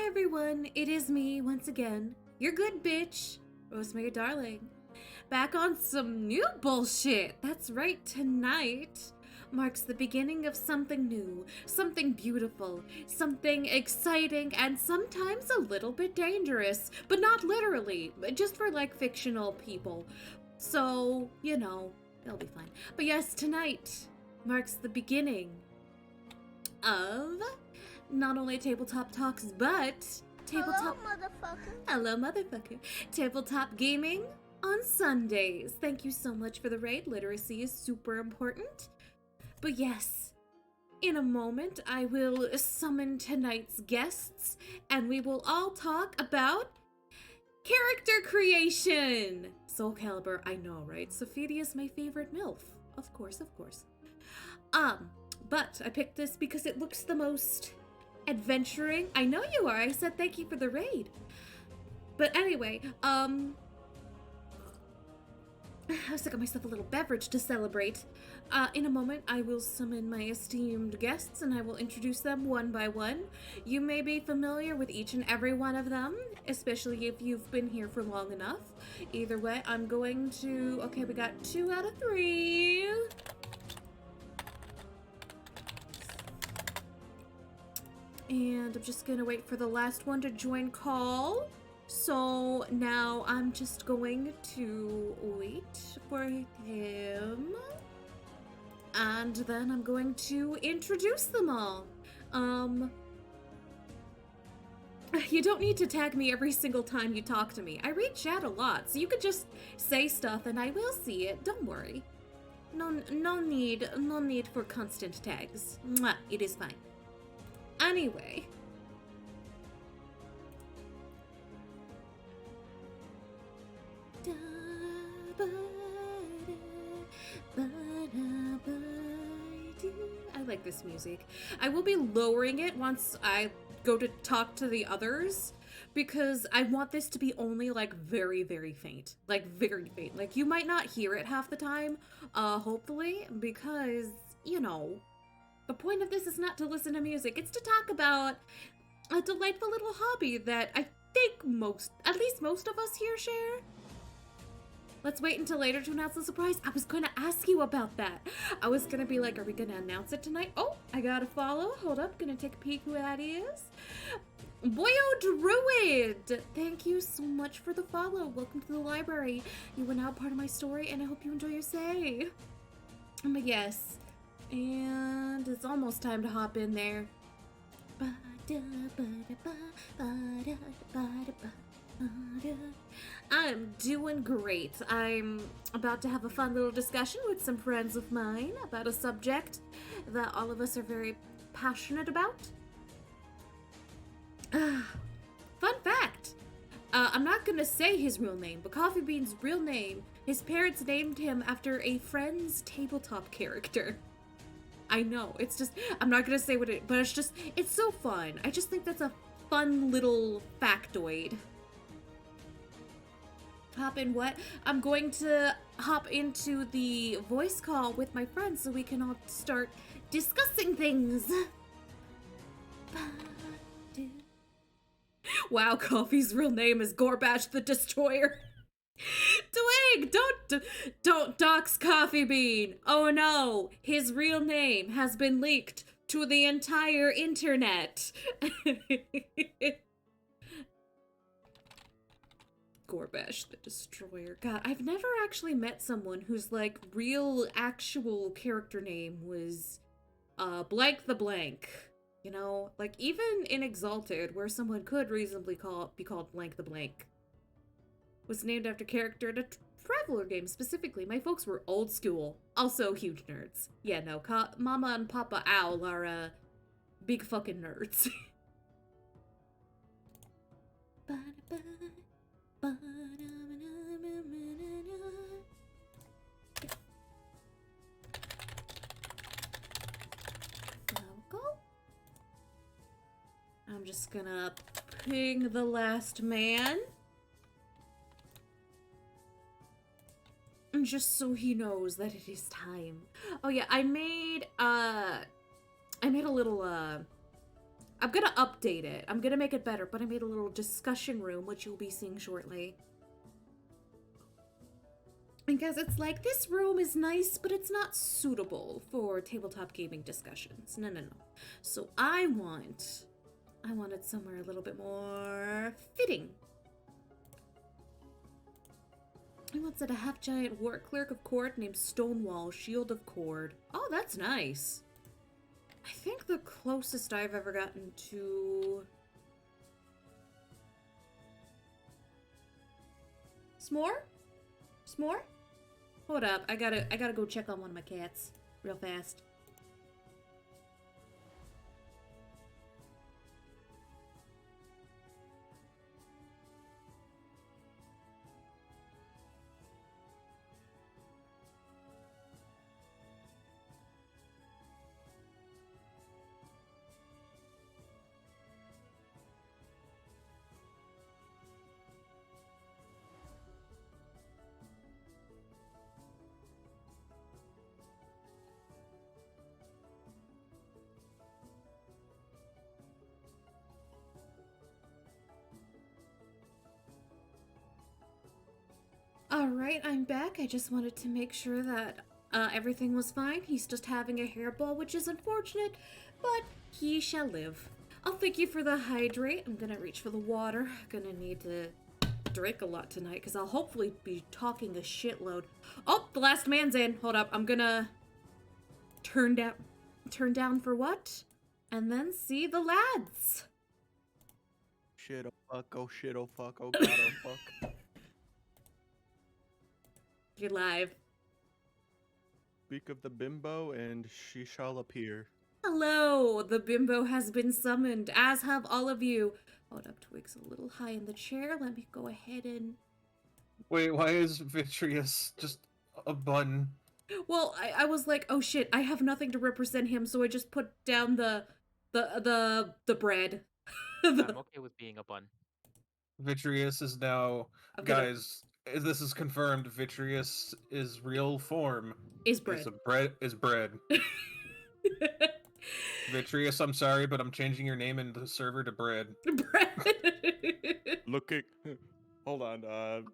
everyone, it is me once again, your good bitch, Rosemary Darling, back on some new bullshit. That's right, tonight marks the beginning of something new, something beautiful, something exciting, and sometimes a little bit dangerous, but not literally, just for like fictional people. So, you know, it'll be fine. But yes, tonight marks the beginning of not only Tabletop Talks, but Tabletop... Hello, motherfucker. Tabletop gaming on Sundays. Thank you so much for the raid. Literacy is super important. But yes, in a moment, I will summon tonight's guests, and we will all talk about character creation. Soul Calibur, I know, right? Sophia is my favorite MILF. Of course, of course. But I picked this because it looks the most adventuring. I know you are. I said thank you for the raid. But anyway, I was got myself a little beverage to celebrate. In a moment, I will summon my esteemed guests and I will introduce them one by one. You may be familiar with each and every one of them, especially if you've been here for long enough. Either way, I'm going to... Okay, we got 2 out of 3. And I'm just gonna wait for the last one to join call. So now I'm just going to wait for him. And then I'm going to introduce them all. You don't need to tag me every single time you talk to me. I read chat a lot, so you could just say stuff and I will see it. Don't worry. No need for constant tags. Mwah, it is fine. Anyway. I like this music. I will be lowering it once I go to talk to the others because I want this to be only like very, very faint. Like very faint. Like you might not hear it half the time, hopefully, because, you know, the point of this is not to listen to music, it's to talk about a delightful little hobby that I think at least most of us here share. Let's wait until later to announce the surprise. I was gonna ask you about that. I was gonna be like, are we gonna announce it tonight? Oh, I got a follow. Hold up, gonna take a peek who that is. Boyo Druid! Thank you so much for the follow. Welcome to the library. You are now part of my story, and I hope you enjoy your stay. But yes. And it's almost time to hop in there. I'm doing great. I'm about to have a fun little discussion with some friends of mine about a subject that all of us are very passionate about. Fun fact. I'm not gonna say his real name, but Coffee Bean's real name, his parents named him after a Friends tabletop character. I know, it's just, I'm not gonna say what it, but it's so fun. I just think that's a fun little factoid. Hop in what? I'm going to hop into the voice call with my friends so we can all start discussing things. Wow, Coffee's real name is Gorbash the Destroyer. Twig, don't dox Coffee Bean. Oh no, his real name has been leaked to the entire internet. Gorbash the Destroyer. God, I've never actually met someone whose like real actual character name was blank the blank. You know, like even in Exalted, where someone could reasonably be called blank the blank, was named after character in a Traveler game specifically. My folks were old school, also huge nerds. Yeah, no, Mama and Papa Owl are big fucking nerds. I'm just gonna ping the last man. Just so he knows that it is time. Oh yeah, I made a little I'm gonna update it. I'm gonna make it better, but I made a little discussion room, which you'll be seeing shortly. Because it's like, this room is nice, but it's not suitable for tabletop gaming discussions. No, no, no. So I want it somewhere a little bit more fitting. I once had a half-giant war clerk of court named Stonewall, Shield of Cord. Oh, that's nice. I think the closest I've ever gotten to... S'more? S'more? Hold up, I gotta go check on one of my cats real fast. Alright, I'm back. I just wanted to make sure that everything was fine. He's just having a hairball, which is unfortunate, but he shall live. I'll thank you for the hydrate. I'm gonna reach for the water. I'm gonna need to drink a lot tonight, because I'll hopefully be talking a shitload. Oh, the last man's in. Hold up. I'm gonna turn down for what? And then see the lads. Shit, oh fuck, oh shit, oh fuck, oh god, oh fuck. You're live. Speak of the bimbo, and she shall appear. Hello, the bimbo has been summoned, as have all of you. Hold up, Twig's a little high in the chair. Let me go ahead and... Wait, why is Vitreous just a bun? Well, I was like, oh shit, I have nothing to represent him, so I just put down the bread. I'm okay with being a bun. Vitreous is now... Guys, this is confirmed. Vitreous is real form. Is bread. Is bread. Vitreous, I'm sorry, but I'm changing your name in the server to bread. Bread. Looking... Hold on,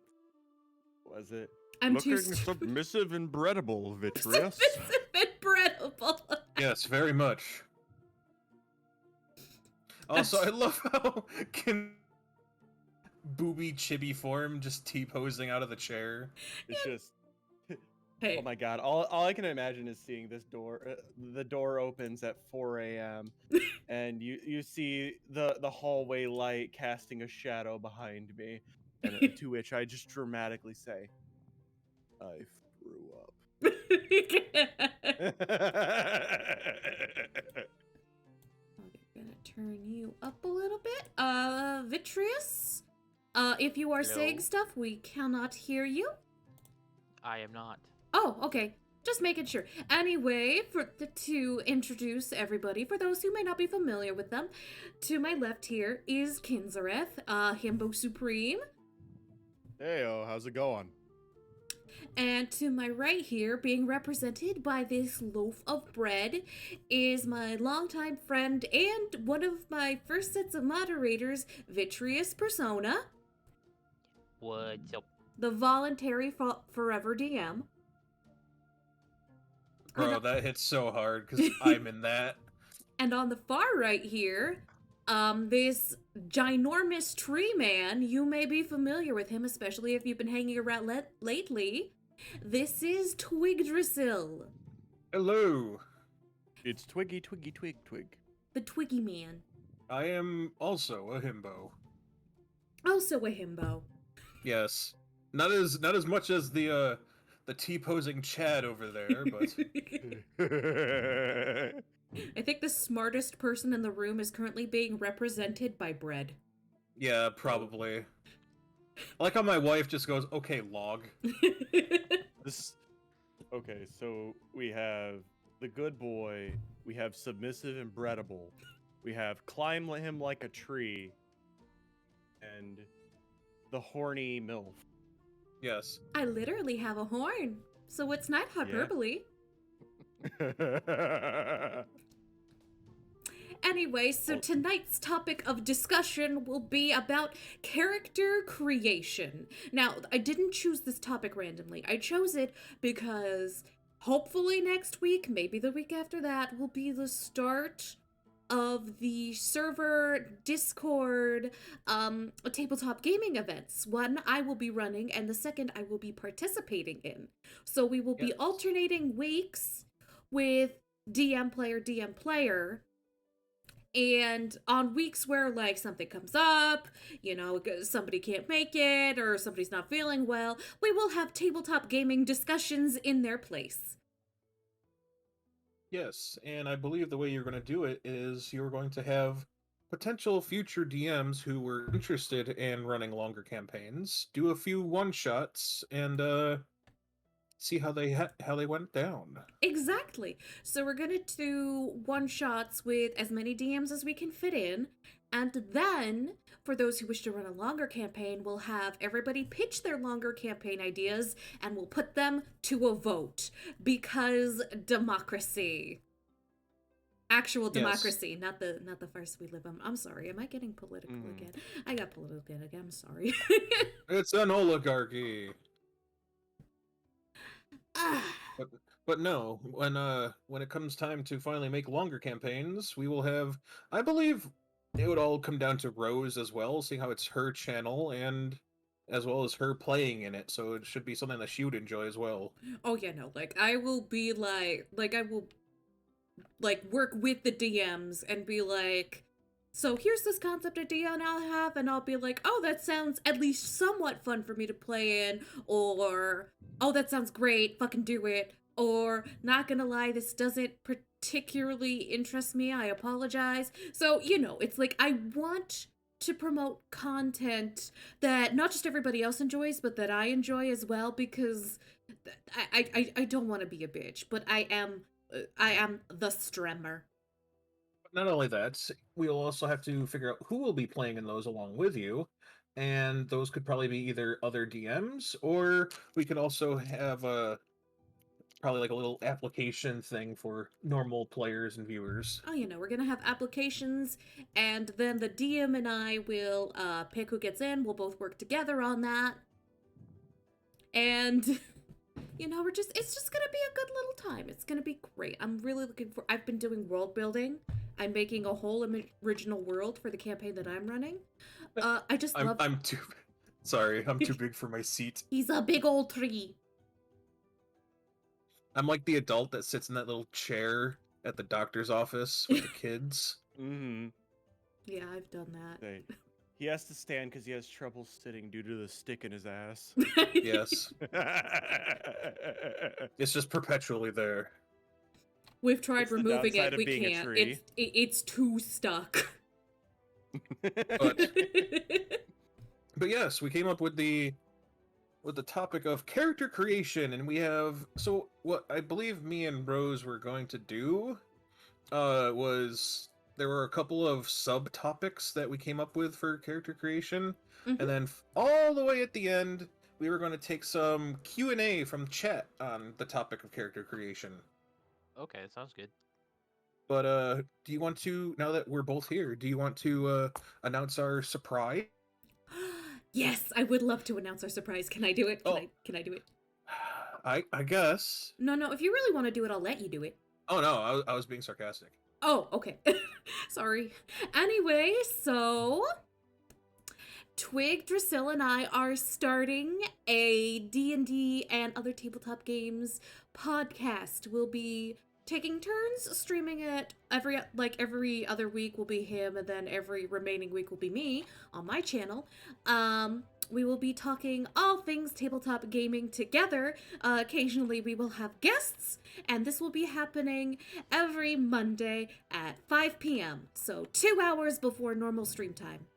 was it? I'm Looking too submissive and breadable, Vitreous. Submissive and breadable. Yes, very much. Also, I love how booby chibi form just T-posing out of the chair. It's just... Hey. Oh my god, all I can imagine is seeing this door. The door opens at 4 a.m. and you see the hallway light casting a shadow behind me, and to which I just dramatically say, I threw up. I'm gonna turn you up a little bit. Vitreous? If you are saying stuff, we cannot hear you. I am not. Oh, okay. Just making sure. Anyway, to introduce everybody, for those who may not be familiar with them, to my left here is Kinzareth, Himbo Supreme. Heyo, how's it going? And to my right here, being represented by this loaf of bread, is my longtime friend and one of my first sets of moderators, Vitreous Persona. What's up? The voluntary forever DM. Bro, that hits so hard because I'm in that. And on the far right here, this ginormous tree man, you may be familiar with him, especially if you've been hanging around lately. This is Twigdrasil. Hello. It's Twiggy, Twiggy, Twig, Twig. The Twiggy man. I am also a himbo. Also a himbo. Yes. Not as much as the T-posing Chad over there, but... I think the smartest person in the room is currently being represented by bread. Yeah, probably. I like how my wife just goes, okay, log. Okay, so we have the good boy, we have submissive and breadable, we have climb him like a tree, and the horny MILF. Yes. I literally have a horn, so it's not hyperbole. Yeah. anyway, so tonight's topic of discussion will be about character creation. Now, I didn't choose this topic randomly. I chose it because hopefully next week, maybe the week after that, will be the start of the server Discord tabletop gaming events. One I will be running and the second I will be participating in. So we will be Yes. alternating weeks with DM player, and on weeks where like something comes up, you know, somebody can't make it or somebody's not feeling well, we will have tabletop gaming discussions in their place. Yes, and I believe the way you're going to do it is you're going to have potential future DMs who were interested in running longer campaigns do a few one-shots and see how they went down. Exactly. So we're gonna do one-shots with as many DMs as we can fit in, and then for those who wish to run a longer campaign, we'll have everybody pitch their longer campaign ideas and we'll put them to a vote because democracy. Actual Yes. democracy, not the farce we live in. I'm sorry, am I getting political again? I got political again, I'm sorry. It's an oligarchy. Ah. But no, when it comes time to finally make longer campaigns, we will have, I believe it would all come down to Rose as well, seeing how it's her channel and as well as her playing in it, so it should be something that she would enjoy as well. Oh yeah, no, like I will be like I will like work with the DMs and be like, so here's this concept idea and I'll have, and I'll be like, oh, that sounds at least somewhat fun for me to play in, or oh, that sounds great, fucking do it, or not gonna lie, this doesn't particularly interest me, I apologize. So, you know, it's like I want to promote content that not just everybody else enjoys, but that I enjoy as well, because I don't want to be a bitch, but I am the stremmer. Not only that, we'll also have to figure out who will be playing in those along with you, and those could probably be either other DMs, or we could also have probably like a little application thing for normal players and viewers. Oh, you know, we're gonna have applications, and then the DM and I will pick who gets in. We'll both work together on that, and you know, it's just gonna be a good little time. It's gonna be great. I'm really looking for. I've been doing world building. I'm making a whole original world for the campaign that I'm running. I just love. I'm too. Sorry, I'm too big for my seat. He's a big old tree. I'm like the adult that sits in that little chair at the doctor's office with the kids. Mm-hmm. Yeah, I've done that. Right. He has to stand because he has trouble sitting due to the stick in his ass. Yes, it's just perpetually there. We've tried It's the removing downside it. of We being a can't. tree. It's too stuck. But yes, we came up with the topic of character creation, and we have, so what I believe me and Rose were going to do was there were a couple of subtopics that we came up with for character creation, Mhm. and then all the way at the end we were going to take some Q&A from chat on the topic of character creation. Okay, sounds good. But do you want to, now that we're both here, do you want to announce our surprise? Yes, I would love to announce our surprise. Can I do it? Can I do it? I guess. No, if you really want to do it, I'll let you do it. Oh no, I was being sarcastic. Oh, okay. Sorry. Anyway, so Twig, Drusilla, and I are starting a D&D and other tabletop games podcast. We'll be taking turns streaming it every other week will be him, and then every remaining week will be me on my channel. We will be talking all things tabletop gaming together. Occasionally we will have guests, and this will be happening every Monday at 5 p.m. So 2 hours before normal stream time.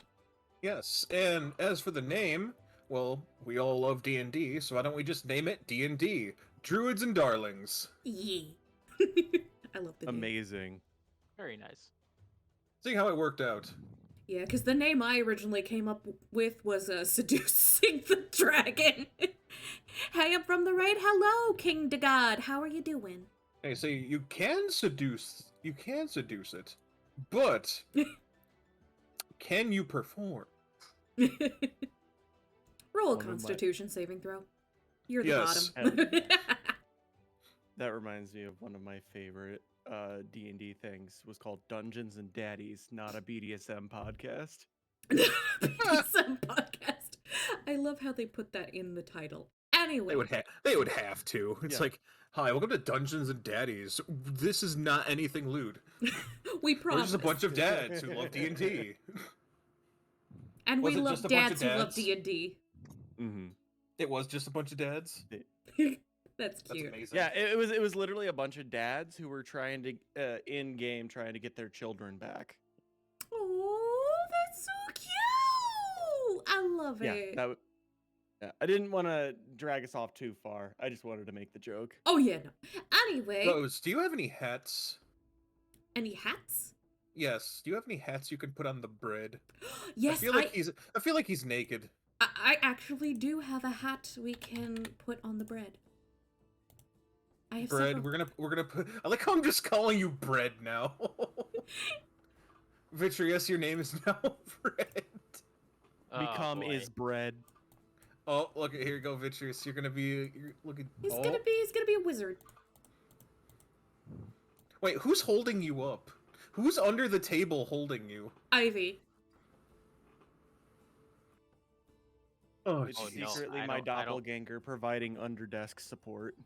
Yes, and as for the name, well, we all love D&D, so why don't we just name it D&D, Druids and Darlings. Yeah. I love the name. Amazing. Very nice. See how it worked out. Yeah, because the name I originally came up with was Seducing the Dragon. Hey, I'm from the right. Hello, King to God. How are you doing? Hey, so you can seduce it. But can you perform? Roll a One of my- Constitution saving throw. You're the Yes. bottom. That reminds me of one of my favorite D&D things. Was called Dungeons and Daddies, not a BDSM podcast. BDSM podcast. I love how they put that in the title. Anyway, They would have to. It's Yeah. like, hi, welcome to Dungeons and Daddies. This is not anything lewd. we We're promise. just a bunch of dads who love D&D. And Was we it love just a bunch of dads who love dads? D&D. Mm-hmm. It was just a bunch of dads. That's That's cute. amazing. Yeah, it was literally a bunch of dads who were trying to in game trying to get their children back. Oh, that's so cute. I love Yeah, it. yeah. I didn't want to drag us off too far. I just wanted to make the joke. Oh, yeah, no. Anyway, Rose, do you have any hats? any hats? Yes. Do you have any hats you can put on the bread? Yes, I feel like he's naked. I actually do have a hat we can put on the bread. I have Bread. several. We're gonna put. I like how I'm just calling you bread now. Vitreous, your name is now bread. Oh, Become boy. is bread. Oh, look at here you go, Vitreous. You're gonna be. You're looking. He's oh. gonna be a wizard. Wait, who's holding you up? Who's under the table holding you? Ivy. Oh, It's Oh, jeez. no. secretly I my don't- I don't- doppelganger providing underdesk support.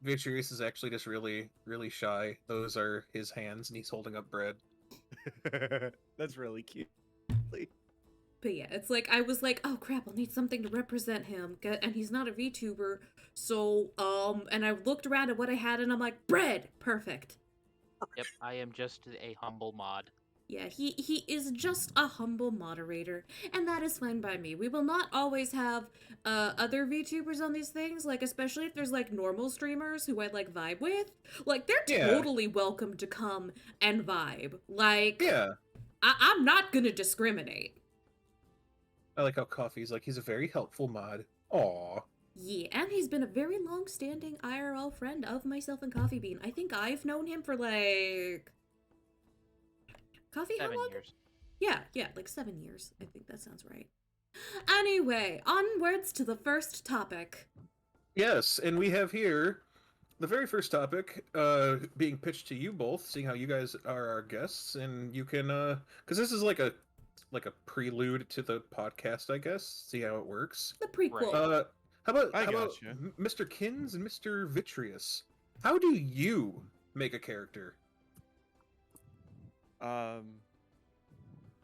Vitreous is actually just really, really shy. Those are his hands, and he's holding up bread. That's really cute. But yeah, it's like, I was like, oh crap, I'll need something to represent him. And he's not a VTuber. So, and I looked around at what I had and I'm like, bread! Perfect. Yep, I am just a humble mod. Yeah, he is just a humble moderator, and that is fine by me. We will not always have other VTubers on these things, like especially if there's like normal streamers who I like vibe with. Like they're Yeah. totally welcome to come and vibe. Like Yeah. I'm not gonna discriminate. I like how Coffee's like, he's a very helpful mod. Aw. Yeah, and he's been a very long-standing IRL friend of myself and Coffee Bean. I think I've known him for like Coffee, how 7 long? years. Yeah, like 7 years. I think that sounds right. Anyway, onwards to the first topic. Yes, and we have here the very first topic being pitched to you both, seeing how you guys are our guests, and you can because this is like a prelude to the podcast, I guess. See how it works. The prequel. Right. How about I how about gotcha. Mr. Kins and Mr. Vitreous? How do you make a character?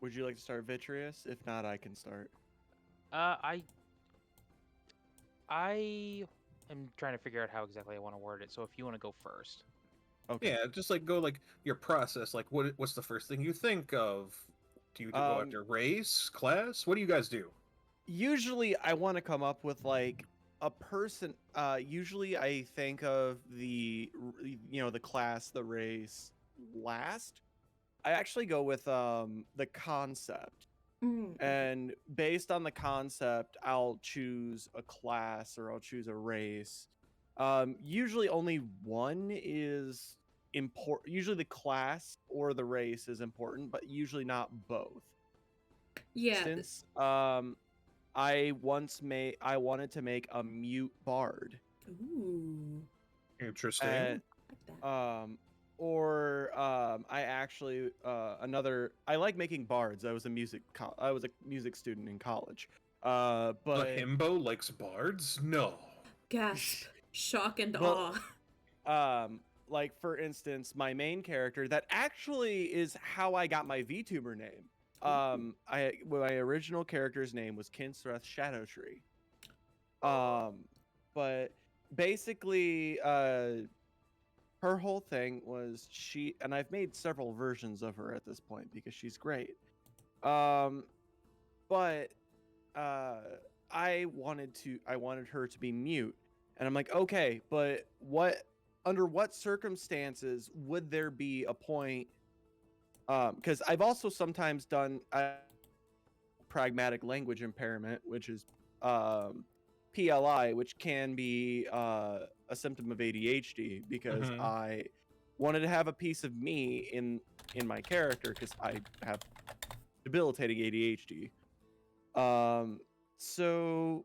Would you like to start, Vitreous? If not, I can start. I am trying to figure out how exactly I want to word it. So if you want to go first. Okay. Yeah, just like go like your process. Like what's the first thing you think of? Do you go after race, class? What do you guys do? Usually, I want to come up with like a person. Usually, I think of the class, the race last. I actually go with the concept. And based on the concept, I'll choose a class or I'll choose a race. Usually only one is important. Usually the class or the race is important, but usually not both. Yeah. Since I wanted to make a mute bard. Ooh. Interesting. And, Like that. I actually I like making bards. I was a music student in college. A But himbo likes bards? No. Gasp. Shock and Well, awe. like for instance, my main character that actually is how I got my VTuber name. My original character's name was Kinstreth Shadowtree. But basically, her whole thing was and I've made several versions of her at this point because she's great. But I wanted her to be mute, and I'm like, okay, but under what circumstances would there be a point? Because I've also sometimes done pragmatic language impairment, which is PLI, which can be a symptom of ADHD because Mhm. wanted to have a piece of me in my character because I have debilitating ADHD. So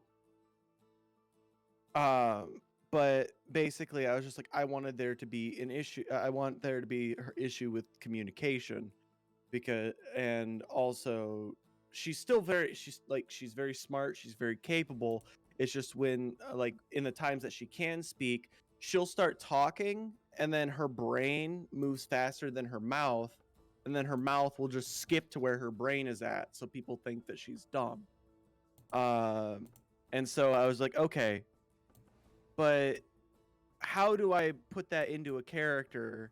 but basically I was just like, I wanted there to be an issue. I want there to be her issue with communication because, and also she's still very, she's very smart. She's very capable. It's just when like in the times that she can speak, she'll start talking and then her brain moves faster than her mouth. And then her mouth will just skip to where her brain is at. So people think that she's dumb. And so I was like, okay, but how do I put that into a character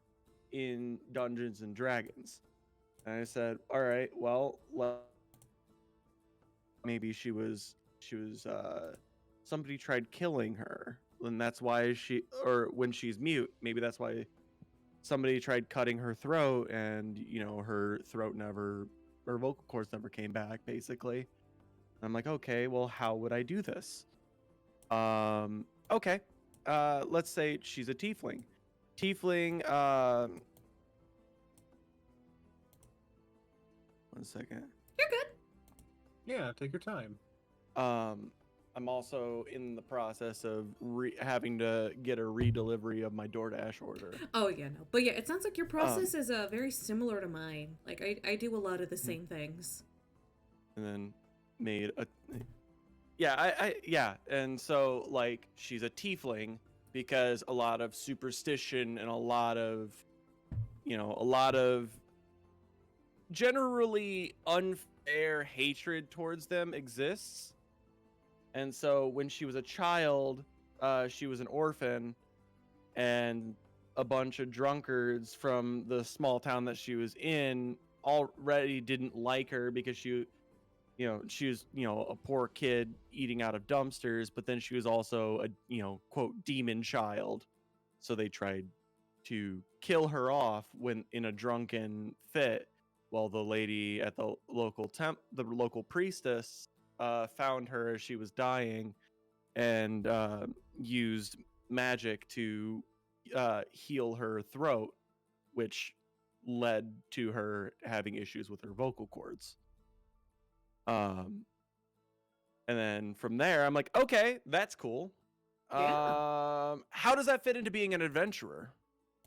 in Dungeons and Dragons? And I said, all right, well, maybe she was somebody tried killing her, and that's why or when she's mute, maybe that's why somebody tried cutting her throat, and her vocal cords never came back, basically. I'm like, okay, well, how would I do this? Okay. Let's say she's a tiefling. One second. You're good. Yeah, take your time. I'm also in the process of having to get a redelivery of my DoorDash order. Oh yeah, no, but yeah, it sounds like your process is very similar to mine. Like I do a lot of the same things. And then made a yeah, and so like she's a tiefling because a lot of superstition and a lot of generally unfair hatred towards them exists. And so when she was a child, she was an orphan, and a bunch of drunkards from the small town that she was in already didn't like her because she was, a poor kid eating out of dumpsters, but then she was also a, quote, demon child. So they tried to kill her off when in a drunken fit, while the lady at the local priestess found her as she was dying and used magic to heal her throat, which led to her having issues with her vocal cords. And then from there, I'm like, okay, that's cool. Yeah. How does that fit into being an adventurer?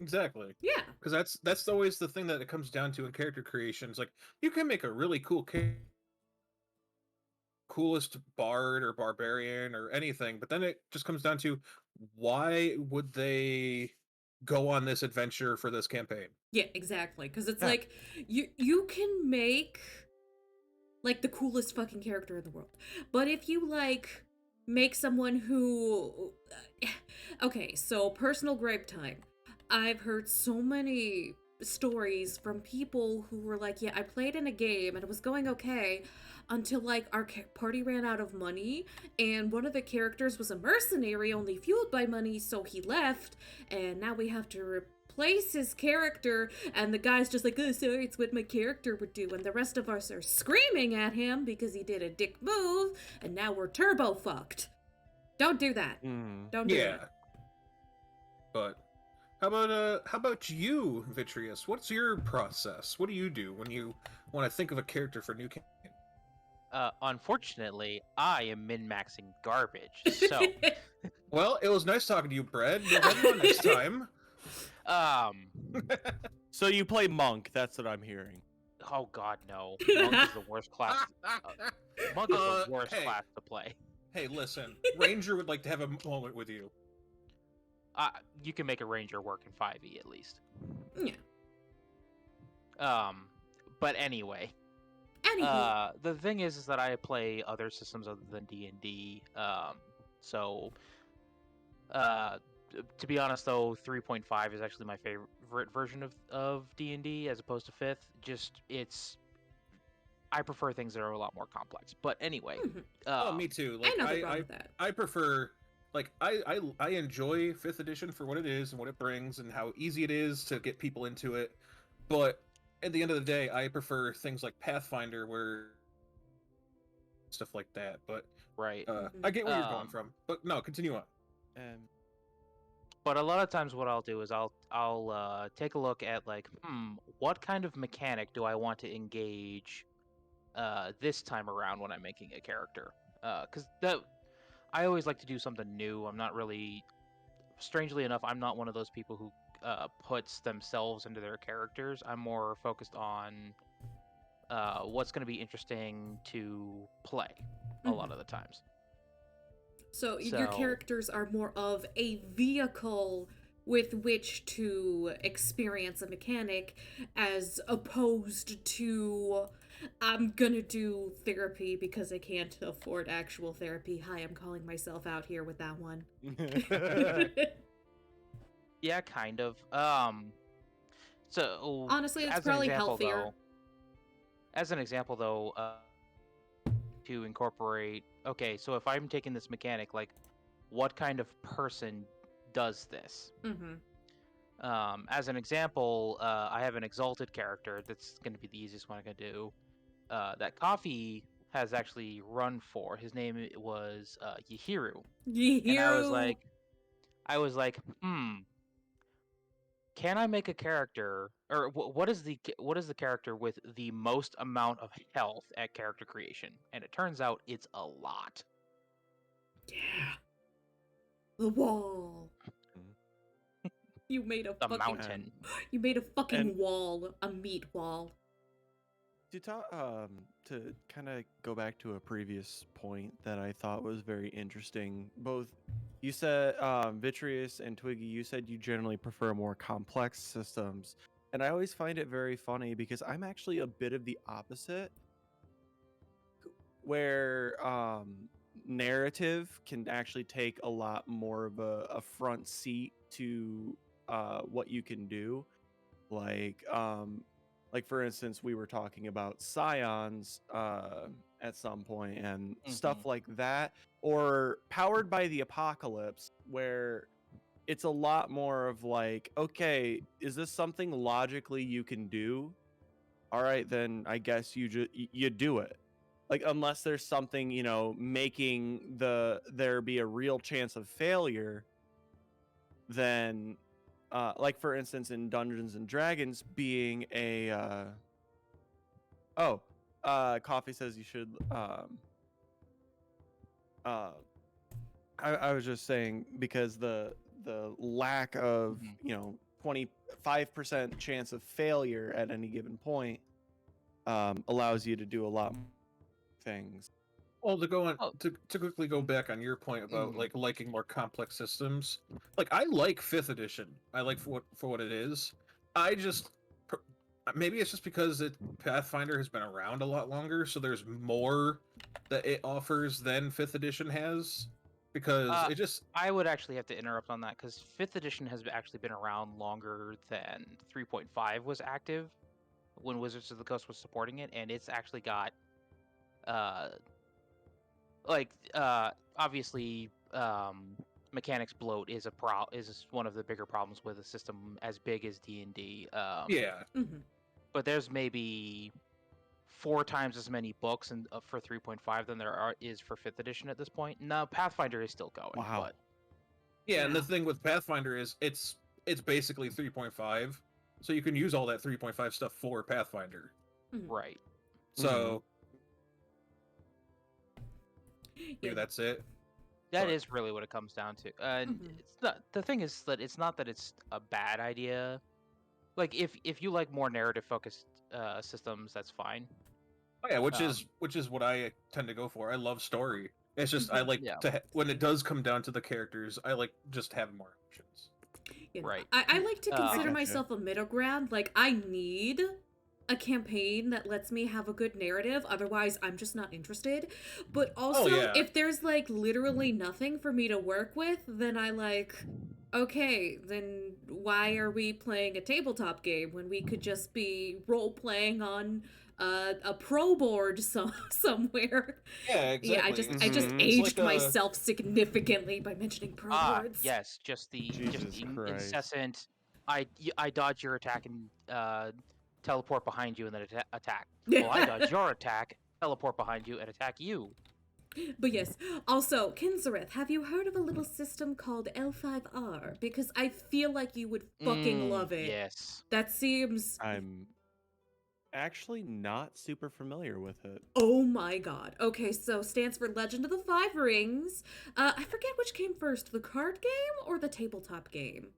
Exactly. Yeah. Because that's always the thing that it comes down to in character creation. It's like you can make a really cool coolest bard or barbarian or anything, but then it just comes down to why would they go on this adventure for this campaign? Yeah, exactly. Because it's like you can make like the coolest fucking character in the world, but if you like make someone who, okay, so personal gripe time. I've heard so many stories from people who were like, yeah, I played in a game and it was going okay until like our party ran out of money and one of the characters was a mercenary only fueled by money, so he left and now we have to replace his character, and the guy's just like, oh, sorry, it's what my character would do, and the rest of us are screaming at him because he did a dick move and now we're turbo fucked. Don't do that. Don't do it. But how about you, Vitreous? What's your process? What do you do when you want to think of a character for a new campaign? Unfortunately, I am min-maxing garbage. So, well, it was nice talking to you, Brad. We'll have you on next time. So you play monk? That's what I'm hearing. Oh God, no! Monk is the worst class. Monk is the worst class to play. Hey, listen, Ranger would like to have a moment with you. You can make a ranger work in 5e at least. Yeah. But anyway. Anywho. The thing is that I play other systems other than D&D. So, to be honest though, 3.5 is actually my favorite version of D&D as opposed to 5th. Just I prefer things that are a lot more complex. But anyway. Oh, me too. Like, I know the problem with that. I prefer. Like, I enjoy 5th edition for what it is and what it brings and how easy it is to get people into it. But at the end of the day, I prefer things like Pathfinder where stuff like that. But right. I get where you're going from. But no, continue on. But a lot of times, what I'll do is I'll take a look at like, what kind of mechanic do I want to engage this time around when I'm making a character? Because that I always like to do something new. I'm not really, strangely enough, I'm not one of those people who puts themselves into their characters. I'm more focused on what's going to be interesting to play a lot of the times. So your So characters are more of a vehicle with which to experience a mechanic as opposed to I'm gonna do therapy because I can't afford actual therapy. Hi, I'm calling myself out here with that one. yeah, kind of. So Honestly, it's as an probably example, healthier. To incorporate, okay, so if I'm taking this mechanic, like, what kind of person does this? As an example, I have an exalted character that's going to be the easiest one I can do. That Coffee has actually run for. His name was Yahiru, and Hero. I was like, can I make a character, or what is the character with the most amount of health at character creation? And it turns out it's a lot. Yeah. The wall. You made a The fucking mountain. You made a fucking And- wall, a meat wall. To talk, to kind of go back to a previous point that I thought was very interesting. Both you said, Vitreous and Twiggy, you said you generally prefer more complex systems, and I always find it very funny because I'm actually a bit of the opposite, where narrative can actually take a lot more of a front seat to what you can do, like for instance, we were talking about scions at some point and stuff like that, or Powered by the Apocalypse, where it's a lot more of like, okay, is this something logically you can do? All right, then I guess you do it. Like, unless there's something, making there be a real chance of failure, then like for instance in Dungeons and Dragons being Coffee says you should I was just saying because the lack of 25% chance of failure at any given point allows you to do a lot more things. Well, to go on Oh. to quickly go back on your point about Mhm. like liking more complex systems, like I like Fifth Edition. I like for what it is. I just maybe it's just because Pathfinder has been around a lot longer, so there's more that it offers than Fifth Edition has. Because it just I would actually have to interrupt on that because 5th edition has actually been around longer than 3.5 was active when Wizards of the Coast was supporting it, and it's actually got uh obviously mechanics bloat is is one of the bigger problems with a system as big as D&D. yeah. But there's maybe 4 times as many books for 3.5 than is for 5th edition at this point. Now Pathfinder is still going. Wow. But Yeah, and the thing with Pathfinder is it's basically 3.5, so you can use all that 3.5 stuff for Pathfinder. right. So Yeah. maybe that's it. That is really what it comes down to. And it's not, the thing is that it's not that it's a bad idea. Like if you like more narrative focused systems, that's fine. Oh yeah, which is what I tend to go for. I love story. It's just I like Yeah. to when it does come down to the characters, I like just having more options. You know, Right. I like to consider Gotcha. myself a middle ground. Like, I need a campaign that lets me have a good narrative. Otherwise, I'm just not interested. But also, yeah. if there's, like, literally nothing for me to work with, then I, like, okay, then why are we playing a tabletop game when we could just be role-playing on a pro board somewhere? Yeah, exactly. Yeah, I just Mhm. aged myself significantly by mentioning pro boards. Yes, just the Jesus Christ. incessant. I dodge your attack and teleport behind you and then attack. Well, I dodge your attack, teleport behind you, and attack you. But yes, also, Kinzareth, have you heard of a little system called L5R? Because I feel like you would fucking love it. Yes. That seems. I'm actually not super familiar with it. Oh my god. Okay, so stands for Legend of the Five Rings. I forget which came first, the card game or the tabletop game?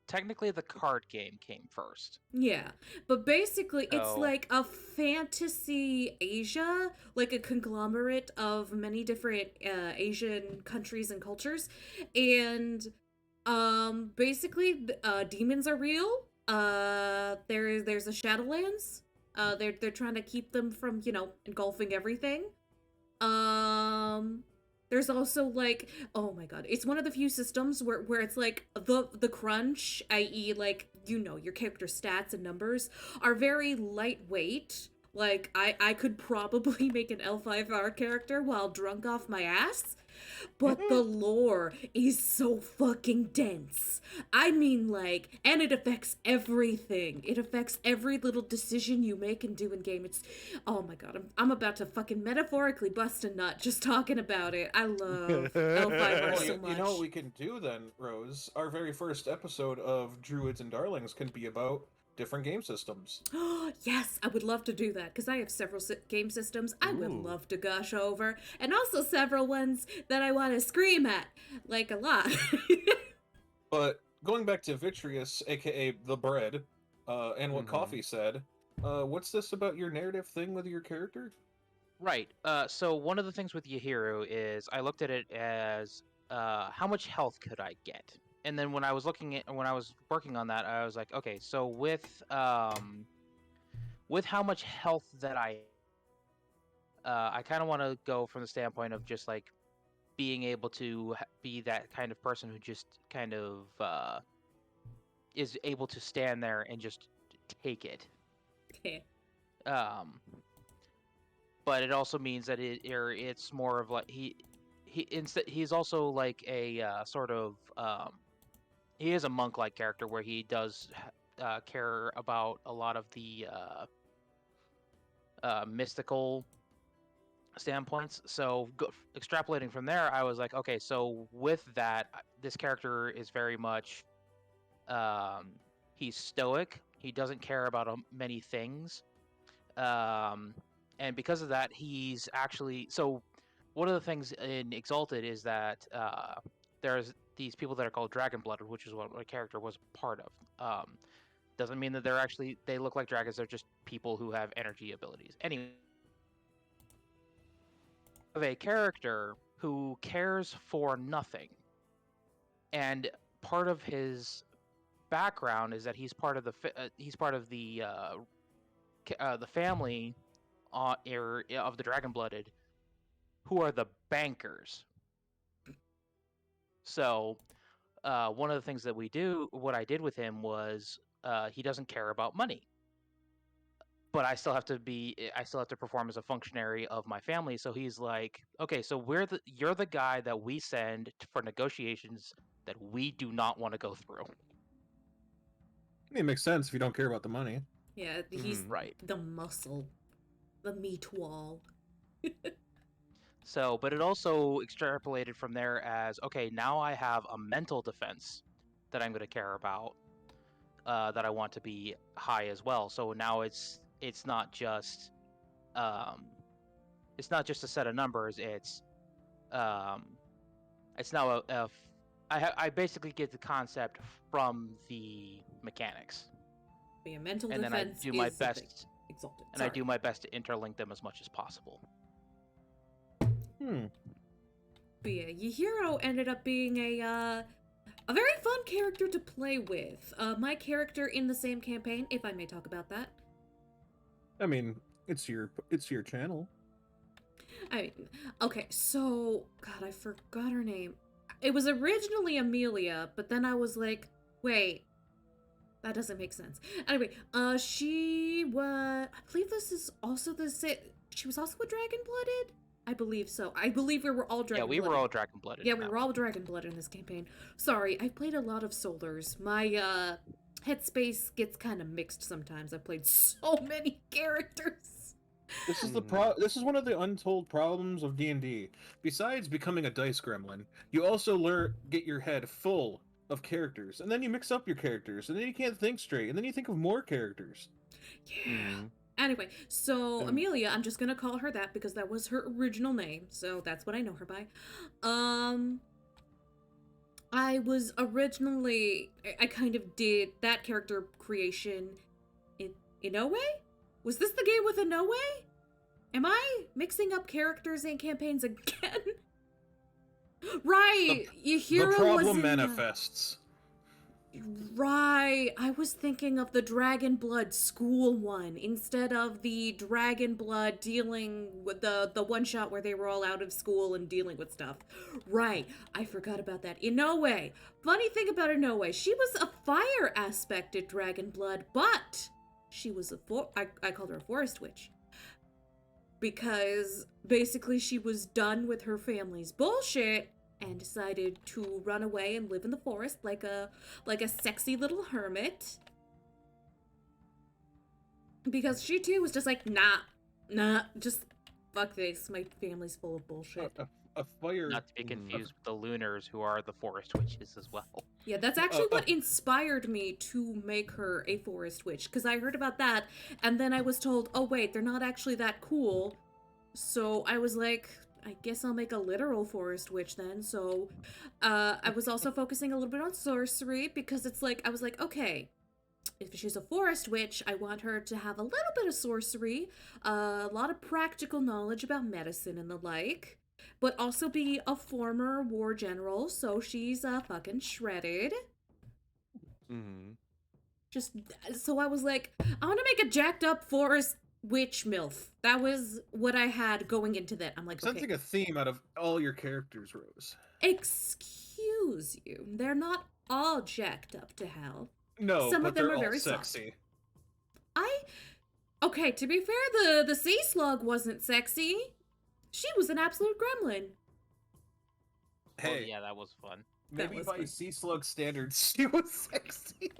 Technically the card game came first. Yeah, but basically it's So like a fantasy Asia, like a conglomerate of many different Asian countries and cultures. And basically demons are real. There's a Shadowlands. They're trying to keep them from, engulfing everything. Um there's also like, oh my god, it's one of the few systems where it's like the crunch, i.e. like, your character stats and numbers are very lightweight. Like I could probably make an L5R character while drunk off my ass. But the lore is so fucking dense. I mean, like, and it affects everything. It affects every little decision you make and do in game. It's, oh my god, I'm about to fucking metaphorically bust a nut just talking about it. I love L5R Well, so much. you know what we can do then, Rose? Our very first episode of Druids and Darlings can be about different game systems. Yes, I would love to do that because I have several game systems I would Ooh. love to gush over, and also several ones that I want to scream at, like a lot. But going back to Vitreous, aka the bread, and what Mhm. Coffee said, what's this about your narrative thing with your character? right. So one of the things with Yahiru is I looked at it as how much health could I get? And then when I was working on that, I was like, okay, so with how much health that I kind of want to go from the standpoint of just like being able to be that kind of person who just kind of is able to stand there and just take it. Um, but it also means that it's more of like he's also like a sort of he is a monk-like character where he does care about a lot of the mystical standpoints. So extrapolating from there, I was like, okay, so with that, this character is very much he's stoic. He doesn't care about many things, and because of that, he's actually so. One of the things in Exalted is that there's these people that are called Dragon Blooded, which is what my character was part of. Doesn't mean that they look like dragons. They're just people who have energy abilities. Anyway, of a character who cares for nothing, and part of his background is that he's part of the family of the Dragon Blooded, who are the bankers. So one of the things that what I did with him was he doesn't care about money, but I still have to perform as a functionary of my family. So he's like, okay, so you're the guy that we send for negotiations that we do not want to go through. I mean, it makes sense if you don't care about the money. Yeah, he's Right. the muscle, the meat wall. So, but it also extrapolated from there as, okay, now I have a mental defense that I'm going to care about, that I want to be high as well. So now it's not just a set of numbers. It's now I basically get the concept from the mechanics, But yeah, mental and then I defense do my is something best, exalted. and I do my best to interlink them as much as possible. But yeah, Yahiro ended up being a very fun character to play with. My character in the same campaign, if I may talk about that. I mean, it's your channel. I mean, okay, so God, I forgot her name. It was originally Amelia, but then I was like, wait, that doesn't make sense. Anyway, she was. I believe this is also the same. She was also a dragon blooded. I believe so. I believe we were all dragon. Yeah, we were all dragon blooded. Yeah, we were all dragon blooded in this campaign. Sorry, I played a lot of Solars. My headspace gets kind of mixed sometimes. I've played so many characters. This is Mhm. This is one of the untold problems of D&D. Besides becoming a dice gremlin, you also get your head full of characters, and then you mix up your characters, and then you can't think straight, and then you think of more characters. Yeah. Mhm. Anyway, so Um, Amelia, I'm just gonna call her that because that was her original name, so that's what I know her by. Um, I was originally, I kind of did that character creation in Inoue? Was this the game with Inoue? Am I mixing up characters and campaigns again? The, Right, the Yahiro was problem in. manifests. Right, I was thinking of the Dragon Blood school one instead of the Dragon Blood dealing with the one shot where they were all out of school and dealing with stuff. Right, I forgot about that. Inoue. Funny thing about Inoue, she was a fire aspected Dragon Blood, but she was I called her a forest witch because basically she was done with her family's bullshit and decided to run away and live in the forest like a sexy little hermit because she too was just like nah, just fuck this, my family's full of bullshit. A fire. Not to be confused with the Lunars, who are the forest witches as well. Yeah, that's actually what inspired me to make her a forest witch, because I heard about that and then I was told, oh wait, they're not actually that cool. So I was like, I guess I'll make a literal forest witch then. So I was also focusing a little bit on sorcery because it's like, I was like, okay, if she's a forest witch, I want her to have a little bit of sorcery, a lot of practical knowledge about medicine and the like, but also be a former war general, so she's fucking shredded. mhm. Just so I was like, I want to make a jacked up forest witch milf. That was what I had going into that. I'm like, I'm okay, sensing a theme out of all your characters, Rose. excuse you. They're not all jacked up to hell. No, Some but of them they're are all very soft. sexy. Okay, to be fair, the sea slug wasn't sexy. She was an absolute gremlin. Well, Hey, yeah, that was fun. That maybe was by fun. sea slug standards, she was sexy.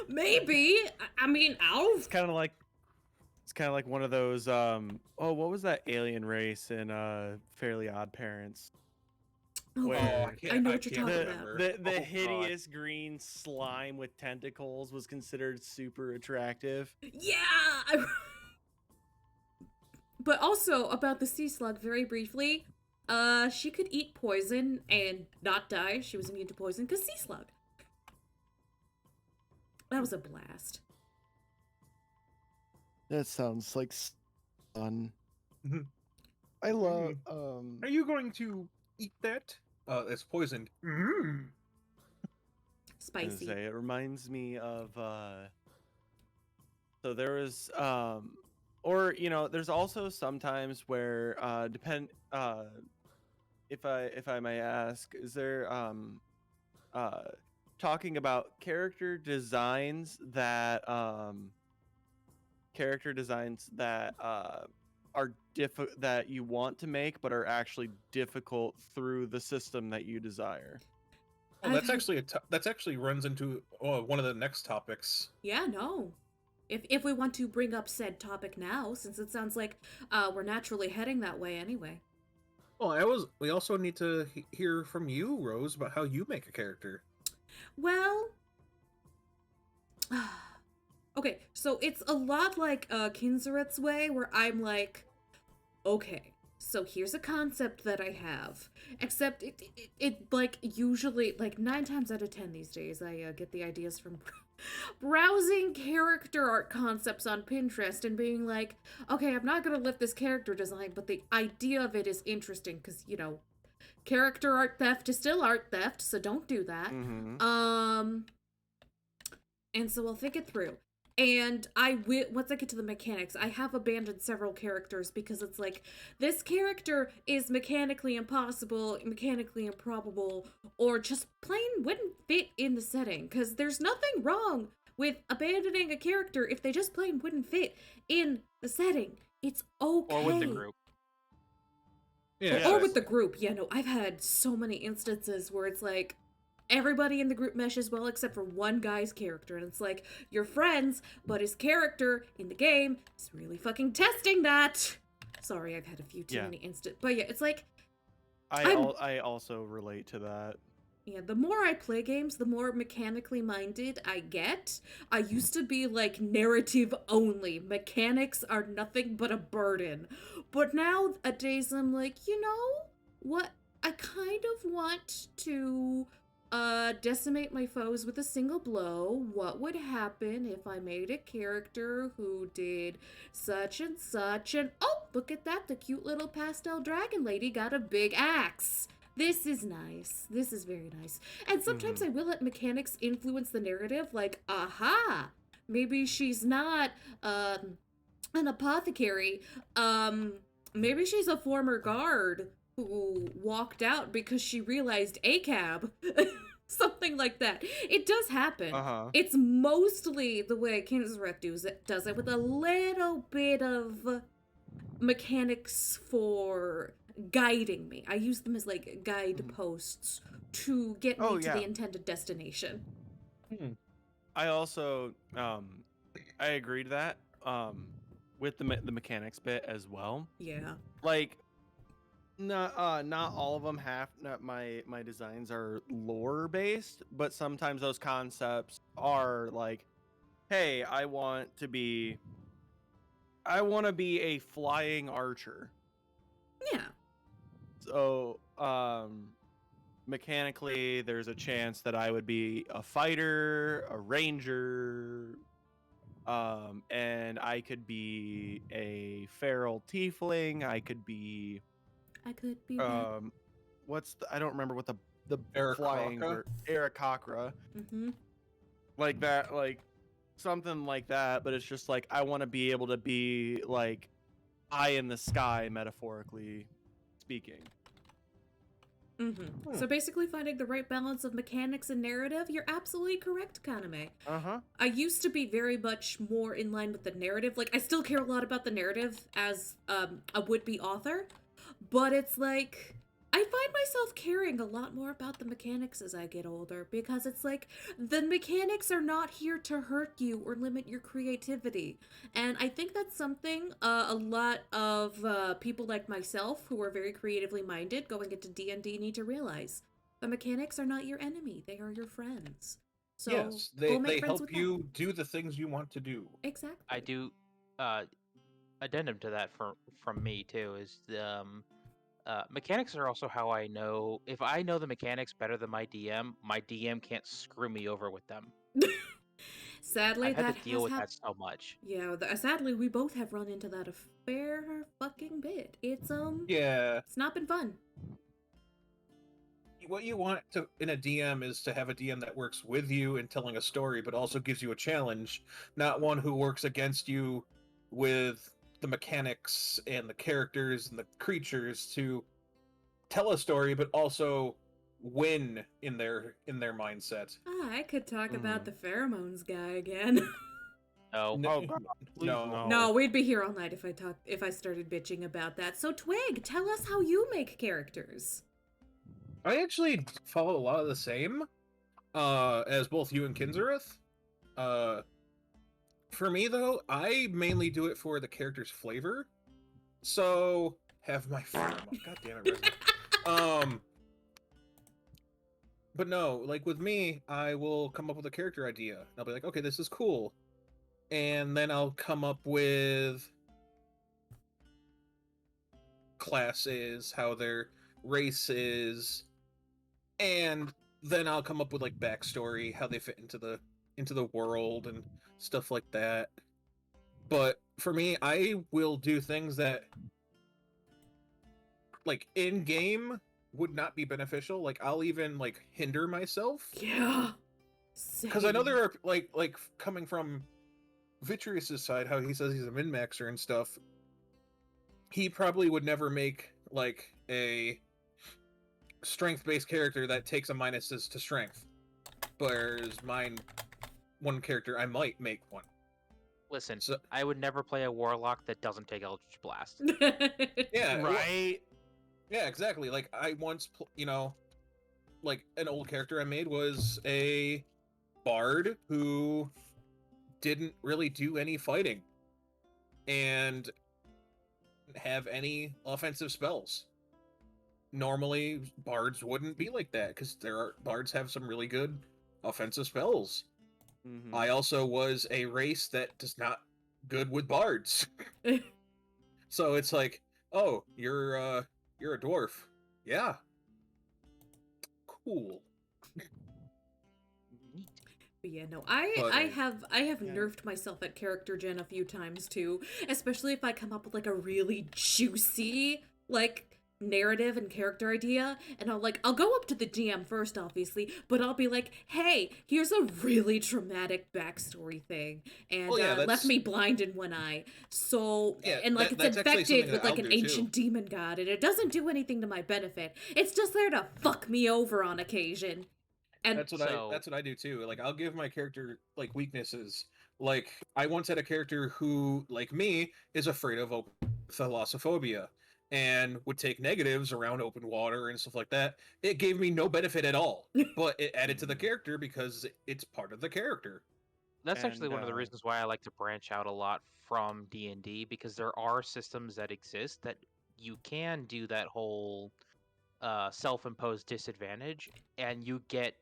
Maybe. I mean, I'll. It's kind of like one of those. Oh, what was that alien race in Fairly Odd Parents? Oh, Where I know what you're talking the about. the Oh, God. hideous green slime with tentacles was considered super attractive. Yeah. But also about the sea slug, very briefly, she could eat poison and not die. She was immune to poison because sea slug. That was a blast. That sounds like fun. Mhm. I love. Are you going to eat that? It's poisoned. Mm. Spicy. Say, it reminds me of. So there was or there's also sometimes where if I may ask, is there talking about character designs that are that you want to make but are actually difficult through the system that you desire. Well, that's actually that's actually runs into one of the next topics. Yeah, no. If we want to bring up said topic now, since it sounds like we're naturally heading that way anyway. Well, we also need to hear from you, Rose, about how you make a character. Well, okay, so it's a lot like Kinzeret's way, where I'm like, okay, so here's a concept that I have. Except it like usually, like 9 times out of 10 these days, I get the ideas from browsing character art concepts on Pinterest and being like, okay, I'm not gonna lift this character design, but the idea of it is interesting because, character art theft is still art theft, so don't do that. Mm-hmm. And so I'll think it through. And once I get to the mechanics, I have abandoned several characters because it's like, this character is mechanically impossible, mechanically improbable, or just plain wouldn't fit in the setting. Because there's nothing wrong with abandoning a character if they just plain wouldn't fit in the setting. It's okay. Or with the group. Yeah, Or with the group. Yeah, no, I've had so many instances where it's like, everybody in the group meshes well except for one guy's character. And it's like, you're friends, but his character in the game is really fucking testing that. Sorry, I've had a few too many but yeah, it's like, I also relate to that. yeah, the more I play games, the more mechanically minded I get. I used to be like narrative only. Mechanics are nothing but a burden. But nowadays I'm like, you know what? I kind of want to decimate my foes with a single blow. What would happen if I made a character who did such and such, and oh, look at that, the cute little pastel dragon lady got a big axe. This is nice. This is very nice. And sometimes I will let mechanics influence the narrative, like, aha, maybe she's not an apothecary. Maybe she's a former guard who walked out because she realized ACAB. Something like that. It does happen. It's mostly the way Kinzreth does it with a little bit of mechanics for guiding me. I use them as like guideposts to get me to the intended destination. I also I agree to that with the mechanics bit as well. Yeah. Like not all of them have my designs are lore based, but sometimes those concepts are like, hey, I want to be a flying archer. Yeah. So, mechanically, there's a chance that I would be a fighter, a ranger, and I could be a feral tiefling. I could be I don't remember what the flying Aarakocra. Like that, like something like that. But it's just like I want to be able to be like eye in the sky, metaphorically speaking. So basically finding the right balance of mechanics and narrative, you're absolutely correct, Kaname. I used to be very much more in line with the narrative. Like, I still care a lot about the narrative as a would-be author, but it's like, I find myself caring a lot more about the mechanics as I get older, because it's like, the mechanics are not here to hurt you or limit your creativity. And I think that's something a lot of people like myself, who are very creatively minded going into D&D, need to realize. The mechanics are not your enemy, they are your friends. So yes, they help you do the things you want to do. Exactly. I do addendum to that from me too is the mechanics are also how I know if I know the mechanics better than my DM can't screw me over with them. Sadly, I've had to deal with that so much. Yeah, sadly, we both have run into that a fair fucking bit. It's it's not been fun. What you want in a DM is to have a DM that works with you in telling a story, but also gives you a challenge, not one who works against you with the mechanics and the characters and the creatures to tell a story, but also win in their mindset. I could talk about the pheromones guy again. No, we'd be here all night if I started bitching about that. So Twig, tell us how you make characters. I actually follow a lot of the same as both you and Kinzereth. For me, though, I mainly do it for the character's flavor. So, have my pheromone. God damn it, Resin. But no, like with me, I will come up with a character idea. I'll be like, okay, this is cool. And then I'll come up with classes, how their race is, and then I'll come up with like backstory, how they fit into the world and stuff like that. But for me, I will do things that like in game would not be beneficial. Like I'll even like hinder myself. Yeah. Because I know there are like coming from Vitreous's side, how he says he's a min-maxer and stuff. He probably would never make like a strength-based character that takes a minuses to strength. Whereas one character, I might make one. Listen, I would never play a warlock that doesn't take Eldritch Blast. Yeah, right? Yeah, exactly. Like I once, like an old character I made was a bard who didn't really do any fighting and didn't have any offensive spells. Normally, bards wouldn't be like that because bards have some really good offensive spells. Mhm. I also was a race that does not good with bards. So it's like, oh, you're a dwarf. Yeah. Cool. Neat. But yeah, no, But- I have Yeah. nerfed myself at character gen a few times too, especially if I come up with like a really juicy like narrative and character idea, and I'll go up to the DM first, obviously, but I'll be like, hey, here's a really traumatic backstory thing, and Well, yeah, left that's- me blind in one eye, so Yeah, and like that- it's that's actually infected something with that like I'll an do, too. ancient demon god, and it doesn't do anything to my benefit. It's just there to fuck me over on occasion. And That's what I do too. Like I'll give my character like weaknesses. Like I once had a character who, like me, is afraid of thalassophobia and would take negatives around open water and stuff like that. It gave me no benefit at all, but it added to the character because it's part of the character. That's actually And, one of the reasons why I like to branch out a lot from D&D, because there are systems that exist that you can do that whole self-imposed disadvantage, and you get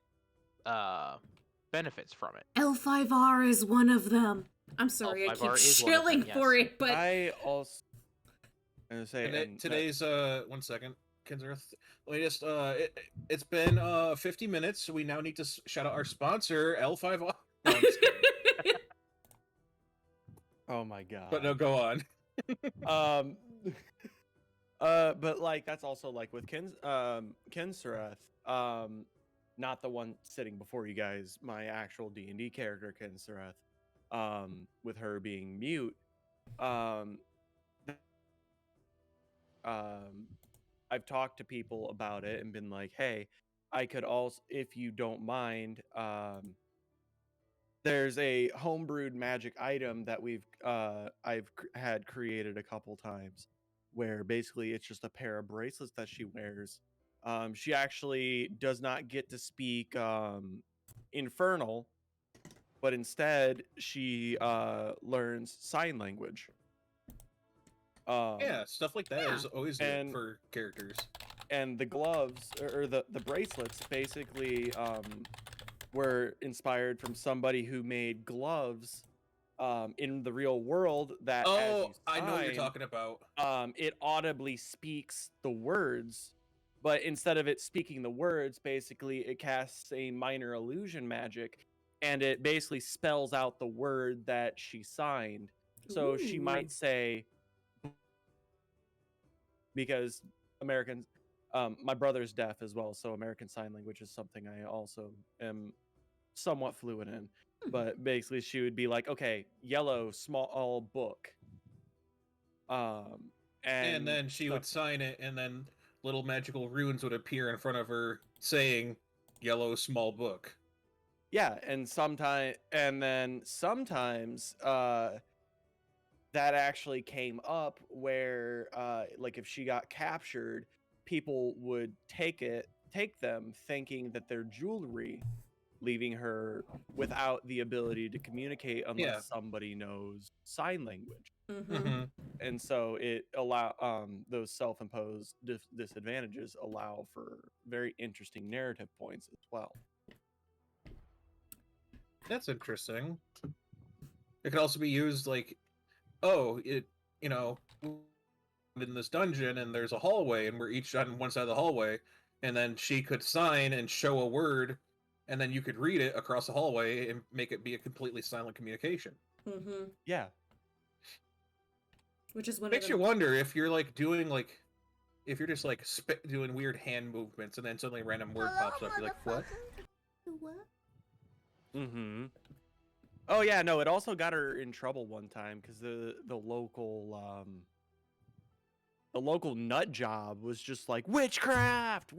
benefits from it. L5R is one of them. I'm sorry, I keep L5R is one of them, shilling for yes. it, but I also I'm gonna say And today's 1 second, Kinzerth. Let me just it's been 50 minutes, so we now need to shout out our sponsor, L5R. No, I'm just kidding. oh my god. But no, go on. But like that's also like with Kinsereth, not the one sitting before you guys, my actual D&D character Kinsereth, with her being mute. I've talked to people about it and been like, hey, I could also, if you don't mind, there's a homebrewed magic item that I've had created a couple times, where basically it's just a pair of bracelets that she wears. She actually does not get to speak Infernal, but instead she learns sign language. Yeah, stuff like that is always good And- for characters. And the gloves or the bracelets basically were inspired from somebody who made gloves in the real world that as Oh, you I know what you're sign, talking about. it audibly speaks the words, but instead of it speaking the words, basically it casts a minor illusion magic, and it basically spells out the word that she signed. So she Ooh. might say, because Americans, my brother's deaf as well, so American Sign Language is something I also am somewhat fluent in. But basically, she would be like, "Okay, yellow, small book," And then she would stuff- sign it, and then little magical runes would appear in front of her saying "Yellow Small Book." Yeah, and then sometimes that actually came up where like if she got captured, people would take them thinking that they're jewelry, leaving her without the ability to communicate unless Yeah. somebody knows sign language. Mm-hmm. And so it those self-imposed disadvantages allow for very interesting narrative points as well. That's interesting. It could also be used like, oh, in this dungeon, and there's a hallway, and we're each on one side of the hallway, and then she could sign and show a word, and then you could read it across the hallway and make it be a completely silent communication. Mm-hmm. Yeah. Which is one Makes of you the... wonder if you're like doing like, if you're just like doing weird hand movements, and then suddenly a random word pops up. You're like, what? What? Mm-hmm. Oh yeah, no, it also got her in trouble one time because the local nut job was just like witchcraft.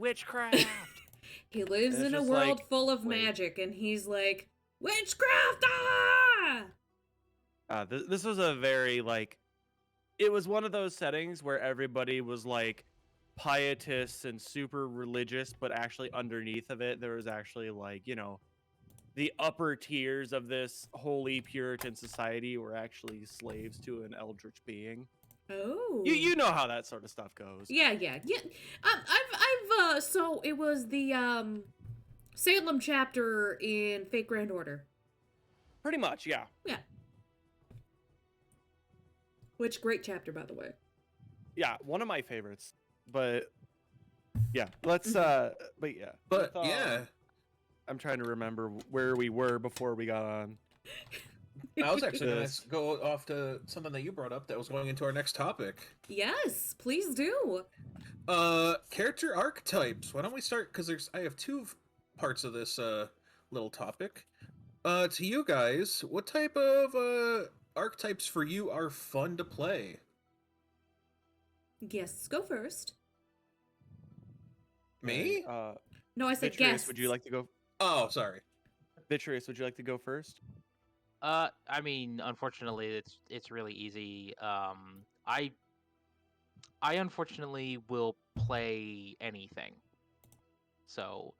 He lives And it's in a just world like, full of wait. magic, and he's like, witchcraft! Ah! This was a very like, it was one of those settings where everybody was like pietists and super religious, but actually underneath of it, there was actually like, the upper tiers of this holy Puritan society were actually slaves to an eldritch being. Oh. You know how that sort of stuff goes. Yeah. So it was the Salem chapter in Fate Grand Order. Pretty much, yeah. Yeah. Which great chapter, by the way. Yeah, one of my favorites. But yeah, let's but yeah. But yeah, I'm trying to remember where we were before we got on. I was actually going This. to go off to something that you brought up that was going into our next topic. Yes, please do. Character archetypes. Why don't we start? Because I have two parts of this little topic. To you guys, what type of archetypes for you are fun to play? Guests go first. Me? No, I said Vitreous, guests. would you like to go? Oh, sorry. Vitreous, would you like to go first? I mean, unfortunately, it's really easy. I unfortunately will play anything. So,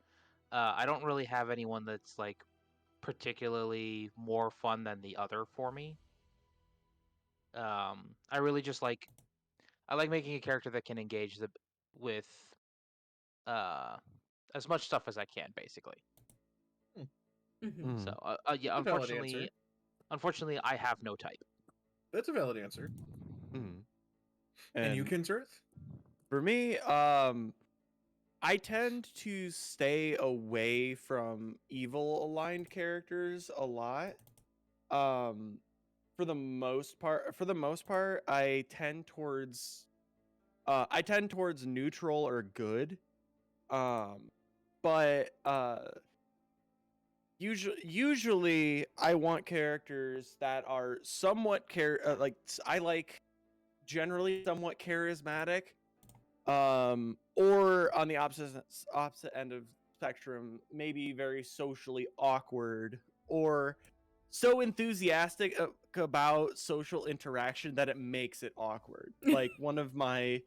I don't really have anyone that's like particularly more fun than the other for me. I really just I like making a character that can engage with uh as much stuff as I can, basically. Mm-hmm. So, yeah, A valid answer. unfortunately, I have no type. That's a valid answer. Mm. And you, Kinsworth? For me, I tend to stay away from evil aligned characters a lot. For the most part, I tend towards neutral or good. But usually I want characters that are somewhat I like generally somewhat charismatic. Or on the opposite end of spectrum, maybe very socially awkward, or so enthusiastic about social interaction that it makes it awkward. Like one of my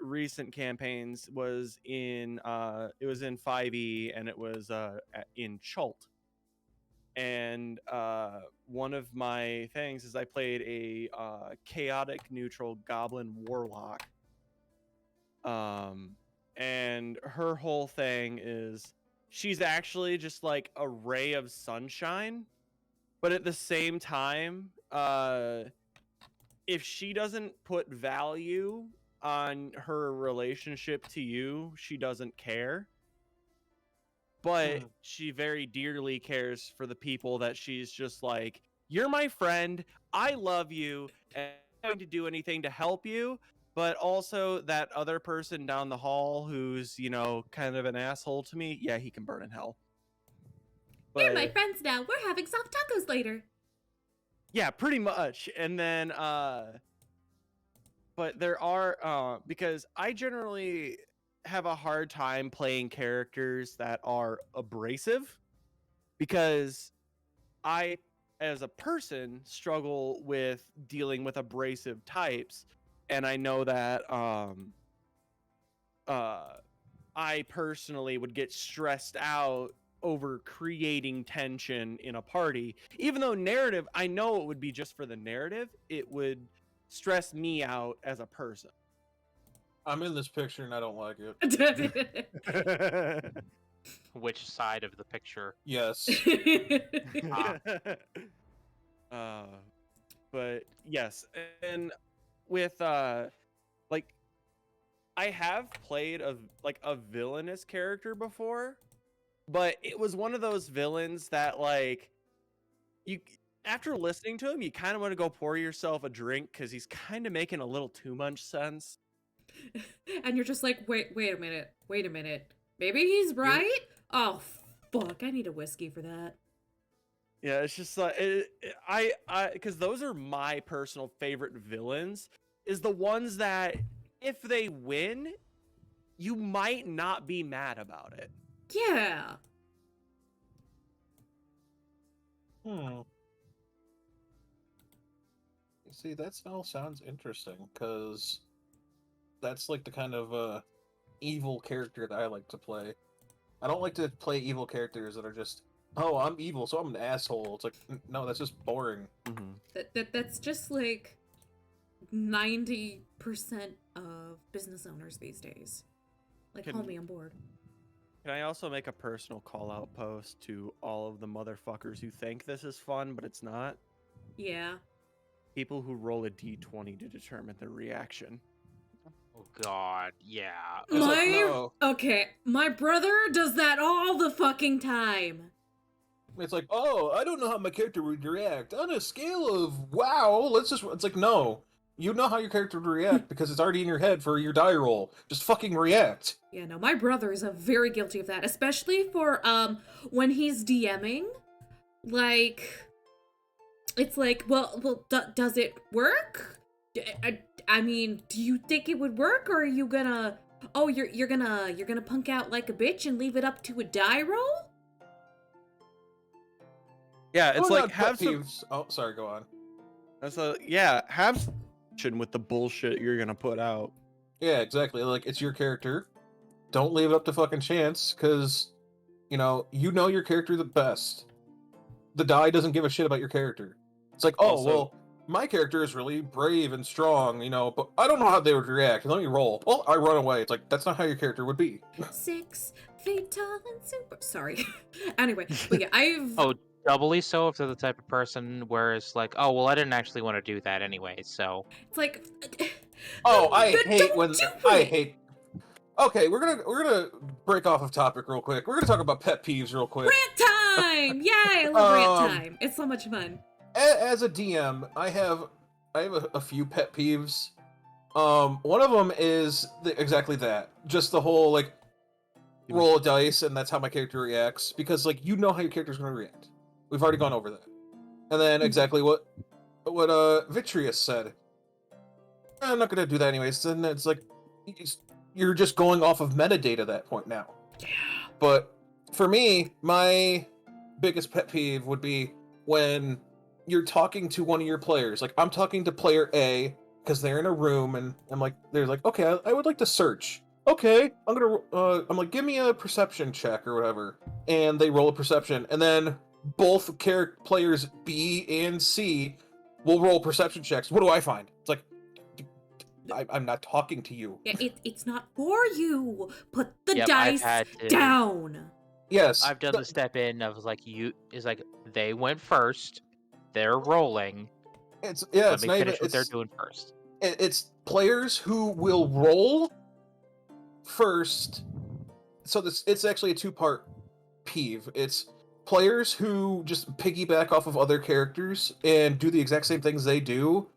recent campaigns was in 5e, and it was in Chult. And one of my things is I played a chaotic neutral goblin warlock. And her whole thing is she's actually just like a ray of sunshine, but at the same time, if she doesn't put value on her relationship to you, she doesn't care. But she very dearly cares for the people that she's just like, you're my friend, I love you, and I'm going to do anything to help you. But also that other person down the hall who's, kind of an asshole to me, yeah, he can burn in hell. You're my friends now. We're having soft tacos later. Yeah, pretty much. And then, but there are, because I generally have a hard time playing characters that are abrasive, because I, as a person, struggle with dealing with abrasive types, and I know that I personally would get stressed out over creating tension in a party. Even though narrative, I know it would be just for the narrative, it would stress me out as a person. I'm in this picture and I don't like it. Which side of the picture? Yes. But yes, and with like I have played a villainous character before, but it was one of those villains that you after listening to him, you kind of want to go pour yourself a drink because he's kind of making a little too much sense. And you're just like, wait a minute. Maybe he's right? Oh, fuck, I need a whiskey for that. Yeah, it's just like, because those are my personal favorite villains, is the ones that, if they win, you might not be mad about it. Yeah. See, that all sounds interesting, because that's like the kind of evil character that I like to play. I don't like to play evil characters that are just, oh, I'm evil, so I'm an asshole. It's like, no, that's just boring. That's just like 90% of business owners these days. Like, Can- homie on board. Can I also make a personal call out post to all of the motherfuckers who think this is fun, but it's not? Yeah. People who roll a d20 to determine their reaction. Oh God, yeah. It's like, no. Okay, my brother does that all the fucking time. It's like, oh, I don't know how my character would react. On a scale of, wow, let's just... It's like, no. You know how your character would react because it's already in your head for your die roll. Just fucking react. Yeah, no, my brother is very guilty of that, especially for, when he's DMing. Like, it's like, well, does it work? I mean, do you think it would work, or are you gonna... Oh, you're gonna punk out like a bitch and leave it up to a die roll? Yeah, it's Oh, like not have pet some. peeves. Oh, sorry, go on. That's a have some with the bullshit you're gonna put out. Yeah, exactly. Like, it's your character. Don't leave it up to fucking chance, because, you know your character the best. The die doesn't give a shit about your character. It's like, oh, Also- well, my character is really brave and strong, but I don't know how they would react. Let me roll. Well, I run away. It's like, that's not how your character would be. 6 feet tall and super... Sorry. Anyway, but yeah, I've... Oh, doubly so if they're the type of person where it's like, oh, well, I didn't actually want to do that anyway, so. It's like... Oh, then I hate don't when... do I it! hate... Okay, we're gonna break off of topic real quick. We're gonna talk about pet peeves real quick. Rant time! Yay, I love rant Um, time. It's so much fun. As a DM, I have a few pet peeves. One of them is exactly that. Just the whole, like, roll a dice and that's how my character reacts. Because, like, you know how your character's going to react. We've already gone over that. And then exactly what Vitreous said. I'm not going to do that anyways. Then it's like, you're just going off of metadata at that point now. Yeah. But for me, my biggest pet peeve would be when you're talking to one of your players. Like, I'm talking to player A because they're in a room, and they're like, okay, I would like to search. Okay, I'm like, give me a perception check or whatever, and they roll a perception, and then both players B and C will roll perception checks. What do I find? It's like, I'm not talking to you. Yeah, it's not for you. Put the Yep, dice down. Yes, I've done the step in of like they went first, they're rolling. It's Let it's me not finish even, what they're doing first. It's players who will roll first. So it's actually a two-part peeve. It's players who just piggyback off of other characters and do the exact same things they do,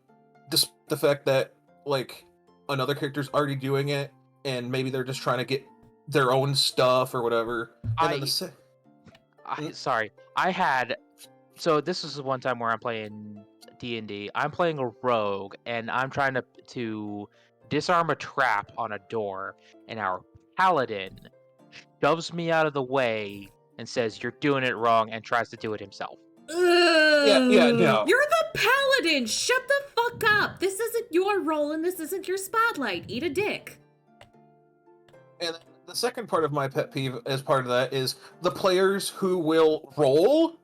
despite the fact that, like, another character's already doing it, and maybe they're just trying to get their own stuff or whatever. And then Sorry, so this is one time where I'm playing D&D. I'm playing a rogue, and I'm trying to disarm a trap on a door, and our paladin shoves me out of the way and says, "You're doing it wrong," and tries to do it himself. Yeah, no. You're the paladin! Shut the fuck up! This isn't your role and this isn't your spotlight. Eat a dick. And the second part of my pet peeve as part of that is the players who will roll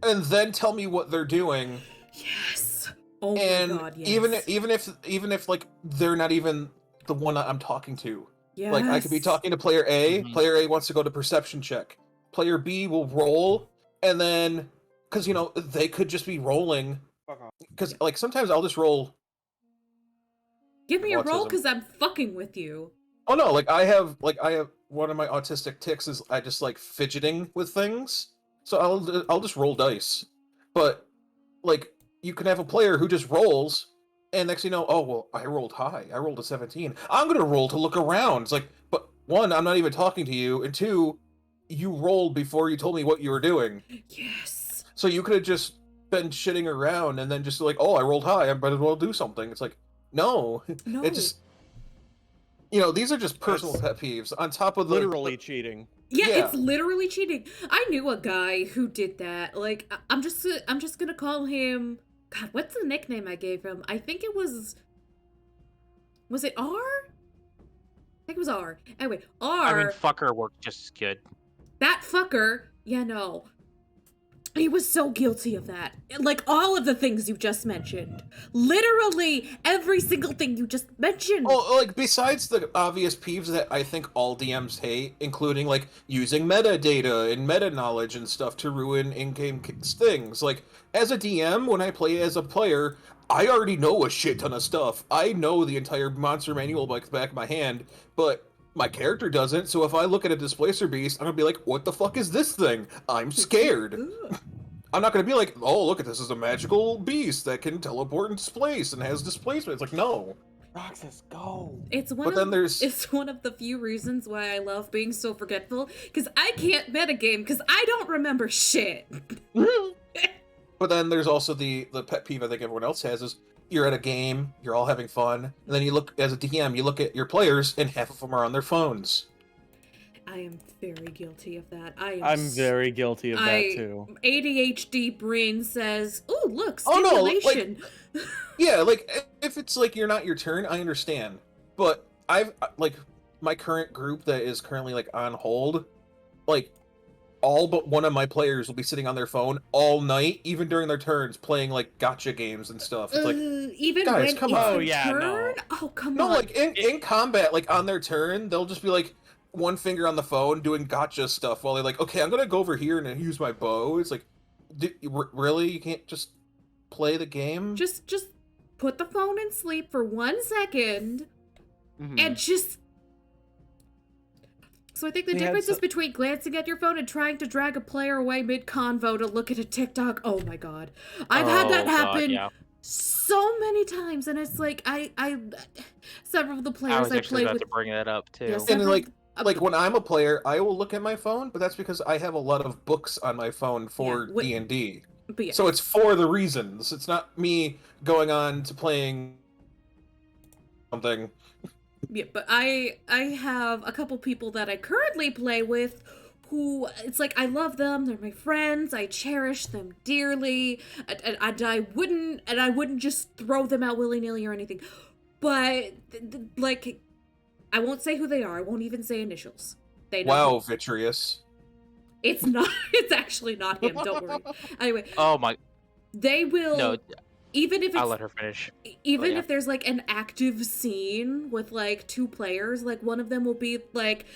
and then tell me what they're doing. Yes. Oh And my god, yes. even if like they're not even the one I'm talking to. Yes. Like, I could be talking to player A, Mhm. player A wants to go to perception check. Player B will roll, and then, because, they could just be rolling. Because, like, sometimes I'll just roll. Give me a roll autism. because I'm fucking with you. Oh no, I have one of my autistic tics is I just like fidgeting with things. So I'll just roll dice. But, like, you can have a player who just rolls, and next thing you know, oh, well, I rolled high. I rolled a 17. I'm going to roll to look around. It's like, but one, I'm not even talking to you, and two, you rolled before you told me what you were doing. Yes. So you could have just been shitting around and then just like, oh, I rolled high, I might as well do something. It's like, no. No. It just, these are just personal pet peeves on top of Literally cheating. Yeah, Yeah. it's literally cheating. I knew a guy who did that. Like, I'm just gonna call him. God, what's the nickname I gave him? I think it was it R? think it was R. Anyway, I mean, R, fucker worked just as good. that fucker, yeah, no. He was so guilty of that. Like, all of the things you just mentioned. Literally, every single thing you just mentioned. Oh, like, besides the obvious peeves that I think all DMs hate, including, like, using metadata and meta-knowledge and stuff to ruin in-game things. Like, as a DM, when I play as a player, I already know a shit ton of stuff. I know the entire monster manual like the back of my hand, but my character doesn't, so if I look at a Displacer Beast, I'm gonna be like, what the fuck is this thing? I'm scared. Ugh. I'm not gonna be like, oh, look at this is a magical beast that can teleport and displace and has displacement. It's like, no. Roxas, go. It's one But of then there's- it's one of the few reasons why I love being so forgetful, because I can't metagame because I don't remember shit. But then there's also the pet peeve I think everyone else has is you're at a game, you're all having fun, and then you look, as a DM, you look at your players, and half of them are on their phones. I am very guilty of that. I'm very guilty of that too. ADHD brain says, "Ooh, look, Oh, no, like- stimulation." Yeah, like, if it's like you're not your turn, I understand. But I've, like, my current group that is currently, like, on hold, like, all but one of my players will be sitting on their phone all night, even during their turns, playing, like, gotcha games and stuff. It's like, Even guys, when come it's on. the Oh, yeah, turn? no. Oh, come no, on. like, in combat, like, on their turn, they'll just be, like, one finger on the phone doing gotcha stuff while they're like, okay, I'm gonna go over here and use my bow. It's like, really? You can't just play the game? Just put the phone in sleep for 1 second Mhm. and just... So I think the We had difference is so- between glancing at your phone and trying to drag a player away mid-convo to look at a TikTok. Oh my god. I've had that Oh, God, happen yeah. so many times, and it's like, I several of the I players was I actually play about with... to bring that up too. Yeah, And several like, of- like when I'm a player, I will look at my phone, but that's because I have a lot of books on my phone for Yeah, what- D&D. But yeah. So it's for the reasons. It's not me going on to playing something. Yeah, but I have a couple people that I currently play with who, it's like, I love them, they're my friends, I cherish them dearly, and I wouldn't just throw them out willy-nilly or anything. But like, I won't say who they are, I won't even say initials. They know. Wow, Vitreous. It's not, it's actually not him, don't worry. Anyway, Oh my! they will, No, even if it's... I'll let her finish. Even yeah. if there's like an active scene with like 2 players, like one of them will be like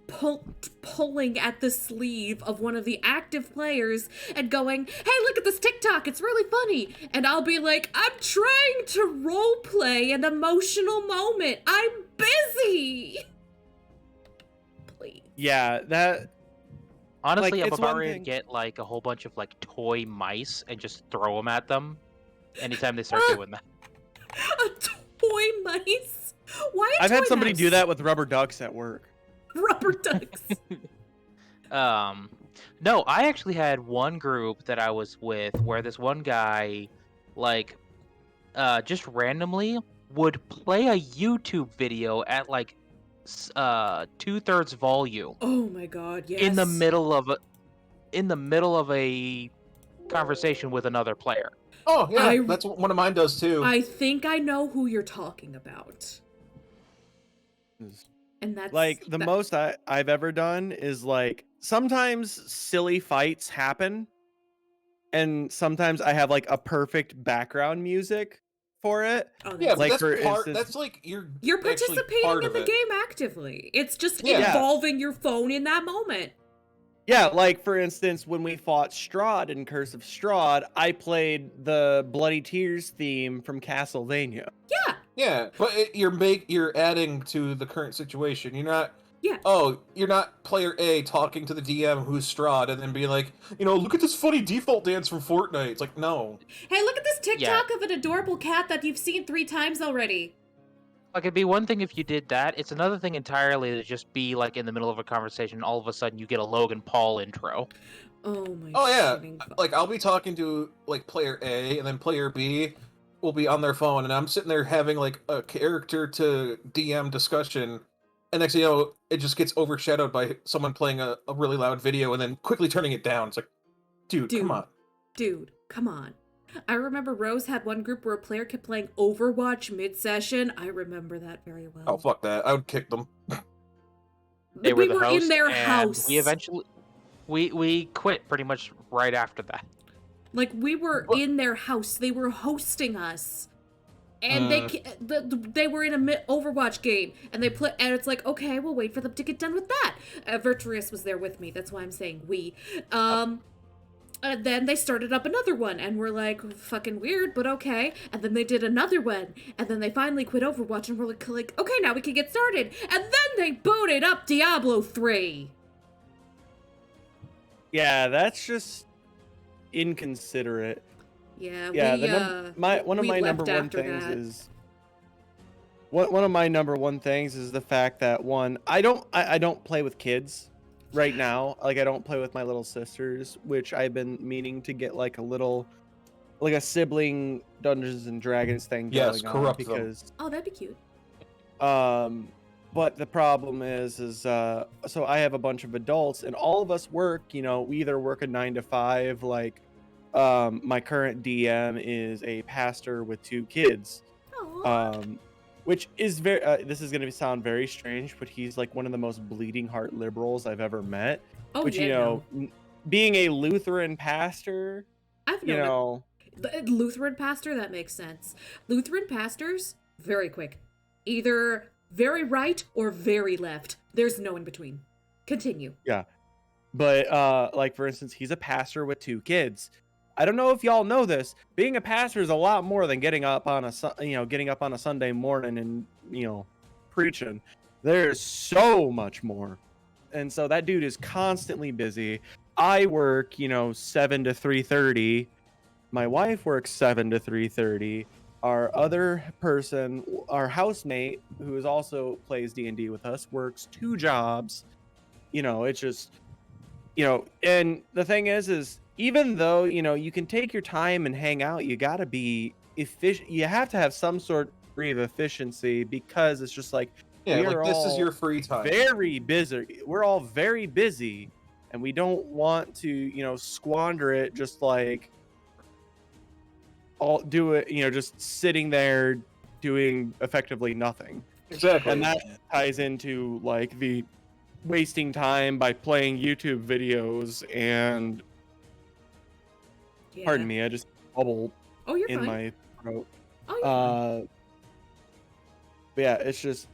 pulling at the sleeve of one of the active players and going, "Hey, look at this TikTok, it's really funny." And I'll be like, "I'm trying to roleplay an emotional moment. I'm busy." Please. Yeah, that Honestly, Like, I'm it's about one ready thing- to get like a whole bunch of like toy mice and just throw them at them anytime they start doing that. A toy mice? Why a I've had toy somebody mouse? do that with rubber ducks at work. Rubber ducks. No, I actually had one group that I was with where this one guy, like, just randomly would play a YouTube video at like 2/3 volume Oh my god, yes. in the middle of a conversation with another player. Oh, yeah, I- that's what one of mine does too. I think I know who you're talking about. And that's Like the that- most I've ever done is like sometimes silly fights happen, and sometimes I have like a perfect background music for it. Oh, yeah, that's, but like, that's for part. instance- That's like you're you're actually participating part in of the it. game actively. It's just Yeah. involving your phone in that moment. Yeah, like for instance, when we fought Strahd in Curse of Strahd, I played the Bloody Tears theme from Castlevania. Yeah. Yeah, but you're adding to the current situation. You're not. Yeah. Oh, you're not player A talking to the DM who's Strahd and then being like, look at this funny default dance from Fortnite. It's like, no. Hey, look at this TikTok of an adorable cat that you've seen 3 times already. Like, it'd be one thing if you did that. It's another thing entirely to just be like in the middle of a conversation. All of a sudden, you get a Logan Paul intro. Oh my Oh yeah, shitting fuck. like I'll be talking to like player A and then player B will be on their phone and I'm sitting there having like a character to DM discussion and next thing you know it just gets overshadowed by someone playing a really loud video and then quickly turning it down. It's like, dude, come on. Dude, come on. I remember Rose had one group where a player kept playing Overwatch mid-session. I remember that very well. Oh fuck that. I would kick them. They we were the were host, in their and house. we eventually we quit pretty much right after that. Like, we were What? in their house. They were hosting us. And Mm. they were in a Overwatch game, and they play, and it's like, okay, we'll wait for them to get done with that. Virtuous was there with me. That's why I'm saying we. And then they started up another one, and we're like, fucking weird, but okay. And then they did another one, and then they finally quit Overwatch, and we're like, okay, now we can get started. And then they booted up Diablo 3. Yeah, that's just inconsiderate. Yeah, Yeah, one of we my left number one after things that. is one of my number one things is the fact that I don't play with kids right now. Like, I don't play with my little sisters, which I've been meaning to get like a sibling Dungeons and Dragons thing Yes, going on corrupt them. because Oh, that'd be cute. but the problem is so I have a bunch of adults, and all of us work, we either work a 9 to 5, like my current DM is a pastor with 2 kids. Aww. Which is very this is going to sound very strange, but he's like one of the most bleeding heart liberals I've ever met. Oh, Which, yeah, no. being a Lutheran pastor, I've known it. The Lutheran pastor, that makes sense. Lutheran pastors, very quick. Either very right or very left. There's no in between. Continue. yeah. But like, for instance, he's a pastor with 2 kids. I don't know if y'all know this. Being a pastor is a lot more than getting up on a Sunday morning and preaching. There's so much more. And so that dude is constantly busy. I work, 7 to 3:30. My wife works 7 to 3:30. Our other person, our housemate, who is also plays D&D with us, works 2 jobs. It's just, and the thing is even though, you can take your time and hang out, you got to be efficient. You have to have some sort of efficiency, because it's just like, Yeah, we like are this is all your free time. very busy. We're all very busy, and we don't want to, squander it just like all do it, just sitting there doing effectively nothing. Exactly. And that ties into like the wasting time by playing YouTube videos and Yeah. pardon me, I just bubbled Oh, you're in fine. my throat. Oh, you're fine. But yeah, it's just,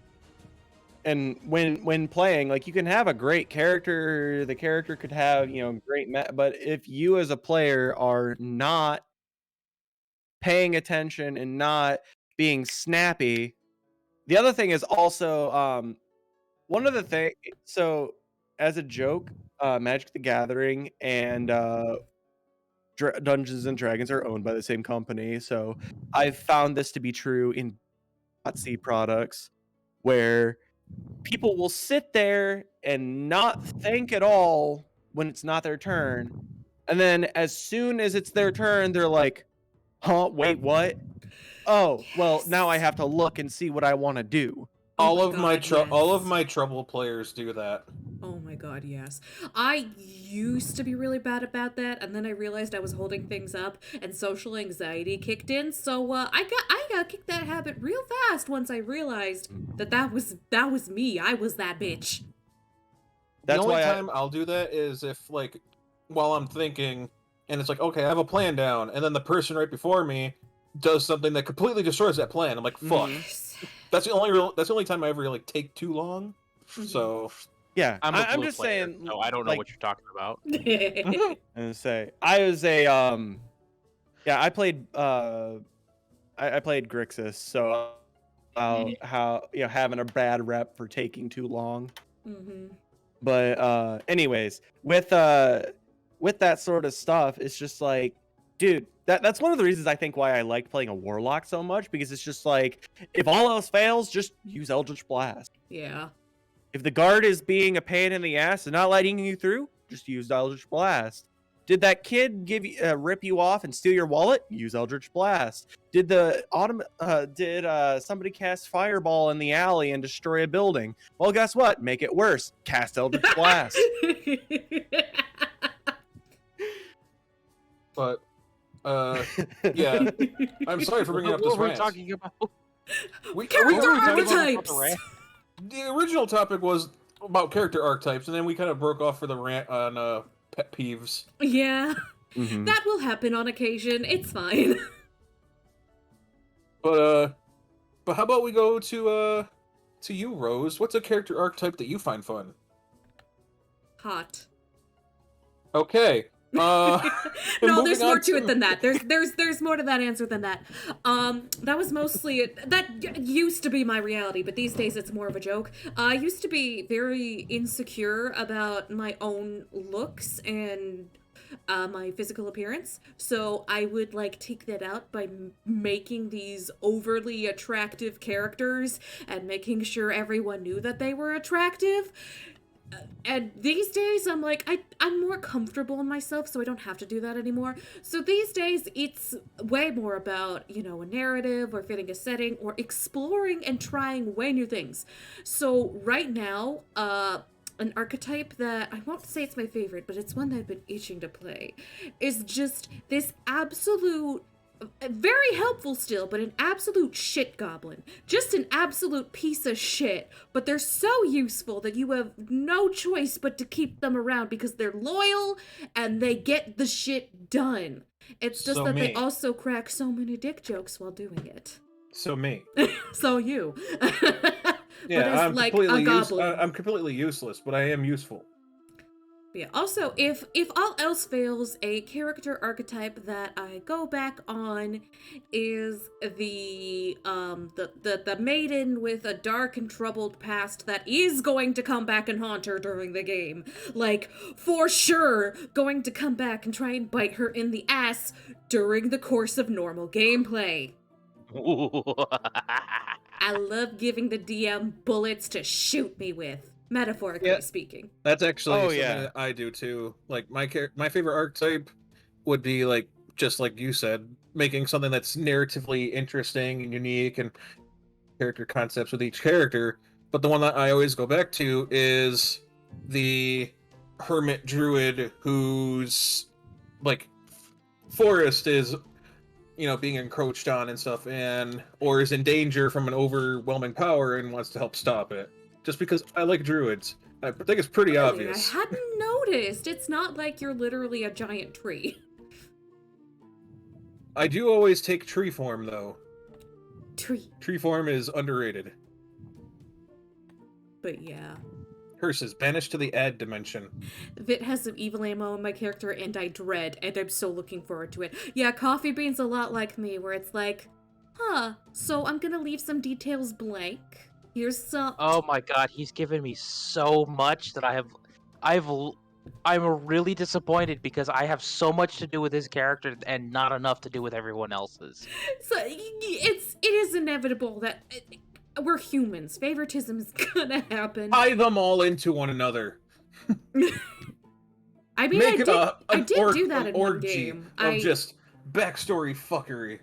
and when playing, like, you can have a great character, the character could have, great but if you as a player are not paying attention and not being snappy. The other thing is also one of the thing, so as a joke, Magic the Gathering and Dungeons and Dragons are owned by the same company, so I've found this to be true in Nazi products, where people will sit there and not think at all when it's not their turn, and then as soon as it's their turn, they're like, "Huh? Wait, what? Oh, well, now I Yes. have to look and see what I want to do." all Oh of my God, all of yes. my trouble players do that. Oh my God, yes. I used to be really bad about that, and then I realized I was holding things up, and social anxiety kicked in. So I got kicked that habit real fast once I realized that was me. I was that bitch. That's the only why time I'll do that is if, like, while I'm thinking, and it's like, okay, I have a plan down, and then the person right before me does something that completely destroys that plan. I'm like, fuck. Yes. That's the only time I ever like take too long. So yeah, I'm I'm blue just player, saying, so I don't know like, what you're talking about. and say I was a yeah, I played I played Grixis, so how having a bad rep for taking too long. Mm-hmm. But anyways, with that sort of stuff, it's just like, dude, that's one of the reasons I think why I liked playing a Warlock so much, because it's just like, if all else fails, just use Eldritch Blast. Yeah. If the guard is being a pain in the ass and not letting you through, just use Eldritch Blast. Did that kid rip you off and steal your wallet? Use Eldritch Blast. Did somebody cast Fireball in the alley and destroy a building? Well, guess what? Make it worse. Cast Eldritch Blast. but yeah, I'm sorry for bringing up this What were we rant. talking about? We Character were talking about archetypes! the original topic was about character archetypes, and then we kind of broke off for the rant on pet peeves. Yeah, Mhm. that will happen on occasion. It's fine. But how about we go to you, Rose? What's a character archetype that you find fun? Hot. Okay. No, Moving there's more on to it than that. There's more to that answer than that. That was mostly that used to be my reality, but these days it's more of a joke. I used to be very insecure about my own looks and my physical appearance, so I would like take that out by making these overly attractive characters and making sure everyone knew that they were attractive. And these days I'm like I'm more comfortable in myself, so I don't have to do that anymore. So these days it's way more about, you know, a narrative or fitting a setting or exploring and trying way new things. So right now, an archetype that I won't say it's my favorite, but it's one that I've been itching to play, is just this absolute, very helpful still, but an absolute shit goblin. Just an absolute piece of shit. But they're so useful that you have no choice but to keep them around because they're loyal and they get the shit done. It's just So that they me. also crack so many dick jokes while doing it. So me. So you. Yeah, but as like a goblin. I'm completely useless, but I am useful. Yeah. Also, if all else fails, a character archetype that I go back on is the maiden with a dark and troubled past that is going to come back and haunt her during the game. Like, for sure, going to come back and try and bite her in the ass during the course of normal gameplay. I love giving the DM bullets to shoot me with, metaphorically Yeah. speaking. That's actually Oh, something yeah. that I do too. Like my favorite archetype would be like just like you said, making something that's narratively interesting and unique and character concepts with each character. But the one that I always go back to is the hermit druid whose like forest is, you know, being encroached on and stuff, and or is in danger from an overwhelming power and wants to help stop it. Just because I like druids. I think it's pretty Really? obvious. I hadn't noticed. It's not like you're literally a giant tree. I do always take tree form though. Tree. Tree form is underrated. But yeah. Curse is banished to the ad dimension. Vit has some evil ammo in my character, and I dread, and I'm so looking forward to it. Yeah, Coffee Bean's a lot like me, where it's like, so I'm gonna leave some details blank. Here's some... Oh my god, he's given me so much that I'm really disappointed because I have so much to do with his character and not enough to do with everyone else's. So it is inevitable that we're humans. Favoritism is gonna happen. Tie them all into one another. I mean, Make I did do that an in one orgy game. of just backstory fuckery.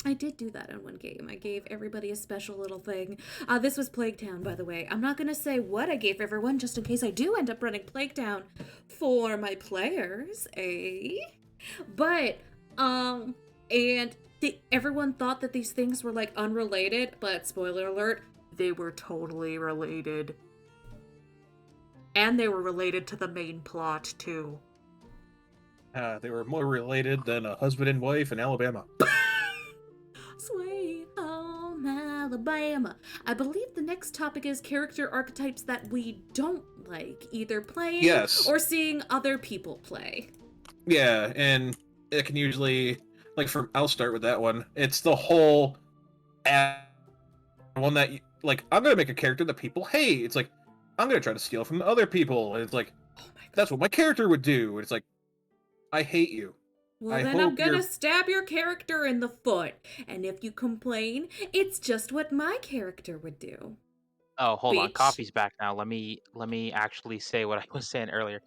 I did do that in one game. I gave everybody a special little thing. This was Plague Town, by the way. I'm not gonna say what I gave everyone, just in case I do end up running Plague Town for my players, But, and everyone thought that these things were, like, unrelated, but spoiler alert, they were totally related. And they were related to the main plot, too. They were more related than a husband and wife in Alabama. Sweet home Alabama. I believe the next topic is character archetypes that we don't like, either playing Yes. or seeing other people play. Yeah, and it can usually, like, I'll start with that one. It's the whole one that, like, I'm gonna make a character that people hate. It's like, I'm gonna try to steal from the other people. And it's like, Oh my god. that's what my character would do. It's like, I hate you. Well, I then I'm hope gonna you're- stab your character in the foot. And if you complain, it's just what my character would do. Oh, hold on. Bitch. Coffee's back now. Let me actually say what I was saying earlier.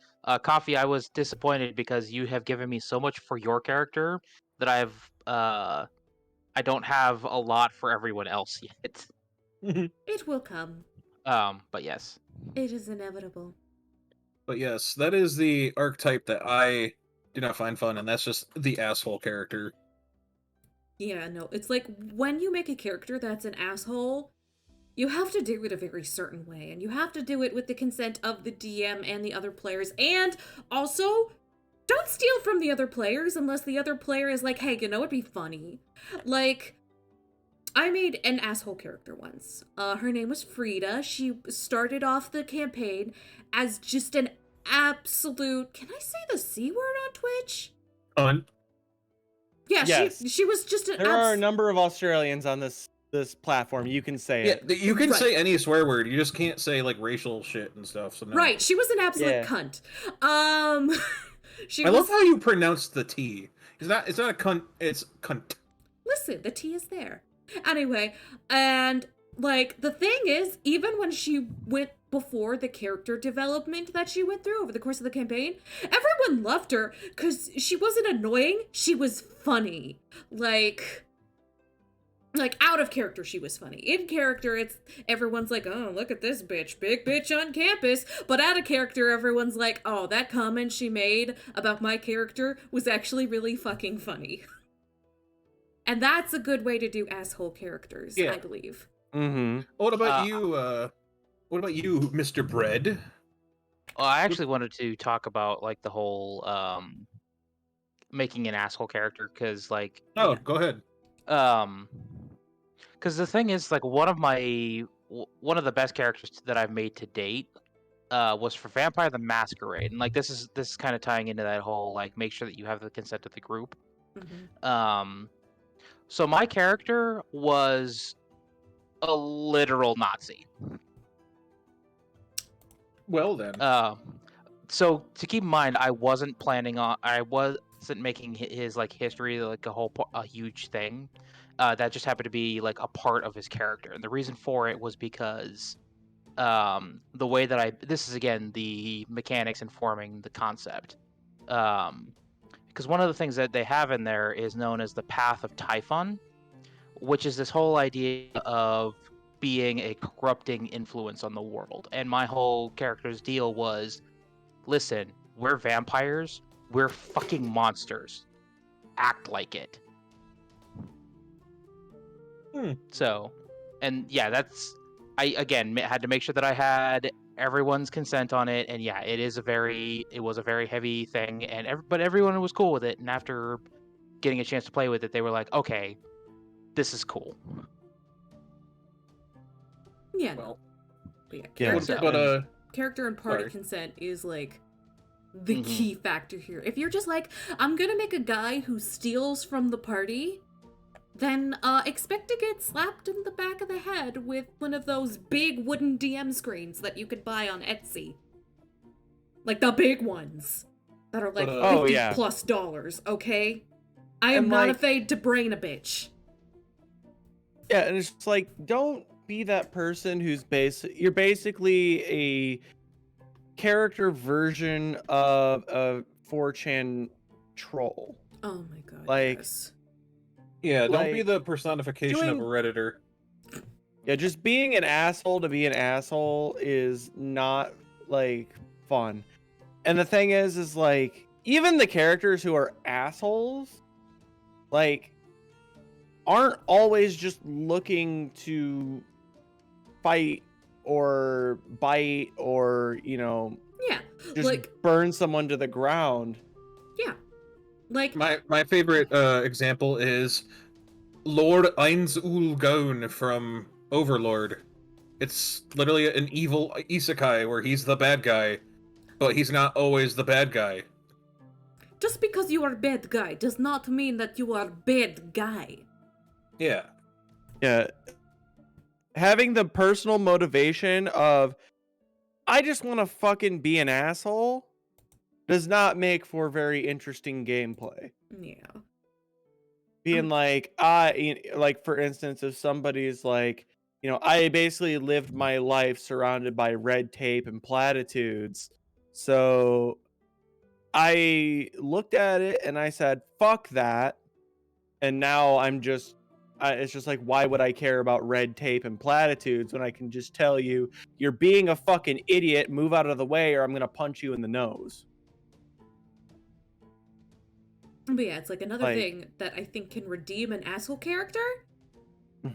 Coffee, I was disappointed because you have given me so much for your character that I don't have a lot for everyone else yet. It will come. But yes. It is inevitable. But yes, that is the archetype that I do not find fun, and that's just the asshole character. Yeah, no, it's like when you make a character that's an asshole, you have to do it a very certain way, and you have to do it with the consent of the DM and the other players, and also, don't steal from the other players unless the other player is like, hey, you know, it'd be funny. Like, I made an asshole character once. Her name was Frida. She started off the campaign as just an absolute, can I say the C word on Twitch? Yeah, Yes. she was just an There are a number of Australians on this platform. You can say it. Yeah, you can Right. say any swear word. You just can't say like racial shit and stuff. So no. Right, she was an absolute Yeah. cunt. She I was, love how you pronounce the T. It's not a cunt. It's cunt. listen, the T is there. Anyway, and like the thing is, even when she went before the character development that she went through over the course of the campaign, everyone loved her because she wasn't annoying, she was funny. Like out of character she was funny. In character it's everyone's like, oh, look at this bitch, big bitch on campus. But out of character everyone's like, oh, that comment she made about my character was actually really fucking funny. And that's a good way to do asshole characters, Yeah. I believe. Mm-hmm. What about you? What about you, Mr. Bread? Well, I actually wanted to talk about like the whole making an asshole character because like Oh, Yeah. go ahead. because the thing is like one of the best characters that I've made to date was for Vampire the Masquerade, and like this is kind of tying into that whole like make sure that you have the consent of the group. Mhm. So my character was a literal Nazi. Well then. So to keep in mind, I wasn't making his like history like a huge thing. That just happened to be like a part of his character, and the reason for it was because the way that this is again the mechanics informing the concept. Because one of the things that they have in there is known as the Path of Typhon, which is this whole idea of being a corrupting influence on the world. And my whole character's deal was, listen, we're vampires, we're fucking monsters. Act like it. So, and yeah, I again had to make sure that I had everyone's consent on it, and yeah, it was a very heavy thing, but everyone was cool with it, and after getting a chance to play with it, they were like, okay, this is cool. Yeah. Well, But yeah, Yeah, character and party sorry. consent is like the Mhm. key factor here. If you're just like, I'm gonna make a guy who steals from the party, then expect to get slapped in the back of the head with one of those big wooden DM screens that you could buy on Etsy. Like the big ones that are like But, $50 yeah. plus, okay? I am And, not like- afraid to brain a bitch. Yeah, and it's just like, don't be that person who's you're basically a character version of a 4chan troll. Oh my god, Like- yes. yeah, don't be like, the personification of a doing- Redditor. Yeah, just being an asshole to be an asshole is not like fun. And the thing is like even the characters who are assholes like aren't always just looking to fight or bite or, Yeah, just like, burn someone to the ground. yeah. Like, My favorite example is Lord Ainzul Gaon from Overlord. It's literally an evil isekai where he's the bad guy, but he's not always the bad guy. just because you are bad guy does not mean that you are bad guy. Yeah. Yeah. Having the personal motivation of I just want to fucking be an asshole does not make for very interesting gameplay. Yeah. Being like, like for instance, if somebody's like, I basically lived my life surrounded by red tape and platitudes. So I looked at it and I said, fuck that. And now it's just like, why would I care about red tape and platitudes when I can just tell you, you're being a fucking idiot, move out of the way or I'm going to punch you in the nose. But yeah, it's like another Like- thing that I think can redeem an asshole character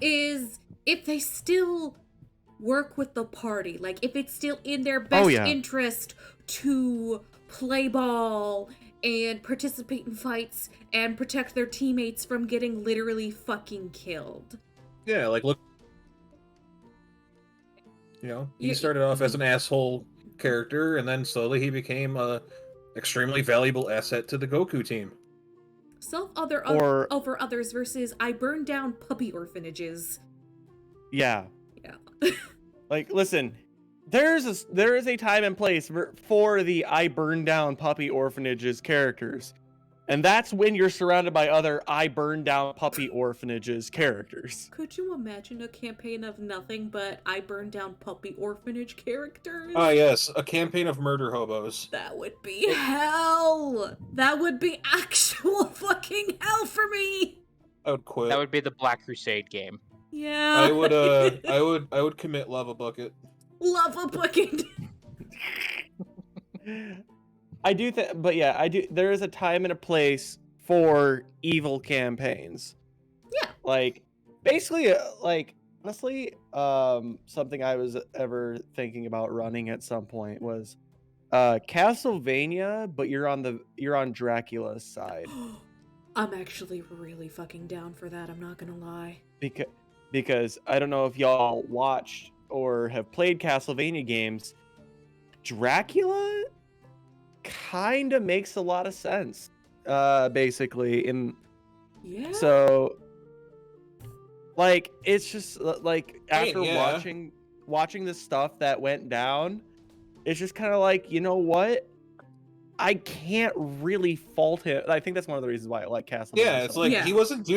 is if they still work with the party. Like, if it's still in their best yeah. interest to play ball and participate in fights and protect their teammates from getting literally fucking killed. Yeah, like look, you know, he You- started off as an asshole character, and then slowly he became a extremely valuable asset to the Goku team. Over others versus I burned down puppy orphanages. Yeah. Yeah. Like, listen, there is a time and place for the I burn down puppy orphanages characters. And that's when you're surrounded by other I burn down puppy orphanages characters. Could you imagine a campaign of nothing but I burned down puppy orphanage characters? Ah, yes, a campaign of murder hobos. That would be hell. That would be actual fucking hell for me. I would quit. That would be the Black Crusade game. Yeah. I would commit lava bucket. Lava bucket. I do think, but yeah, I do. There is a time and a place for evil campaigns. Yeah. Like, basically, like, honestly, something I was ever thinking about running at some point was Castlevania, but you're on Dracula's side. I'm actually really fucking down for that, I'm not gonna lie. Because I don't know if y'all watched or have played Castlevania games. Dracula kind of makes a lot of sense, basically. Yeah. So, like, it's just like after yeah. watching the stuff that went down, it's just kind of like, you know what? I can't really fault him. I think that's one of the reasons why I like Castlevania. Yeah, it's like Yeah. he wasn't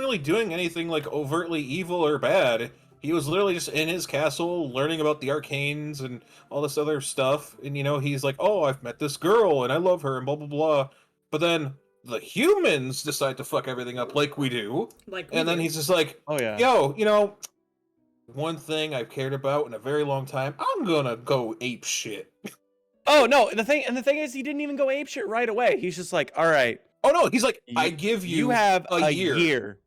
really doing anything like overtly evil or bad. He was literally just in his castle learning about the arcanes and all this other stuff. And you know, he's like, "Oh, I've met this girl and I love her and blah blah blah." But then the humans decide to fuck everything up like we do. And then he's just like, Oh yeah. "Yo, you know, one thing I've cared about in a very long time, I'm gonna go ape shit." Oh no, the thing is he didn't even go apeshit right away. He's just like, all right, Oh no, he's like, "I give you have a year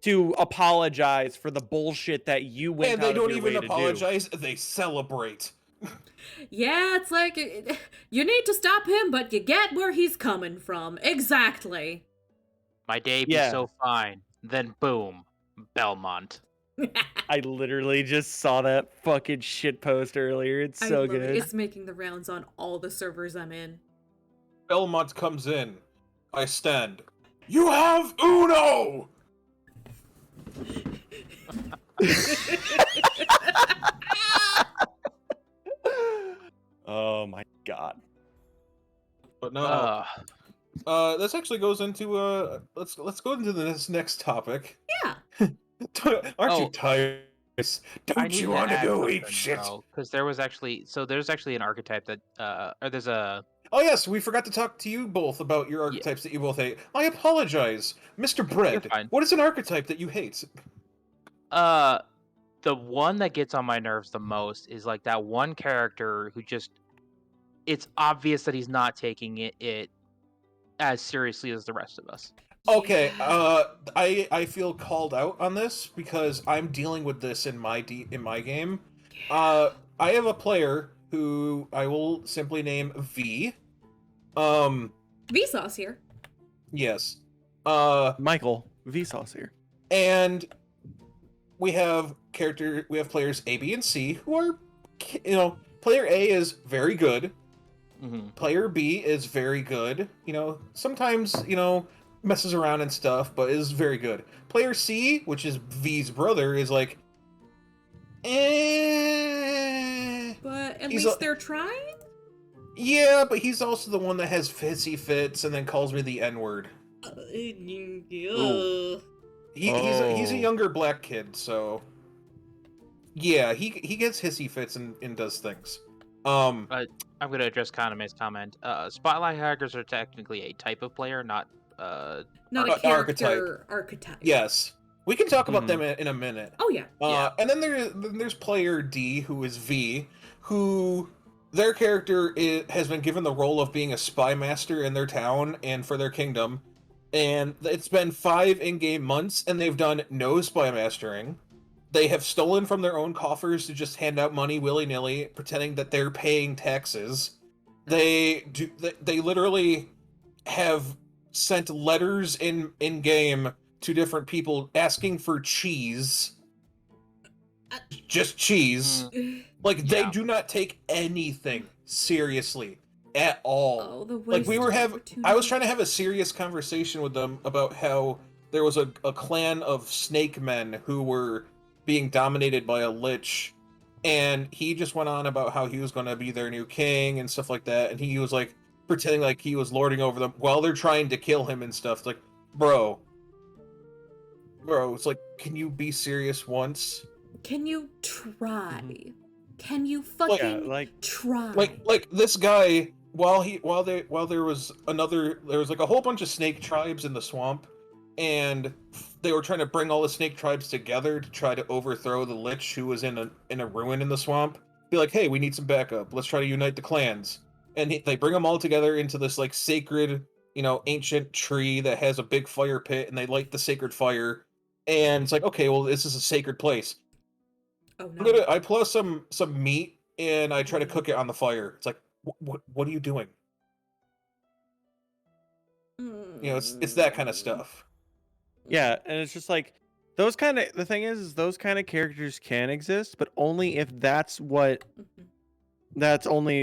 to apologize for the bullshit that you went and out they of don't your even way to do." apologize, they celebrate. Yeah, it's like, you need to stop him, but you get where he's coming from. Exactly. My day be Yeah. so fine. Then boom, Belmont. I literally just saw that fucking shit post earlier. It's I so love good. it. It's making the rounds on all the servers I'm in. Belmont comes in. I stand. You have Uno! Oh my god. But no, this actually goes into let's go into this next topic. Yeah. Aren't you Oh. tired? I Don't need you to want to add go ape something, shit? though, 'cause there's actually an archetype that or there's a Oh yes, we forgot to talk to you both about your archetypes that you both hate. I apologize, Mr. Bread. fine. What is an archetype that you hate? the one that gets on my nerves the most is like that one character who just it's obvious that he's not taking it as seriously as the rest of us. Okay, Yeah. I feel called out on this because I'm dealing with this in my game. I have a player who I will simply name V. Vsauce here. Yes. Michael, Vsauce here. And we have players A, B, and C who are, you know, player A is very good. Mm-hmm. Player B is very good. You know, sometimes, you know, messes around and stuff, but is very good. Player C, which is V's brother, is like, eh. But at He's least a- they're trying? Yeah, but he's also the one that has hissy fits and then calls me the N-word. He's a younger black kid, so yeah, he gets hissy fits and does things. I'm gonna address Kaname's comment. Spotlight hackers are technically a type of player, not Not a character archetype. Yes, we can talk about Mhm. them in a minute. Oh, yeah. Yeah. And then there's player D, who is V, who their character has been given the role of being a spy master in their town and for their kingdom, and it's been 5 in-game months, and they've done no spy mastering. they have stolen from their own coffers to just hand out money willy-nilly, pretending that they're paying taxes. They literally have sent letters in game to different people asking for cheese, just cheese. Like, they Yeah. do not take anything seriously at all. Oh, the Like, waste of I was opportunity. trying to have a serious conversation with them about how there was a clan of snake men who were being dominated by a lich, and he just went on about how he was going to be their new king and stuff like that, and he was like pretending like he was lording over them while they're trying to kill him and stuff. It's like, bro, it's like, can you be serious once? Can you try? Mhm. Can you Like- fucking Yeah, try? Like this guy, while there was like a whole bunch of snake tribes in the swamp, and they were trying to bring all the snake tribes together to try to overthrow the lich who was in a ruin in the swamp. Be like, hey, we need some backup. Let's try to unite the clans. And they bring them all together into this like sacred, ancient tree that has a big fire pit, and they light the sacred fire. And it's like, okay, well, this is a sacred place. Oh no. I pull out some meat and I try to cook it on the fire. It's like, what are you doing? It's that kind of stuff. Yeah, and it's just like the thing is those kind of characters can exist, but only if that's only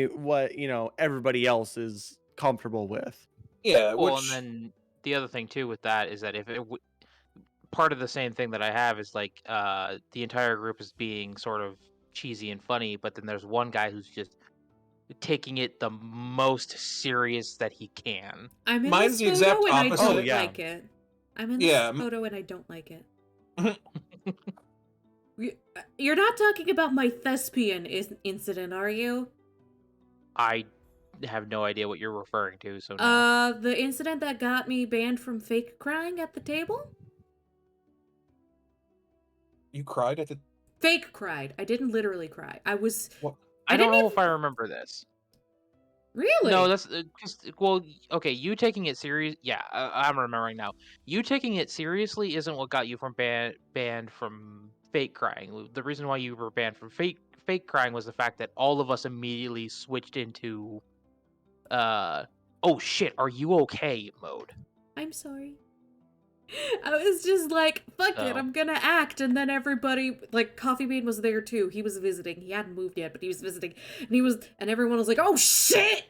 what, everybody else is comfortable with. Yeah, Well, which and then the other thing too with that is that if part of the same thing that I have is like the entire group is being sort of cheesy and funny, but then there's one guy who's just taking it the most serious that he can. I'm in Mine's this the photo exact and I opposite. don't Oh, yeah. like it. I'm in this Yeah, photo and I don't like it. You're not talking about my thespian incident, are you? I have no idea what you're referring to, so no. The incident that got me banned from fake crying at the table? you cried at the Fake cried. I didn't literally cry. I I don't didn't know even... if I remember this. Really? No, that's just well, okay. You taking it serious? Yeah, I'm remembering now. You taking it seriously isn't what got you from banned from fake crying. The reason why you were banned from fake crying was the fact that all of us immediately switched into oh shit, are you okay mode. I'm sorry. I was just like, fuck it, So. I'm gonna act. And then everybody, like, Coffee Bean was there too. He was visiting. He hadn't moved yet, but he was visiting. And everyone was like, oh shit!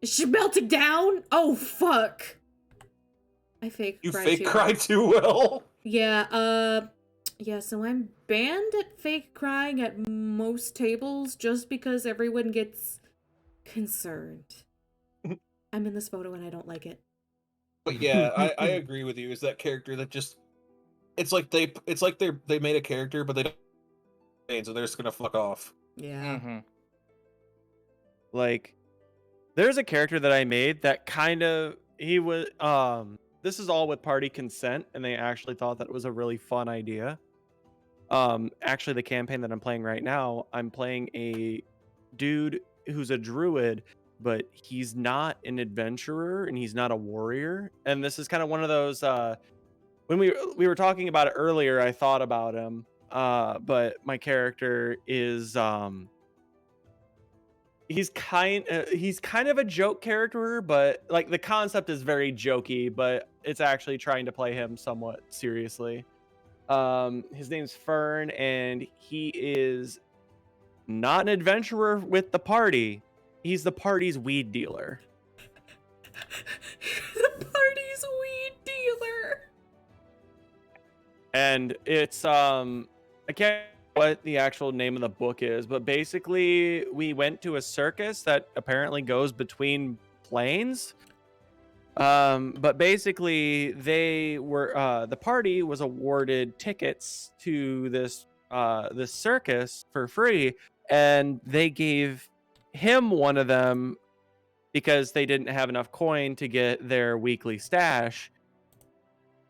Is she melting down? Oh fuck. I fake you cried fake too. cried too well. Yeah, yeah, so I'm banned at fake crying at most tables just because everyone gets concerned. I'm in this photo and I don't like it. But yeah, I agree with you. Is that character that just it's like they made a character, but they don't, so they're just gonna fuck off. Yeah. Mm-hmm. Like, there's a character that I made that he was this is all with party consent, and they actually thought that it was a really fun idea. Actually, the campaign that I'm playing right now, I'm playing a dude who's a druid, but he's not an adventurer and he's not a warrior. And this is kind of one of those when we were talking about it earlier, I thought about him. But my character is he's kind of a joke character, but like the concept is very jokey, but it's actually trying to play him somewhat seriously. His name's Fern, and he is not an adventurer with the party. He's the party's weed dealer. The party's weed dealer. And it's I can't what the actual name of the book is, but basically we went to a circus that apparently goes between planes. But basically they were the party was awarded tickets to this circus for free, and they gave him one of them because they didn't have enough coin to get their weekly stash.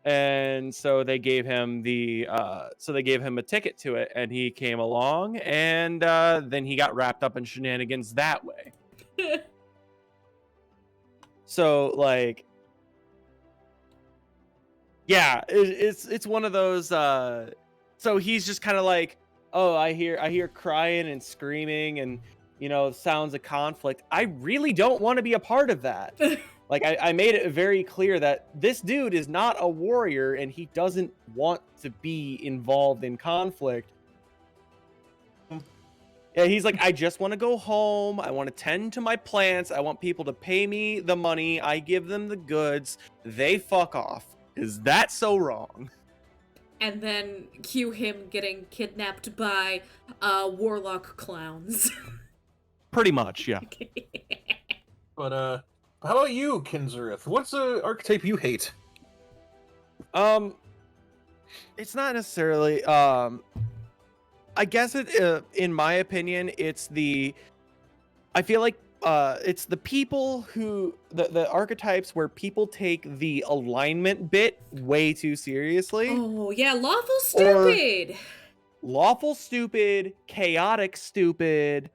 And so they gave him a ticket to it, and he came along, and then he got wrapped up in shenanigans that way. So like, yeah, it's one of those so he's just kind of like, oh, I hear crying and screaming and sounds of conflict. I really don't want to be a part of that. Like I made it very clear that this dude is not a warrior and he doesn't want to be involved in conflict. Yeah, he's like, I just want to go home. I want to tend to my plants. I want people to pay me the money. I give them the goods. They fuck off. Is that so wrong? And then cue him getting kidnapped by warlock clowns. Pretty much, yeah. But how about you, Kinzereth? What's the archetype you hate? It's not necessarily I guess it in my opinion it's I feel like it's the people who the archetypes where people take the alignment bit way too seriously. Oh yeah, lawful stupid. Lawful stupid, chaotic stupid,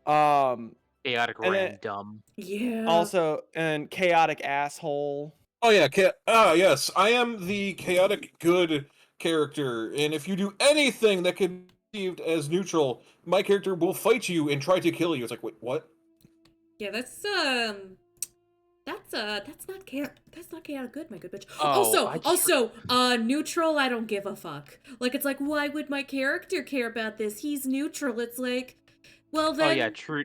Chaotic and then random. Yeah. also and chaotic asshole. Oh yeah, yes, I am the chaotic good character, and if you do anything that can be perceived as neutral, my character will fight you and try to kill you. It's like, wait, what? Yeah, that's not chaotic good, my good bitch. Oh, Also, neutral, I don't give a fuck. Like, it's like, why would my character care about this? He's neutral. It's like, well then. Oh yeah, true.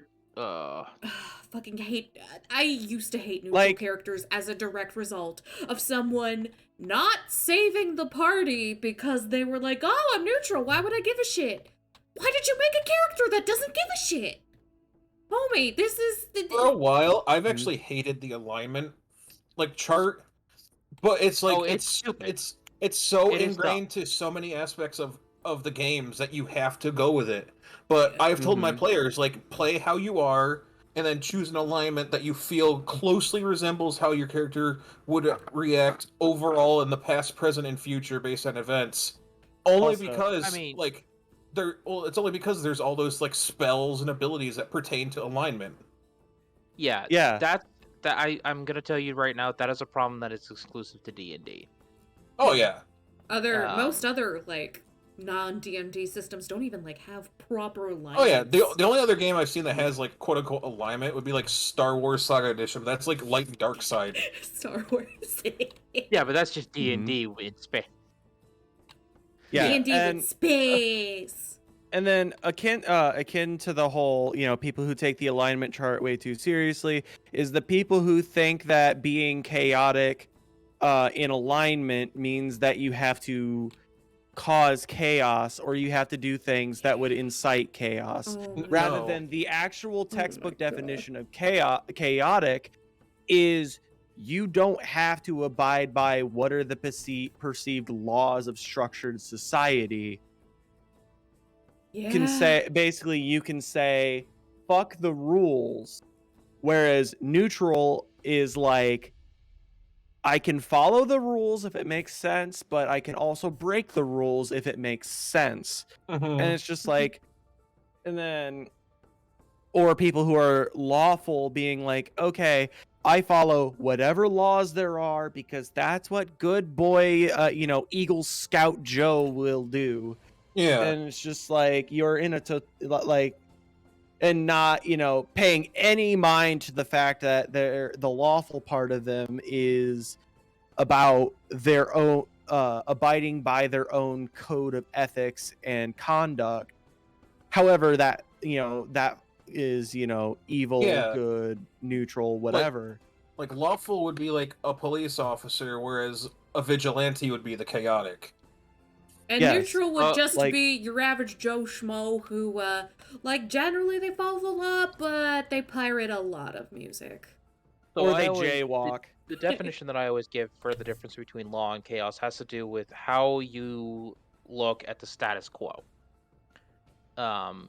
Fucking hate. I used to hate neutral Like- characters as a direct result of someone not saving the party because they were like, oh, I'm neutral. Why would I give a shit? Why did you make a character that doesn't give a shit? Homie, this is For a while, I've actually hated the alignment chart, but it's like Oh, it's stupid. it's so It is ingrained to so many aspects of the games that you have to go with it. But I've told my players, like, play how you are and then choose an alignment that you feel closely resembles how your character would react overall in the past, present, and future based on events. Only Also, because I mean- it's only because there's all those like spells and abilities that pertain to alignment. Yeah. Yeah. I'm gonna tell you right now that is a problem that is exclusive to D&D. Oh yeah. most other like non-DMD systems don't even like have proper alignment. Oh yeah, the only other game I've seen that has like quote unquote alignment would be like Star Wars Saga Edition. But that's like light and dark side. Star Wars. Yeah, but that's just D&D in space. Yeah, D&D and with space. and then akin to the whole, people who take the alignment chart way too seriously is the people who think that being chaotic in alignment means that you have to cause chaos or you have to do things that would incite chaos, rather No. than the actual textbook God. definition of chaotic is you don't have to abide by what are the perceived laws of structured society. Yeah. You can say fuck the rules, whereas neutral is like I can follow the rules if it makes sense, but I can also break the rules if it makes sense. And it's just like, and then, or people who are lawful being like, okay, I follow whatever laws there are because that's what good boy, Eagle Scout Joe will do. Yeah. And it's just like you're in and not paying any mind to the fact that the lawful part of them is about their own abiding by their own code of ethics and conduct. However, that is evil, Yeah. good, neutral, whatever. Like lawful would be like a police officer, whereas a vigilante would be the chaotic. And Yes. neutral would just like- be your average Joe Schmo who, generally they follow the law, but they pirate a lot of music. So Or I they always- jaywalk. The definition that I always give for the difference between law and chaos has to do with how you look at the status quo. Oh.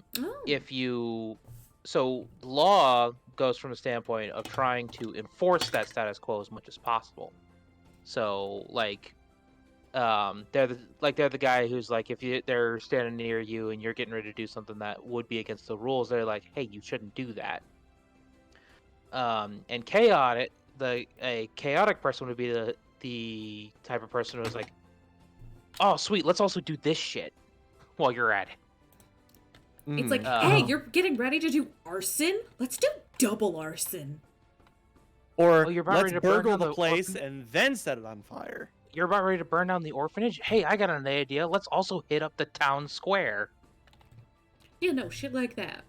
So law goes from the standpoint of trying to enforce that status quo as much as possible. So they're the guy who's like, if they're standing near you and you're getting ready to do something that would be against the rules, they're like, hey, you shouldn't do that. And chaotic, a chaotic person would be the type of person who's like, oh sweet, let's also do this shit. while you're at it. It's like, Mm. hey, Oh. you're getting ready to do arson? Let's do double arson. Or Oh, you're about let's ready to burn burgle down the the place orphan- and then set it on fire. You're about ready to burn down the orphanage? Hey, I got an idea. Let's also hit up the town square. Yeah, no, shit like that.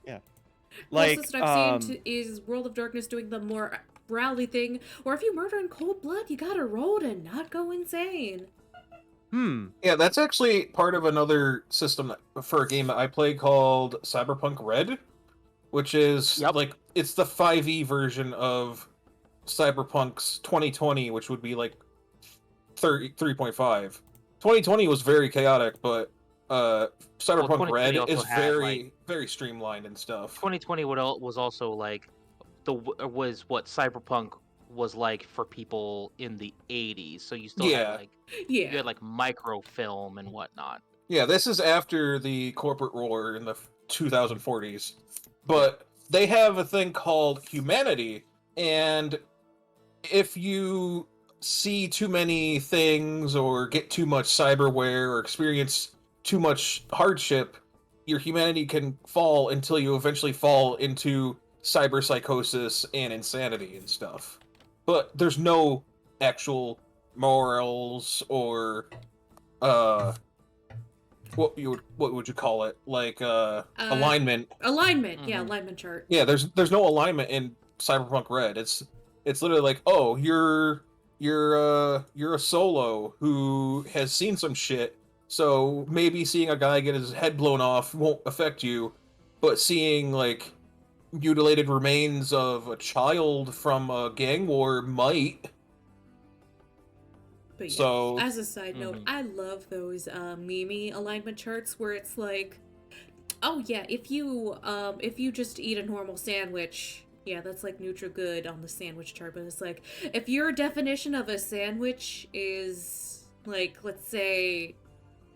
Like, Closest I've seen is World of Darkness doing the more rally thing, or if you murder in cold blood, you gotta roll to not go insane. Yeah, that's actually part of another system for a game that I play called Cyberpunk Red, which is Yep. like it's the 5e version of Cyberpunk's 2020, which would be like 3.5. 2020 was very chaotic, but Cyberpunk 2020 Red also is had, very very streamlined and stuff. 2020 was also like was what Cyberpunk was like for people in the 80s. So you still Yeah. had like you Yeah. had like microfilm and whatnot. Yeah, this is after the corporate war in the 2040s. But they have a thing called humanity, and if you see too many things or get too much cyberware or experience too much hardship, your humanity can fall until you eventually fall into cyber psychosis and insanity and stuff. But there's no actual morals or what would you call it? Like alignment. Alignment, yeah, Mhm. alignment chart. Yeah, there's no alignment in Cyberpunk Red. It's literally like, oh, you're a solo who has seen some shit, so maybe seeing a guy get his head blown off won't affect you, but seeing like mutilated remains of a child from a gang war might. But yeah, So as a side note, Mhm. I love those Mimi alignment charts where it's like, oh yeah, if you just eat a normal sandwich, yeah, that's like neutral good on the sandwich chart, but it's like if your definition of a sandwich is like, let's say,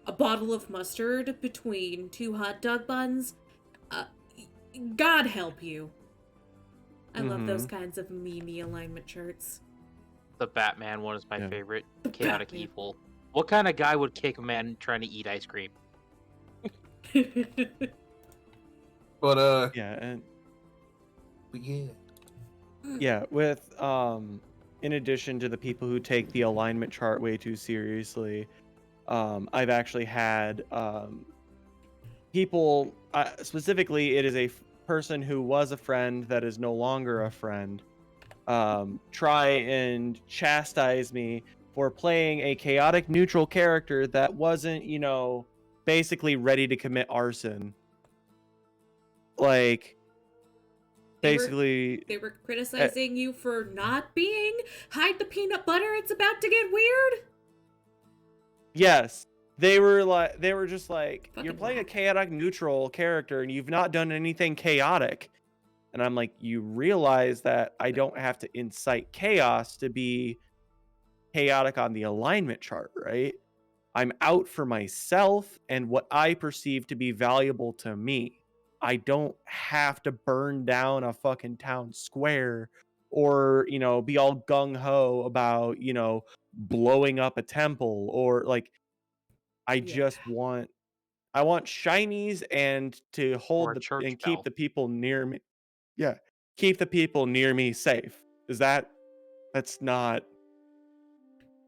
a bottle of mustard between two hot dog buns, God help you. I love those kinds of Mimi alignment charts. The Batman one is my Yeah. favorite. The Chaotic Batman. evil. What kind of guy would kick a man trying to eat ice cream? but Yeah, and yeah. yeah, with in addition to the people who take the alignment chart way too seriously, I've actually had people, specifically it is a person who was a friend that is no longer a friend, try and chastise me for playing a chaotic neutral character that wasn't, basically ready to commit arson. Like, They were- basically, They were criticizing you for not being hide the peanut butter, it's about to get weird. yes. They were just like, you're Fucking playing a whack. chaotic neutral character and you've not done anything chaotic. And I'm like, you realize that I don't have to incite chaos to be chaotic on the alignment chart, right? I'm out for myself and what I perceive to be valuable to me. I don't have to burn down a fucking town square or, be all gung ho about, blowing up a temple or like, I just want shinies and to Or hold a church and bell. keep the people near me. Yeah, keep the people near me safe. That's not.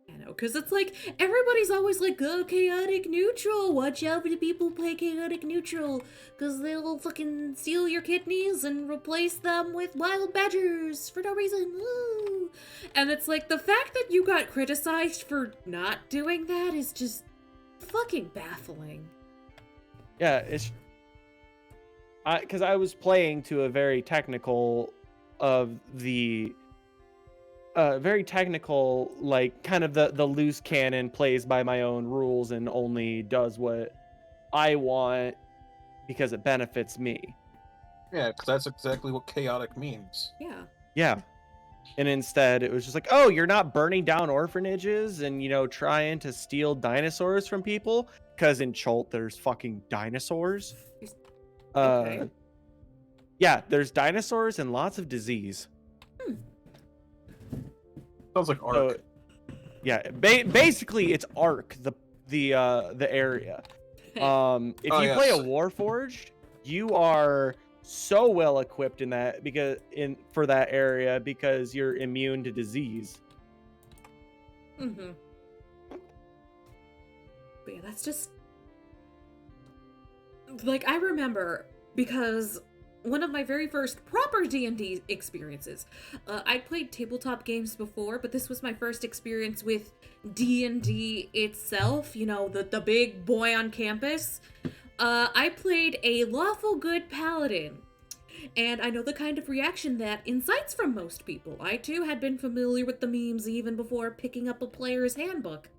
I know, because it's like, everybody's always like, oh, chaotic neutral, watch out for the people who play chaotic neutral, because they'll fucking steal your kidneys and replace them with wild badgers for no reason, woo! And it's like, the fact that you got criticized for not doing that is just fucking baffling. Yeah, it's because I was playing to a very technical very technical, like kind of the loose cannon plays by my own rules and only does what I want because it benefits me. Yeah, because that's exactly what chaotic means. Yeah. Yeah. And instead it was just like, oh, you're not burning down orphanages and trying to steal dinosaurs from people, because in Cholt there's fucking dinosaurs. Okay. Yeah, there's dinosaurs and lots of disease. Sounds like Ark. So, yeah, basically it's Ark, the area. If Oh, you play a yes. Warforged, you are so well equipped in that for that area because you're immune to disease. Mm-hmm. But yeah, that's just like, I remember, because one of my very first proper D&D experiences, I'd played tabletop games before, but this was my first experience with D&D itself, you know, the big boy on campus. I played a lawful good paladin, and I know the kind of reaction that incites from most people. I too had been familiar with the memes even before picking up a player's handbook.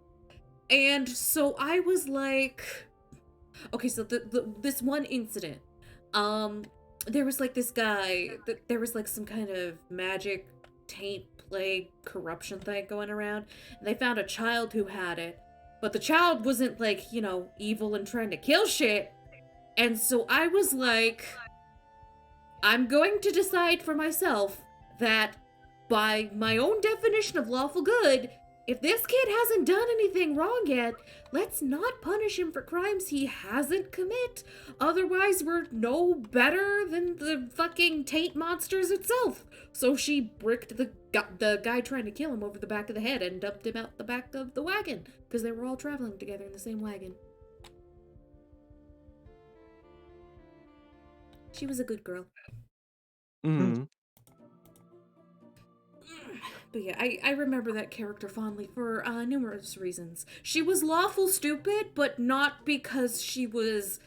And so I was like, okay, so this one incident, there was like this guy, there was like some kind of magic, taint, plague, corruption thing going around, and they found a child who had it, but the child wasn't like, you know, evil and trying to kill shit, and so I was like, I'm going to decide for myself that, by my own definition of lawful good, if this kid hasn't done anything wrong yet, let's not punish him for crimes he hasn't commit. Otherwise, we're no better than the fucking taint monsters itself. So she bricked the guy trying to kill him over the back of the head and dumped him out the back of the wagon, because they were all traveling together in the same wagon. She was a good girl. Mm-hmm. But yeah, I remember that character fondly for numerous reasons. She was lawful stupid, but not because she was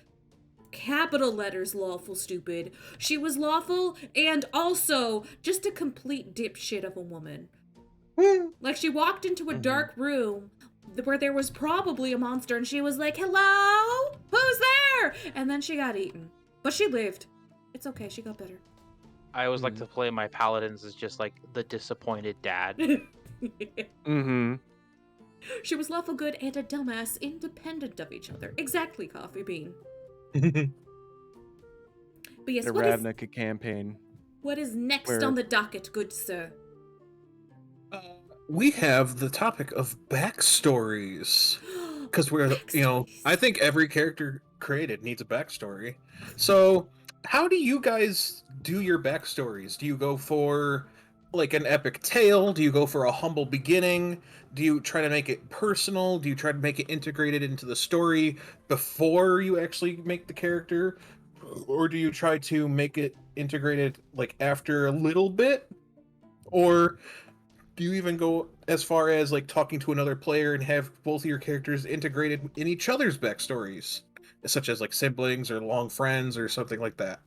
capital letters lawful stupid. She was lawful and also just a complete dipshit of a woman. Like, she walked into a dark room where there was probably a monster, and she was like, hello? Who's there? And then she got eaten. But she lived. It's okay, she got better. I always like to play my paladins as just like the disappointed dad. Mm-hmm. She was lawful good and a dumbass, independent of each other. Exactly, Coffee Bean. The But yes, Ravnica campaign. what is next on the docket, good sir? We have the topic of backstories. Because we're, you know, I think every character created needs a backstory. So, how do you guys do your backstories? Do you go for like an epic tale? Do you go for a humble beginning? Do you try to make it personal? Do you try to make it integrated into the story before you actually make the character? Or do you try to make it integrated like after a little bit? Or do you even go as far as like talking to another player and have both of your characters integrated in each other's backstories, such as like siblings or long friends or something like that?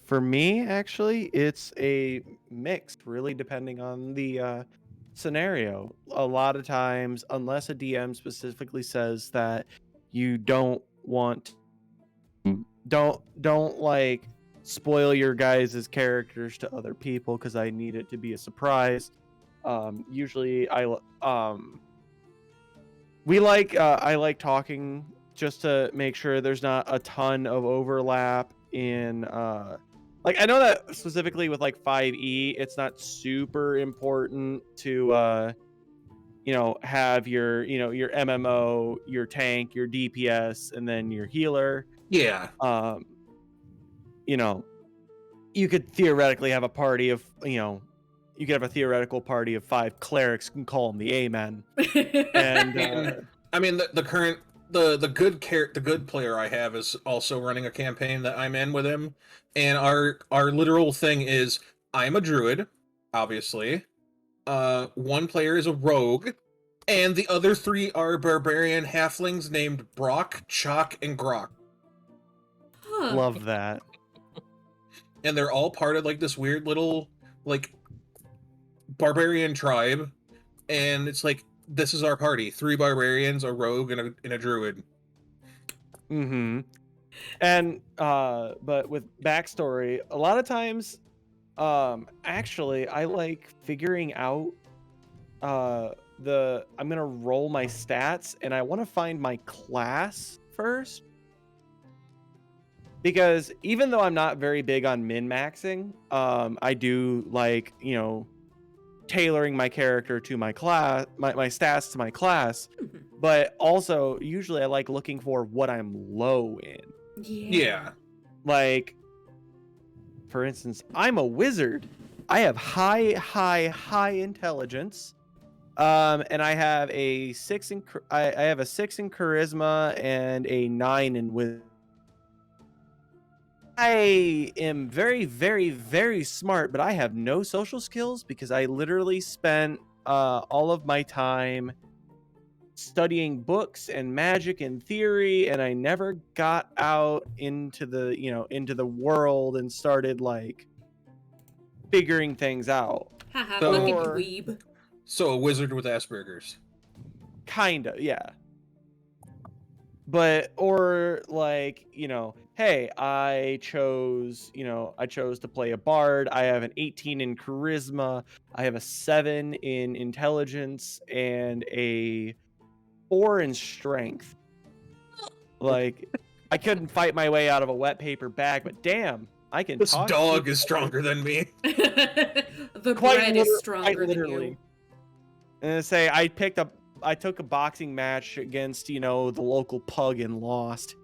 For me, actually, it's a mix, really depending on the scenario. A lot of times, unless a DM specifically says that you don't want, don't like spoil your guys' characters to other people because I need it to be a surprise. Usually, I like talking just to make sure there's not a ton of overlap in like, I know that specifically with like 5e it's not super important to you know, have your, you know, your MMO, your tank, your DPS, and then your healer. Yeah. You know, you could theoretically have a party of, you know, you could have a theoretical party of 5 clerics, and call them the Amen. And I mean, the good player I have is also running a campaign that I'm in with him, and our literal thing is I'm a druid, obviously. One player is a rogue, and the other 3 are barbarian halflings named Brock, Chalk, and Grok. Huh. love that. And they're all part of like this weird little like barbarian tribe, and it's like, this is our party: 3 barbarians, a rogue, and a druid. Mm-hmm. And but with backstory, a lot of times, actually, I like figuring out I'm gonna roll my stats, and I want to find my class first, because even though I'm not very big on min-maxing, I do like, you know, tailoring my character to my class, my stats to my class. but also usually I like looking for what I'm low in. Yeah. Like, for instance, I'm a wizard. I have high intelligence. And I have a 6 in I have a 6 in charisma and a 9 in wisdom. I am very, very, very smart, but I have no social skills because I literally spent all of my time studying books and magic and theory, and I never got out into the into the world and started like figuring things out. Haha, So- fucking Or- dweeb. So a wizard with Asperger's. Kinda, yeah. But or like, hey, I chose to play a bard. I have an 18 in charisma. I have a 7 in intelligence and a 4 in strength. Like, I couldn't fight my way out of a wet paper bag, but damn, I can This talk. dog to is stronger than me. The Quite bread liter- is stronger quite than literally. you. And say I took a boxing match against, the local pug and lost.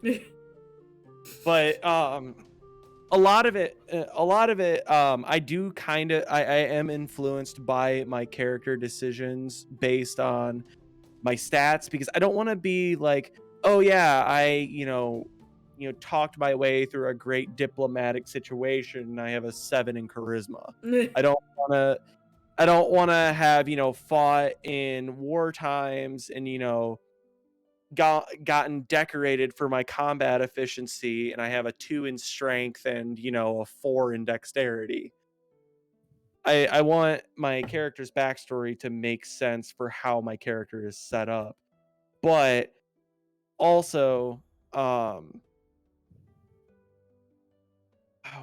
But a lot of it I do I am influenced by my character decisions based on my stats, because I don't want to be like, oh yeah, I talked my way through a great diplomatic situation and I have a 7 in charisma. I don't want to have fought in war times and gotten decorated for my combat efficiency, and I have a 2 in strength and a 4 in dexterity. I want my character's backstory to make sense for how my character is set up, but also oh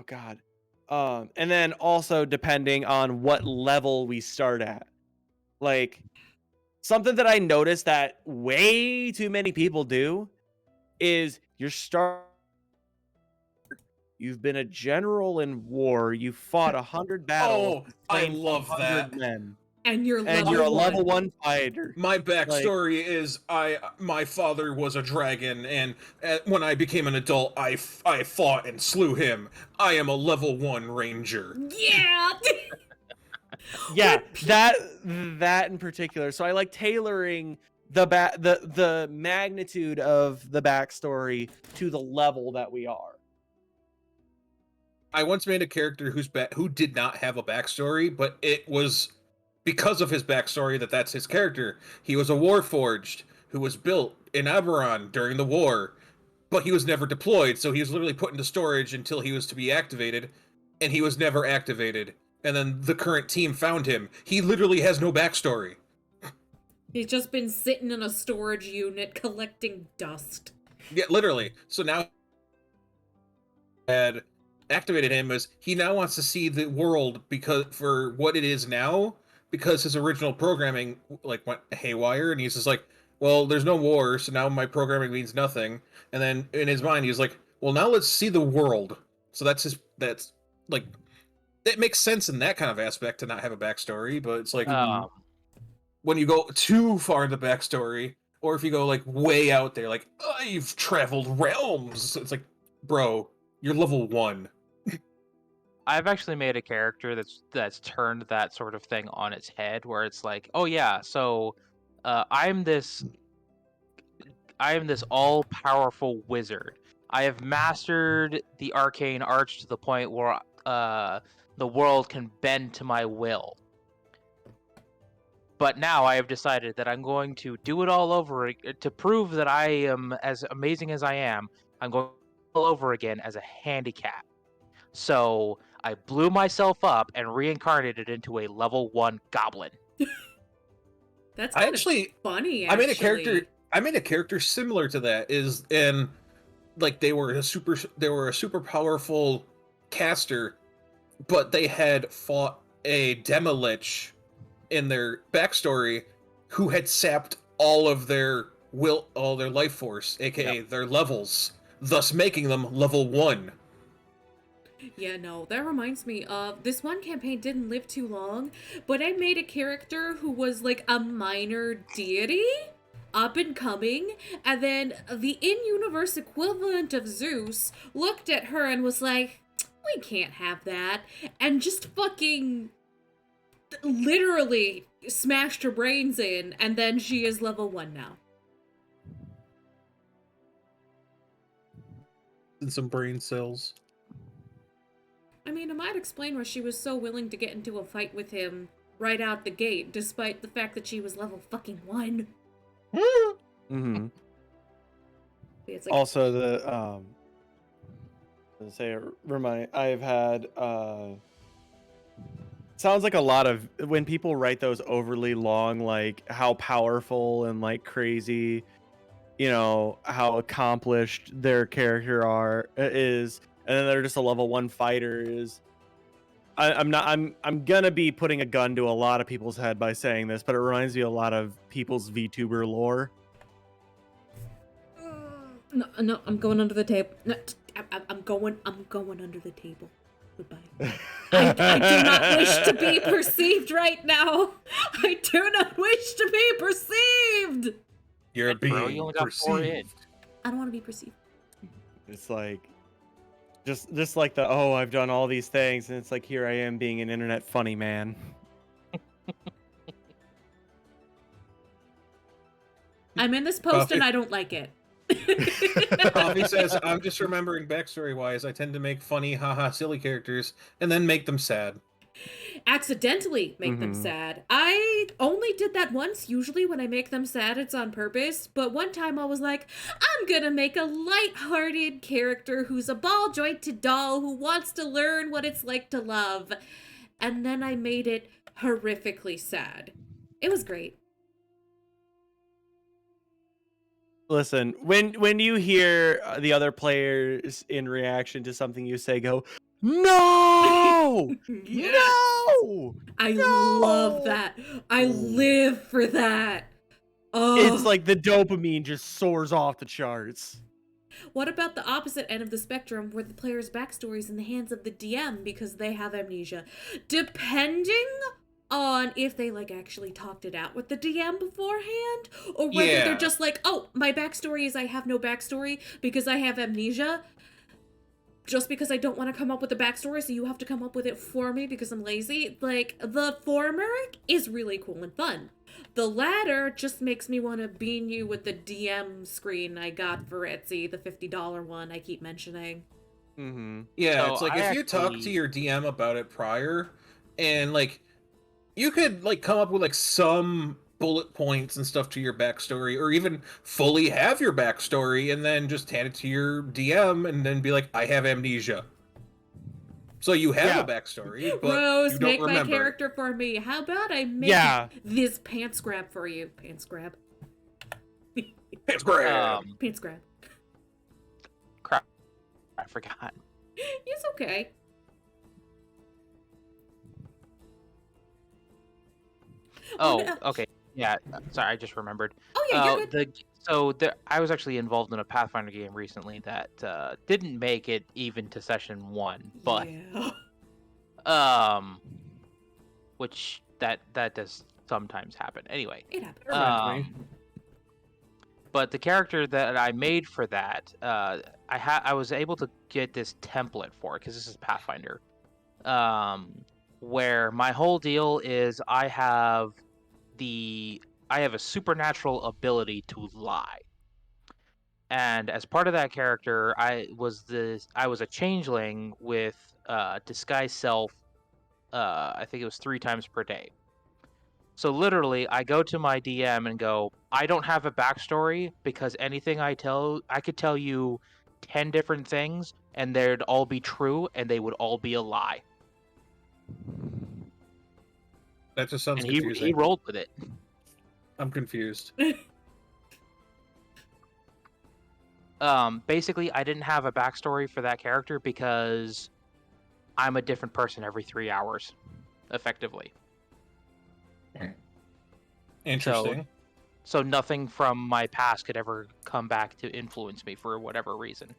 god and then also depending on what level we start at. Like, something that I noticed that way too many people do is you've been a general in war, you fought 100 battles, Oh, I slain love 100 that. men, And you're and level you're a one. level 1 fighter. My backstory is my father was a dragon, and when I became an adult, I fought and slew him. I am a level 1 ranger. Yeah. Yeah, that in particular. So I like tailoring the magnitude of the backstory to the level that we are. I once made a character who did not have a backstory, but it was because of his backstory that's his character. He was a warforged who was built in Eberron during the war, but he was never deployed, so he was literally put into storage until he was to be activated, and he was never activated. And then the current team found him. He literally has no backstory. He's just been sitting in a storage unit collecting dust. Yeah, literally. So now had activated him as he now wants to see the world because for what it is now, because his original programming like went haywire, and he's just like, well, there's no war, so now my programming means nothing. And then in his mind he's like, well, now let's see the world. So that's like, it makes sense in that kind of aspect to not have a backstory, but it's like when you go too far into backstory, or if you go like way out there, like, I've traveled realms, it's like, bro, you're level 1. I've actually made a character that's turned that sort of thing on its head, where it's like, oh yeah, so I'm this all-powerful wizard. I have mastered the arcane arts to the point where the world can bend to my will. But now I have decided that I'm going to do it all over to prove that I am as amazing as I am. I'm going all over again as a handicap. So I blew myself up and reincarnated into a level 1 goblin. That's I kind actually of funny. I made a character similar to that, and like they were a super powerful caster, but they had fought a Demolich in their backstory who had sapped all of their life force, aka their levels, thus making them level 1. Yeah, no, that reminds me of this one campaign didn't live too long, but I made a character who was like a minor deity. up and coming, and then the in-universe equivalent of Zeus looked at her and was like, we can't have that, and just fucking literally smashed her brains in, and then she is level 1 now. And some brain cells. I mean, it might explain why she was so willing to get into a fight with him right out the gate, despite the fact that she was level fucking 1. Mm-hmm. It's like, Also, I've had sounds like a lot of when people write those overly long, like how powerful and like crazy, how accomplished their character is, and then they're just a level 1 fighter is. I'm gonna be putting a gun to a lot of people's head by saying this, but it reminds me a lot of people's VTuber lore. no, I'm going under the table. No, I'm going under the table. Goodbye. I do not wish to be perceived right now. I do not wish to be perceived. You're being Bro, you only got 4 in. perceived. I don't want to be perceived. It's like just like I've done all these things, and it's like here I am being an internet funny man. I'm in this post and I don't like it. Coffee says, I'm just remembering backstory-wise, I tend to make funny, haha, silly characters, and then make them sad. Accidentally make them sad. I only did that once. Usually when I make them sad, it's on purpose. But one time I was like, I'm gonna make a light-hearted character who's a ball-jointed doll who wants to learn what it's like to love. And then I made it horrifically sad. It was great. Listen, when you hear the other players in reaction to something you say go, no! Yes. No! I No! love that. I live for that. Oh. It's like the dopamine just soars off the charts. What about the opposite end of the spectrum where the player's backstory is in the hands of the DM because they have amnesia? Depending on if they actually talked it out with the DM beforehand, or whether they're just like, oh, my backstory is I have no backstory because I have amnesia. Just because I don't want to come up with a backstory, so you have to come up with it for me because I'm lazy. The former is really cool and fun. The latter just makes me want to bean you with the DM screen I got for Etsy, the $50 one I keep mentioning. Mm-hmm. Yeah, So it's like if you talk to your DM about it prior, and you could come up with some bullet points and stuff to your backstory, or even fully have your backstory and then just hand it to your DM and then be like, I have amnesia. So you have a backstory, but Rose, you don't make remember. my character for me. How about I make this pants grab for you? Pants grab. Pants grab. Pants grab. Crap. I forgot. It's okay. Oh, no. okay. Yeah, sorry, I just remembered. Oh yeah, you're good. I was actually involved in a Pathfinder game recently that didn't make it even to session 1, but which that does sometimes happen. Anyway, It happens. but the character that I made for that, I was able to get this template for it because this is Pathfinder, where my whole deal is I have a supernatural ability to lie. And as part of that character, I was a changeling with disguise self. I think it was 3 times per day. So literally, I go to my DM and go, I don't have a backstory because anything I could tell you 10 different things, and they'd all be true, and they would all be a lie. That just sounds And confusing. he rolled with it. I'm confused. Basically, I didn't have a backstory for that character because I'm a different person every 3 hours, effectively. Interesting. So nothing from my past could ever come back to influence me for whatever reason.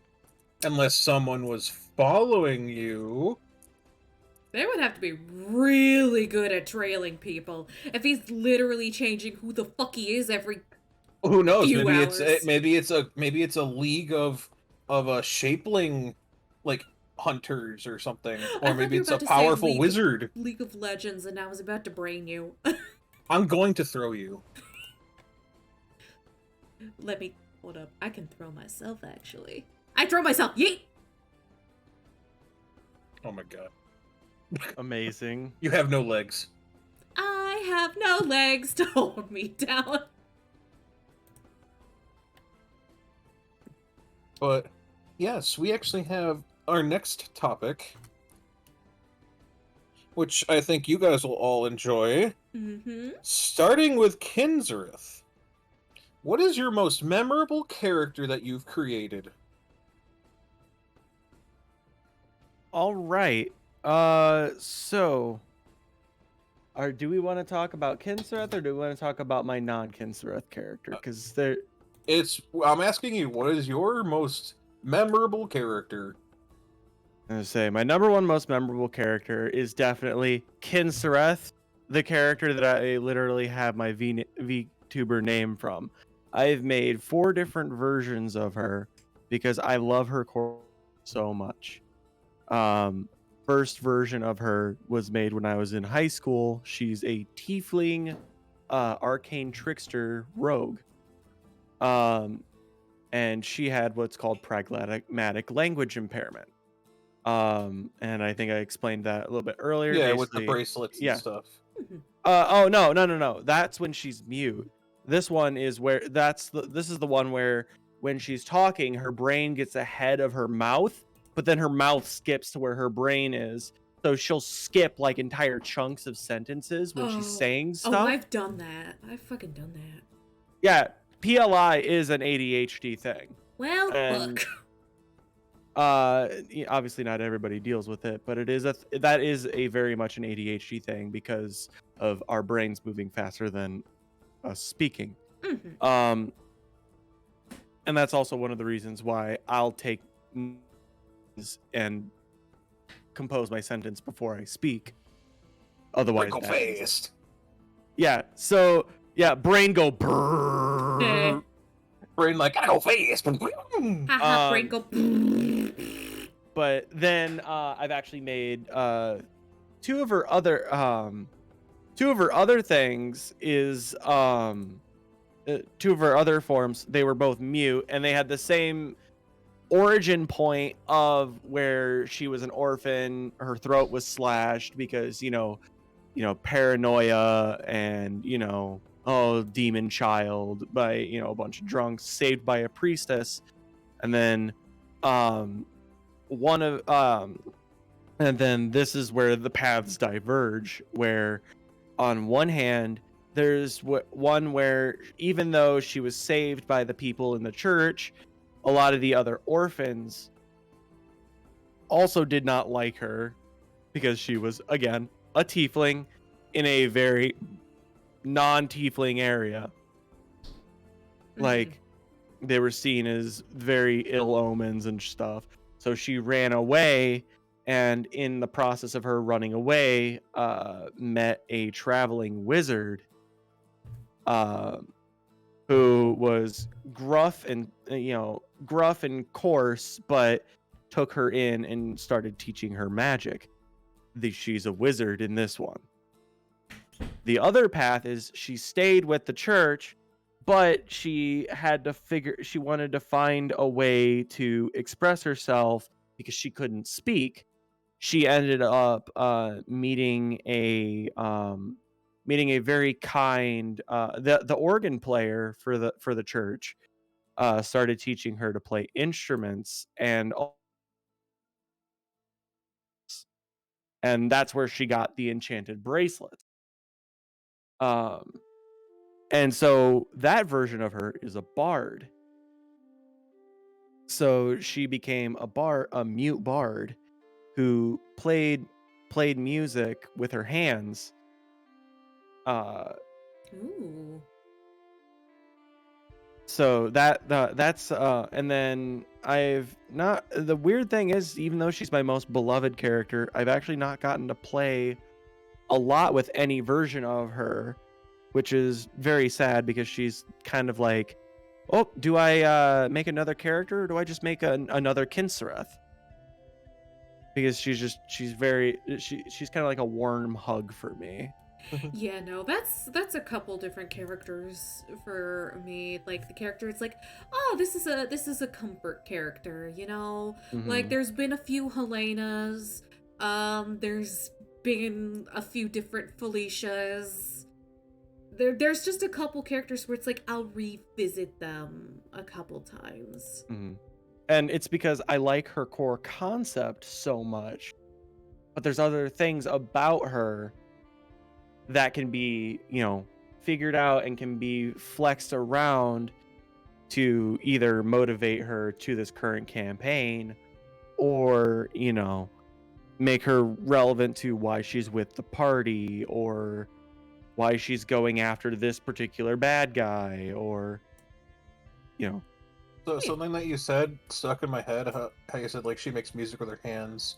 Unless someone was following you. They would have to be really good at trailing people if he's literally changing who the fuck he is every Who knows? few Maybe hours. maybe it's a league of a shapeling like hunters or something, I or thought maybe you were it's a about to say powerful wizard. League of Legends, and I was about to brain you. I'm going to throw you. Let me hold up. I can throw myself, actually. I throw myself. Yeet. Oh my god. Amazing. You have no legs. I have no legs to hold me down. But yes, we actually have our next topic, which I think you guys will all enjoy. Mm-hmm. Starting with Kinzereth. What is your most memorable character that you've created? All right. So, do we want to talk about Kinsereth or do we want to talk about my non-Kinsereth character? Because they're I'm asking you, what is your most memorable character? I'm gonna say my number one most memorable character is definitely Kinsereth, the character that I literally have my VTuber name from. I've made 4 different versions of her because I love her so much. First version of her was made when I was in high school. She's a tiefling, arcane trickster rogue. And she had what's called pragmatic language impairment. And I think I explained that a little bit earlier. Yeah, with the Basically, bracelets and yeah. stuff. Oh no. That's when she's mute. This one is where this is the one where when she's talking, her brain gets ahead of her mouth, but then her mouth skips to where her brain is. So she'll skip like entire chunks of sentences when she's saying stuff. Oh, I've done that. I've fucking done that. Yeah, PLI is an ADHD thing. Well, And, look. Obviously not everybody deals with it, but that is a very much an ADHD thing because of our brains moving faster than us speaking. Mm-hmm. And that's also one of the reasons why I'll take and compose my sentence before I speak. Otherwise, Go fast. Yeah. So yeah, brain go brrrr. Brain like gotta go fast. Haha, brain go. But then I've actually made two of her other things is two of her other forms. They were both mute, and they had the same origin point of where she was an orphan. Her throat was slashed because paranoia and demon child by a bunch of drunks saved by a priestess, and then and then this is where the paths diverge, where on one hand there's one where even though she was saved by the people in the church, a lot of the other orphans also did not like her because she was again a tiefling in a very non-tiefling area. Like they were seen as very ill omens and stuff. So she ran away, and in the process of her running away, met a traveling wizard who was gruff and coarse, but took her in and started teaching her magic. She's a wizard in this one. The other path is she stayed with the church, but she wanted to find a way to express herself because she couldn't speak. She ended up meeting a very kind the organ player for the church. Started teaching her to play instruments, and that's where she got the enchanted bracelet. And so that version of her is a bard. So she became a mute bard who played music with her hands. Ooh. So that's and then I've not. The weird thing is, even though she's my most beloved character, I've actually not gotten to play a lot with any version of her, which is very sad because she's kind of like, oh, do I make another character or do I just make another Kinsereth? Because she's kind of like a warm hug for me. Yeah, no, that's a couple different characters for me. Like the character, it's like, oh, this is a comfort character, you know. Like there's been a few Helenas, there's been a few different Felicias. There's just a couple characters where it's like I'll revisit them a couple times. And it's because I like her core concept so much, but there's other things about her that can be, figured out and can be flexed around to either motivate her to this current campaign or, make her relevant to why she's with the party or why she's going after this particular bad guy or, So something that you said stuck in my head, how you said, like, she makes music with her hands.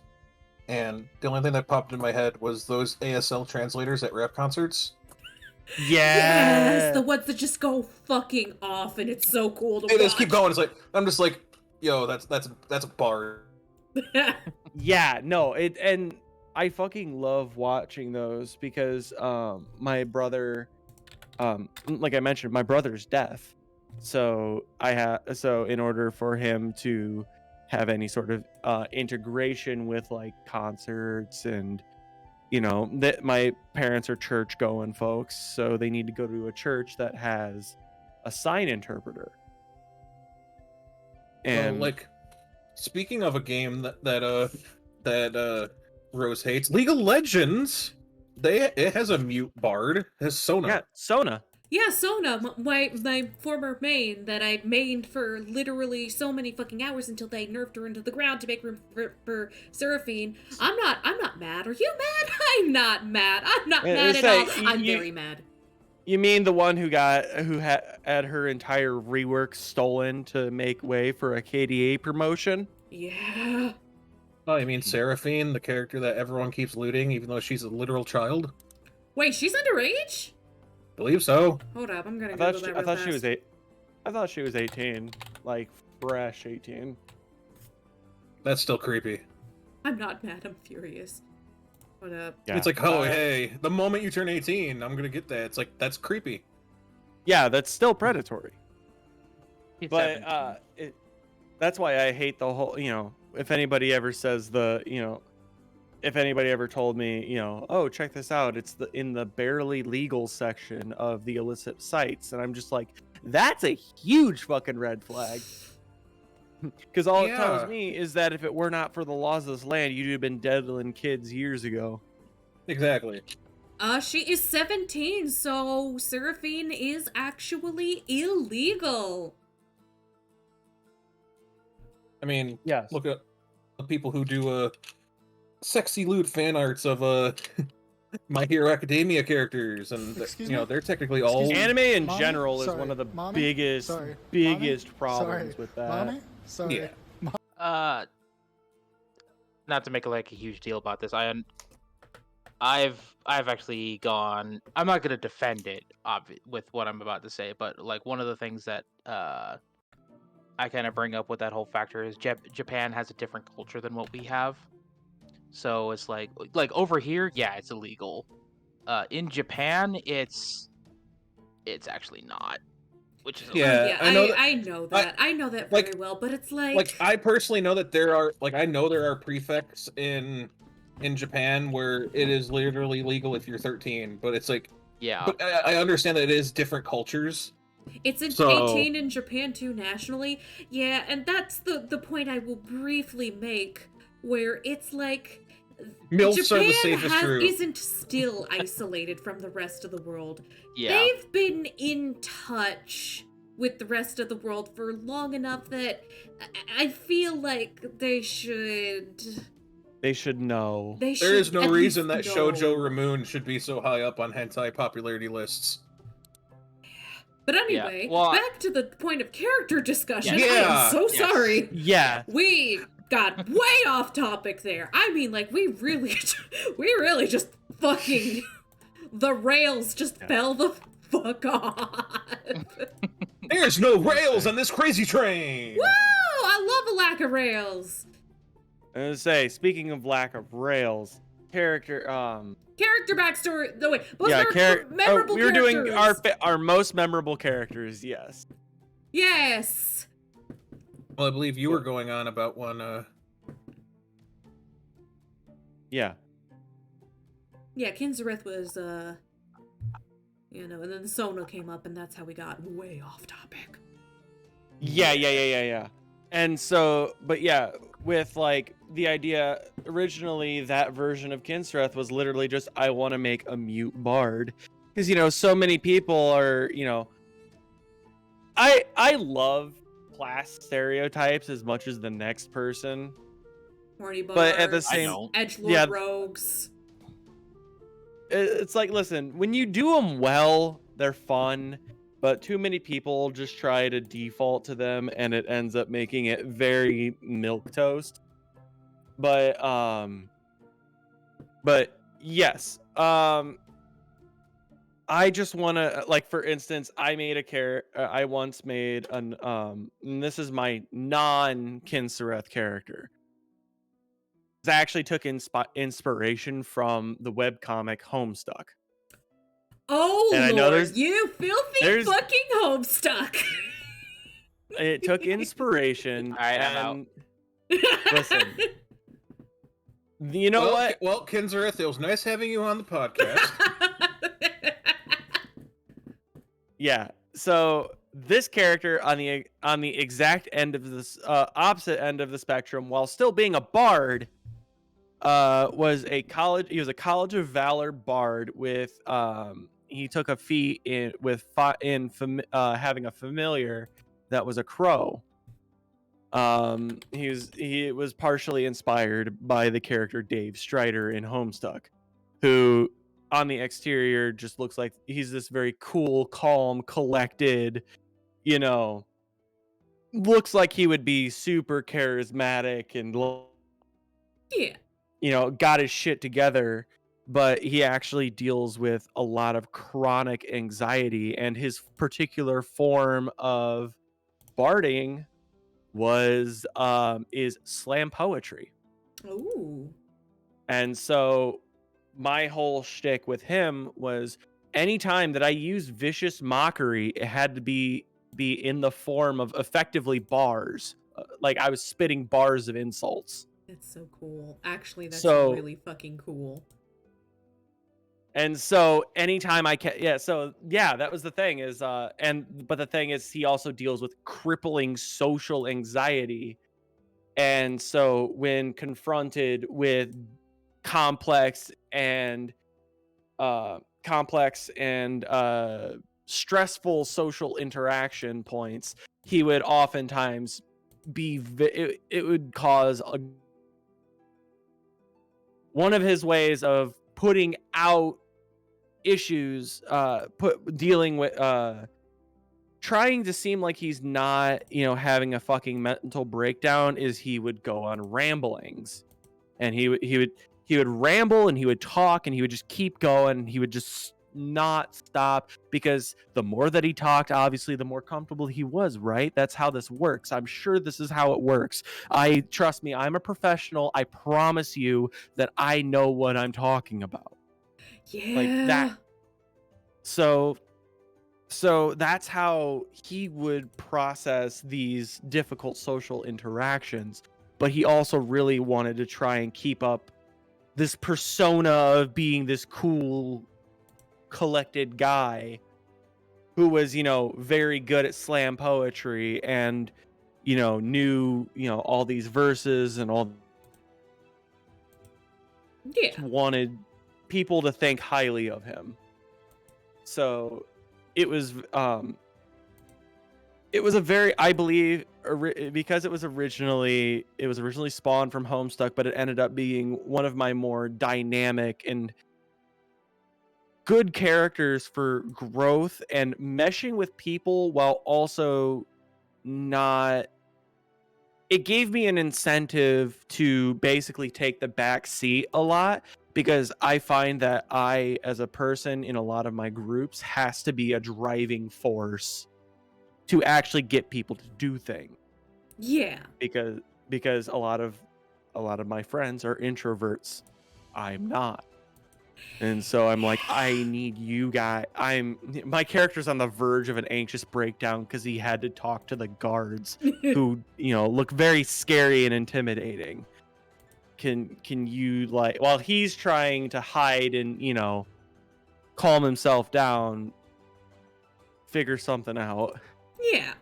And the only thing that popped in my head was those ASL translators at rap concerts. Yes, the ones that just go fucking off, and it's so cool to watch. They just keep going. It's like, I'm just like, yo, that's a bar. Yeah, no, and I fucking love watching those because my brother, like I mentioned, my brother's deaf. So in order for him to have any sort of integration with like concerts and that my parents are church going folks, so they need to go to a church that has a sign interpreter. And like, speaking of a game that Rose hates, League of Legends, it has a mute bard, it has Sona. Yeah, Sona. Yeah, Sona, my former main that I mained for literally so many fucking hours until they nerfed her into the ground to make room for Seraphine. I'm not mad. Are you mad? I'm not mad. I'm not mad at all. I'm very mad. You mean the one who had her entire rework stolen to make way for a KDA promotion? Yeah. Oh, you mean Seraphine, the character that everyone keeps looting, even though she's a literal child? Wait, she's underage? Believe so. Hold up, I'm gonna Google that real fast. I thought she was 18, like fresh 18. That's still creepy. I'm not mad. I'm furious. Hold up. Yeah. It's like, oh, hey, the moment you turn 18, I'm gonna get that. It's like, that's creepy. Yeah, that's still predatory. It's but that's why I hate the whole. If anybody ever says if anybody ever told me, oh, check this out, it's in the barely legal section of the illicit sites, and I'm just like, that's a huge fucking red flag. Because all it tells me is that if it were not for the laws of this land, you'd have been diddling kids years ago. Exactly. She is 17, so Seraphine is actually illegal. I mean, yes. Look at the people who do sexy lewd fan arts of My Hero Academia characters, and they're technically all anime in general is one of the biggest problems with that. Mommy? Sorry. Yeah. Not to make like a huge deal about this, I've actually gone. I'm not gonna defend it with what I'm about to say, but like one of the things that I kind of bring up with that whole factor is Japan has a different culture than what we have. So it's like over here, yeah, it's illegal. In Japan, it's actually not. Which is I know that very well, but it's like I personally know that there are prefects in Japan where it is literally legal if you're 13, but it's like, yeah. But I understand that it is different cultures. It's 18 in Japan too nationally. Yeah, and that's the point I will briefly make, where it's like MILFs Japan are the safest route. Isn't still isolated from the rest of the world. Yeah. They've been in touch with the rest of the world for long enough that I feel like they should know. There is no reason that Shoujo Ramune should be so high up on hentai popularity lists. But anyway, back to the point of character discussion. Yeah. I am so sorry. Yeah. We got way off topic there. I mean, like, we really just fucking, the rails just fell the fuck off. There's no rails on this crazy train. Woo! I love a lack of rails. I was gonna say, speaking of lack of rails, character Backstory. No wait, memorable we were doing characters. our most memorable characters, yes. Yes. Well, I believe you were going on about one. Yeah. Yeah, Kinzareth was and then Sona came up, and that's how we got way off topic. Yeah. And so, but yeah, with like the idea originally, that version of Kinzareth was literally just, I want to make a mute bard, because so many people are, I love class stereotypes as much as the next person, Horny bards, but at the same, edgelord rogues. It's like, listen, when you do them well, they're fun, but too many people just try to default to them, and it ends up making it very milquetoast. But yes, I just want to, like, for instance, I once made an and this is my non-Kinzareth character. I actually took inspiration from the webcomic Homestuck. Oh, and Lord, I know you filthy fucking Homestuck. It took inspiration. All right, I'm out. Listen, you know what? Well, Kinzareth, it was nice having you on the podcast. Yeah. So this character on the exact end of this opposite end of the spectrum, while still being a bard, was a College of Valor bard with he took a feat in having a familiar that was a crow. He was partially inspired by the character Dave Strider in Homestuck, who on the exterior just looks like he's this very cool, calm, collected, looks like he would be super charismatic and yeah, got his shit together, but he actually deals with a lot of chronic anxiety, and his particular form of barding is slam poetry. Ooh. And so my whole shtick with him was, anytime that I used vicious mockery, it had to be in the form of effectively bars. Like I was spitting bars of insults. That's so cool. Actually, that's really fucking cool. And so anytime that was the thing is, but the thing is, he also deals with crippling social anxiety. And so when confronted with complex and stressful social interaction points, he would oftentimes it would cause one of his ways of putting out issues, dealing with trying to seem like he's not, having a fucking mental breakdown, is he would go on ramblings, and he would ramble, and he would talk, and he would just keep going, and he would just not stop, because the more that he talked, obviously the more comfortable he was, right? That's how this works. I'm sure this is how it works. Trust me, I'm a professional. I promise you that I know what I'm talking about. Yeah. Like that. So that's how he would process these difficult social interactions, but he also really wanted to try and keep up this persona of being this cool, collected guy who was, very good at slam poetry and, knew, all these verses and all. Yeah. Wanted people to think highly of him. So it was a very, I believe, because it was originally spawned from Homestuck, but it ended up being one of my more dynamic and good characters for growth and meshing with people, while also not. It gave me an incentive to basically take the back seat a lot, because I find that I, as a person in a lot of my groups, has to be a driving force to actually get people to do things. Yeah. Because a lot of my friends are introverts. I'm not. And so I'm like, I need you guys. My character's on the verge of an anxious breakdown because he had to talk to the guards who, look very scary and intimidating. Can you, like, while he's trying to hide and, calm himself down, figure something out? Yeah.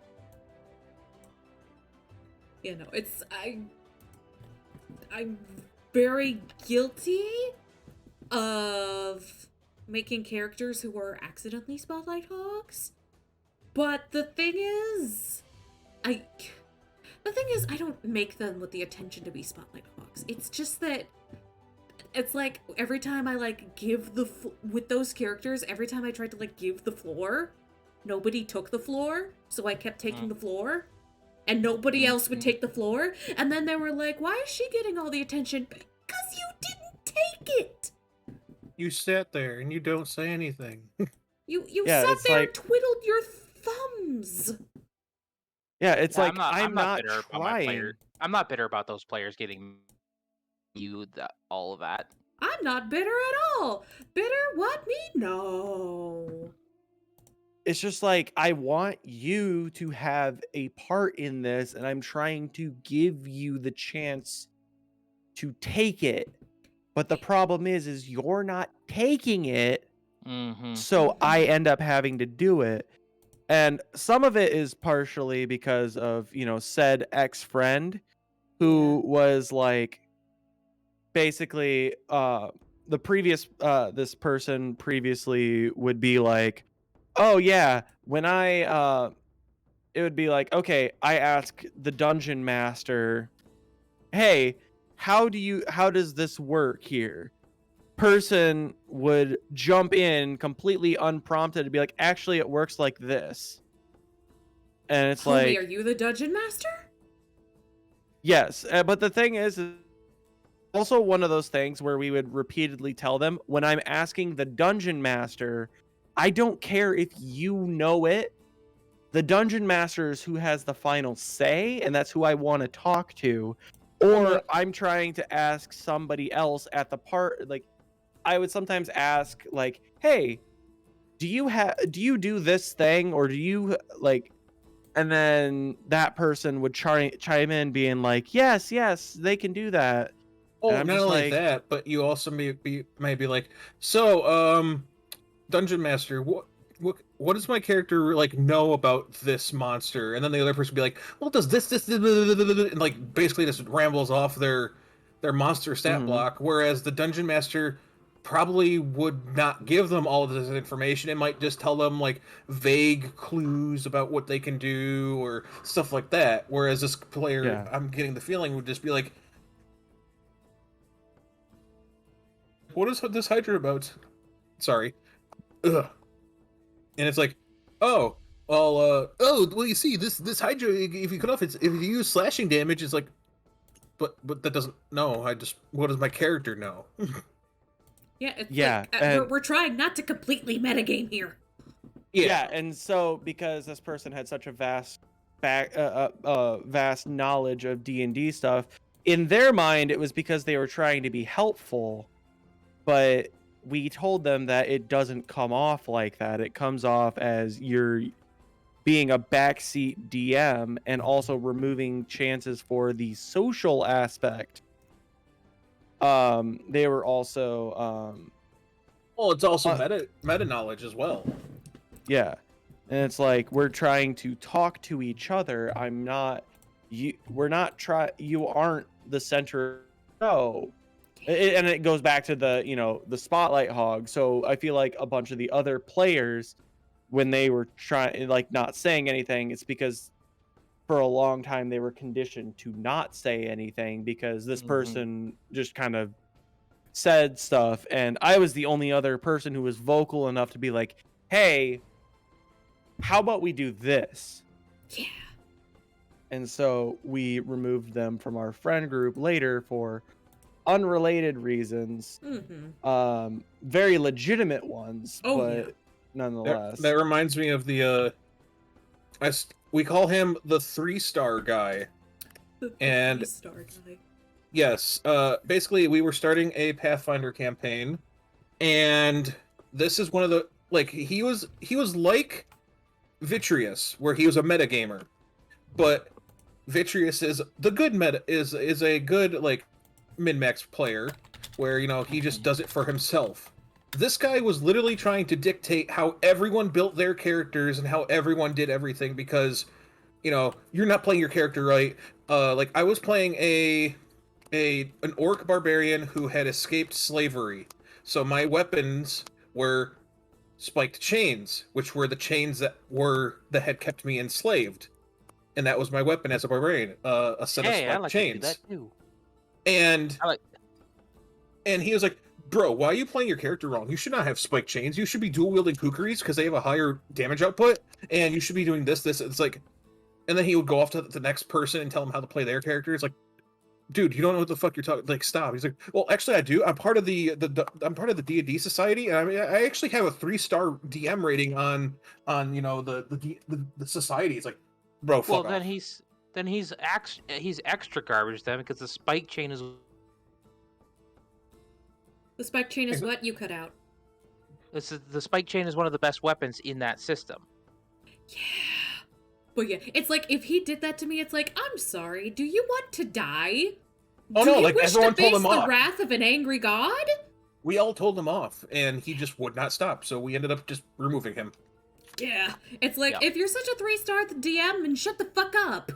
I'm very guilty of making characters who are accidentally spotlight hogs. But the thing is, I don't make them with the intention to be spotlight hogs. It's just that it's like every time I give with those characters, every time I tried to give the floor, nobody took the floor, so I kept taking the floor. And nobody else would take the floor. And then they were like, why is she getting all the attention? Because you didn't take it. You sat there and you don't say anything. You sat there and twiddled your thumbs. Yeah, it's Yeah, like I'm not bitter about my player. I'm not bitter about those players getting all of that. I'm not bitter at all. Bitter? What? Me? No. It's just like, I want you to have a part in this, and I'm trying to give you the chance to take it. But the problem is you're not taking it, so I end up having to do it. And some of it is partially because of, said ex-friend who was like, basically, the previous, this person previously would be like, oh yeah, when it would be like, okay, I ask the dungeon master, hey, how does this work here? Person would jump in completely unprompted to be like, actually, it works like this. And it's Homie, like, are you the dungeon master? yes, but the thing is also one of those things where we would repeatedly tell them, when I'm asking the dungeon master, I don't care if you know it. The dungeon master is who has the final say, and that's who I want to talk to. Or I'm trying to ask somebody else at the part. Like, I would sometimes ask, like, hey, do you do this thing, or do you like? And then that person would chime in, being like, yes, they can do that. Oh, and I'm not just only like, that, but you also may be like, so, Dungeon Master, what does my character know about this monster? And then the other person would be like, well, does this, and basically just rambles off their monster stat block. Whereas the Dungeon Master probably would not give them all of this information. It might just tell them vague clues about what they can do or stuff like that. Whereas this player, I'm getting the feeling, would just be like, what is this Hydra about? Sorry. Ugh. And it's like, oh, well, you see, this Hydra, if you cut off, if you use slashing damage, it's like, but that doesn't, no, what does my character know? Yeah, it's we're trying not to completely metagame here. Yeah, and so because this person had such a vast knowledge of D&D stuff, in their mind, it was because they were trying to be helpful, but we told them that it doesn't come off like that. It comes off as you're being a backseat DM and also removing chances for the social aspect. They were also well, it's also meta knowledge as well. Yeah. And it's like, we're trying to talk to each other. You aren't the center. No. And it goes back to the spotlight hog. So I feel like a bunch of the other players, when they were trying, not saying anything, it's because for a long time they were conditioned to not say anything because this person just kind of said stuff. And I was the only other person who was vocal enough to be like, hey, how about we do this? Yeah. And so we removed them from our friend group later for unrelated reasons, very legitimate ones, Oh, but yeah. nonetheless. That reminds me of the we call him the 3-star guy. The And- 3-star guy. Yes, basically we were starting a Pathfinder campaign, and this is one of the he was like Vitreous, where he was a metagamer, but Vitreous is the good meta is a good like min-max player, where he just does it for himself. This guy was literally trying to dictate how everyone built their characters and how everyone did everything because you're not playing your character right. Like I was playing an orc barbarian who had escaped slavery, so my weapons were spiked chains, which were the chains that had kept me enslaved, and that was my weapon as a barbarian, a set of spiked I like chains. to do that too. And I like- and he was like, "Bro, why are you playing your character wrong? You should not have spiked chains. You should be dual wielding kukris because they have a higher damage output, and you should be doing this. It's like." And then he would go off to the next person and tell them how to play their character. It's like, dude, you don't know what the fuck you're talking. Like, stop. He's like, well, actually, I do. I'm part of the I'm part of the D&D society, and I actually have a 3-star DM rating on the society. It's like, bro, fuck Well, off. then he's extra garbage then because the spike chain is The spike chain is what you cut out. the spike chain is one of the best weapons in that system. Yeah. But yeah, it's like if he did that to me, it's like, I'm sorry. Do you want to die? Oh, Do no, you like, wish everyone to told face him the off. wrath of an angry god? We all told him off, and he just would not stop. So we ended up just removing him. Yeah. It's like, Yeah. if you're such a 3-star at the DM, then shut the fuck up.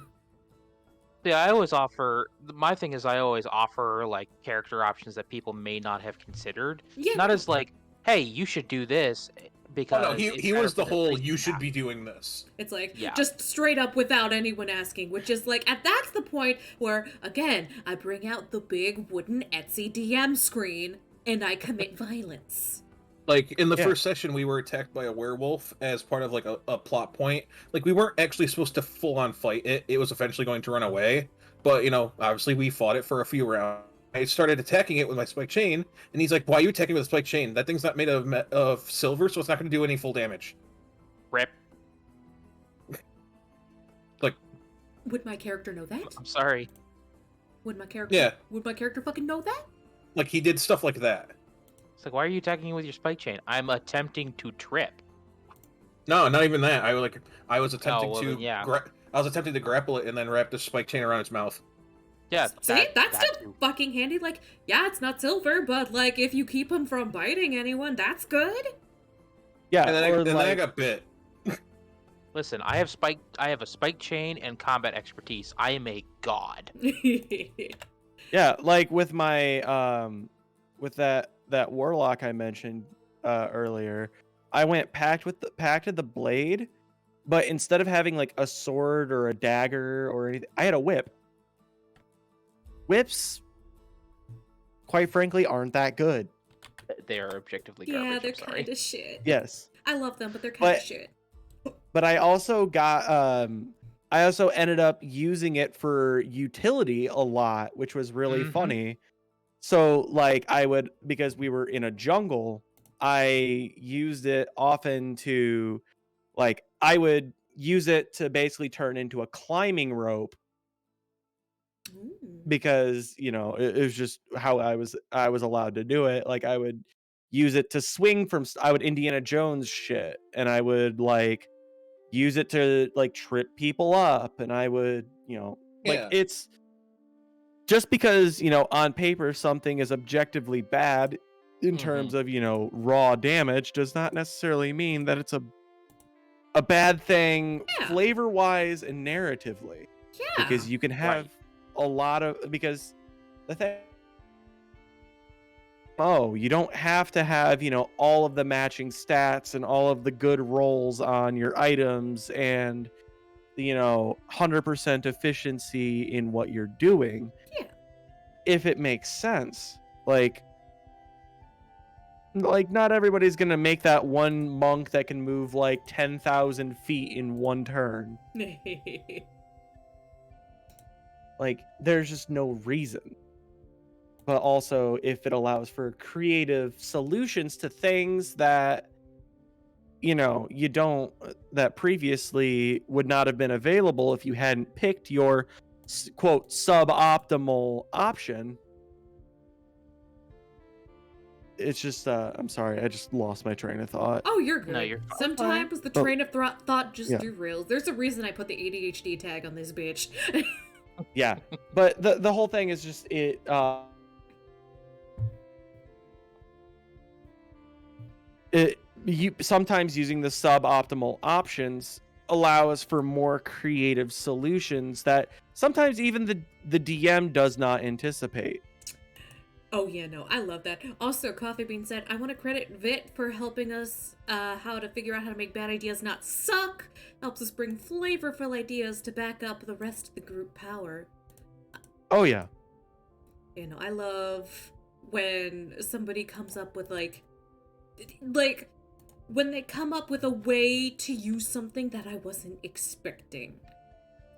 Yeah, I always offer. My thing is, I always offer like character options that people may not have considered. Yeah. Not as like, hey, you should do this because Oh no, it's he better was for the whole. reason You should that." be doing this. It's like, Yeah. just straight up without anyone asking, which is like, that's the point where, again, I bring out the big wooden Etsy DM screen and I commit violence. Like, in the Yeah. first session, we were attacked by a werewolf as part of, like, a plot point. Like, we weren't actually supposed to full-on fight it. It was eventually going to run away. But, obviously we fought it for a few rounds. I started attacking it with my spike chain, and he's like, why are you attacking with a spike chain? That thing's not made of silver, so it's not going to do any full damage. Rip. Like, Would my character know that? I'm sorry. Would my character? Yeah. Would my character fucking know that? like, he did stuff like that. It's like, why are you attacking with your spike chain? I'm attempting to trip. No, not even that. I was attempting well, to then, yeah. I was attempting to grapple it and then wrap the spike chain around its mouth. Yeah. See, that's that still too. fucking handy. Like, yeah, it's not silver, but like, if you keep him from biting anyone, that's good. Yeah, And then or I like, got bit. Listen, I have a spike chain and combat expertise. I am a god. yeah, like with my with that warlock I mentioned earlier, I went packed the blade, but instead of having like a sword or a dagger or anything, I had a whip. Whips, quite frankly, aren't that good. They are objectively garbage. Yeah, they're I'm sorry. kind of shit. Yes. I love them, but they're kind of But- shit. But I also got I also ended up using it for utility a lot, which was really Mhm. funny. So like because we were in a jungle, I used it often to like I would use it to basically turn into a climbing rope Ooh. because, it was just how I was allowed to do it. Like I would use it to swing I would Indiana Jones shit, and I would like use it to like trip people up, and I would, Yeah. it's just because, on paper something is objectively bad in terms of, raw damage does not necessarily mean that it's a bad thing Yeah. flavor-wise and narratively. Yeah. Because you can have a lot of because the thing you don't have to have all of the matching stats and all of the good rolls on your items and 100% efficiency in what you're doing. Yeah. If it makes sense, like not everybody's gonna make that one monk that can move like 10,000 feet in one turn. Like, there's just no reason. but also if it allows for creative solutions to things that you don't that previously would not have been available if you hadn't picked your quote suboptimal option. It's just I'm sorry, I just lost my train of thought. Oh, you're good. No, you're fine. Sometimes the Oh, train of thought just yeah. derails. There's a reason I put the ADHD tag on this bitch. Yeah, but the whole thing is just sometimes using the suboptimal options allows for more creative solutions that sometimes even the DM does not anticipate. Oh yeah, no, I love that. Also, Coffee Bean said, I want to credit Vit for helping us how to figure out how to make bad ideas not suck. Helps us bring flavorful ideas to back up the rest of the group power. Oh yeah. I love when somebody comes up with like when they come up with a way to use something that I wasn't expecting.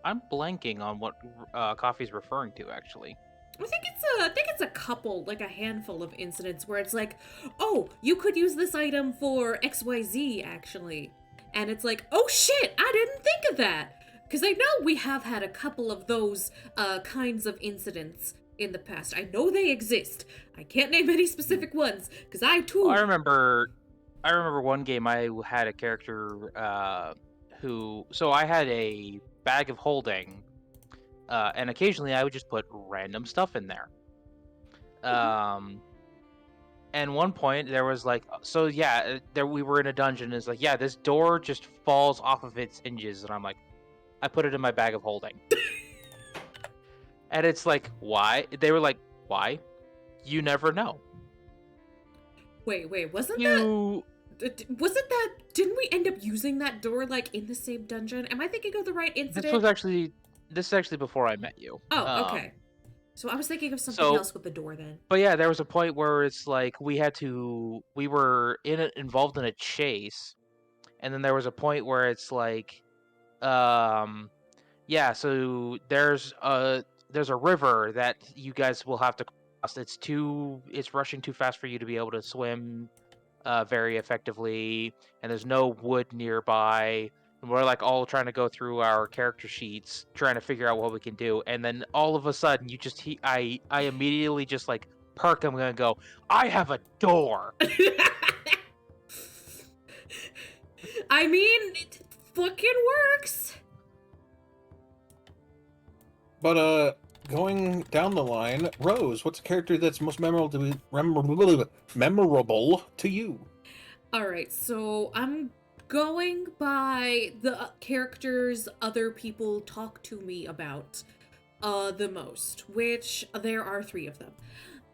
I'm blanking on what Coffee's referring to, actually. I think it's a couple, like a handful of incidents where it's like, oh, you could use this item for XYZ actually. And it's like, oh shit, I didn't think of that. Because I know we have had a couple of those kinds of incidents in the past. I know they exist. I can't name any specific ones, because I too... I remember one game I had a character so I had a bag of holding, and occasionally I would just put random stuff in there. And one point there was like, so yeah, we were in a dungeon, and it's like, yeah, this door just falls off of its hinges, and I'm like, I put it in my bag of holding. And it's like, why? They were like, why? You never know. Wait, wasn't that... Didn't we end up using that door, like, in the same dungeon? Am I thinking of the right incident? This is actually before I met you. Oh, okay. So I was thinking of something else with the door then. But yeah, there was a point where it's like we were involved in a chase, and then there was a point where it's like, yeah, so there's a river that you guys will have to cross. It's rushing too fast for you to be able to swim very effectively, and there's no wood nearby. And we're like all trying to go through our character sheets, trying to figure out what we can do. And then all of a sudden, I immediately just like perk. I'm gonna go, I have a door. I mean, it fucking works. But going down the line, Rose, what's a character that's most memorable to you? All right, so I'm going by the characters other people talk to me about the most, which there are 3 of them.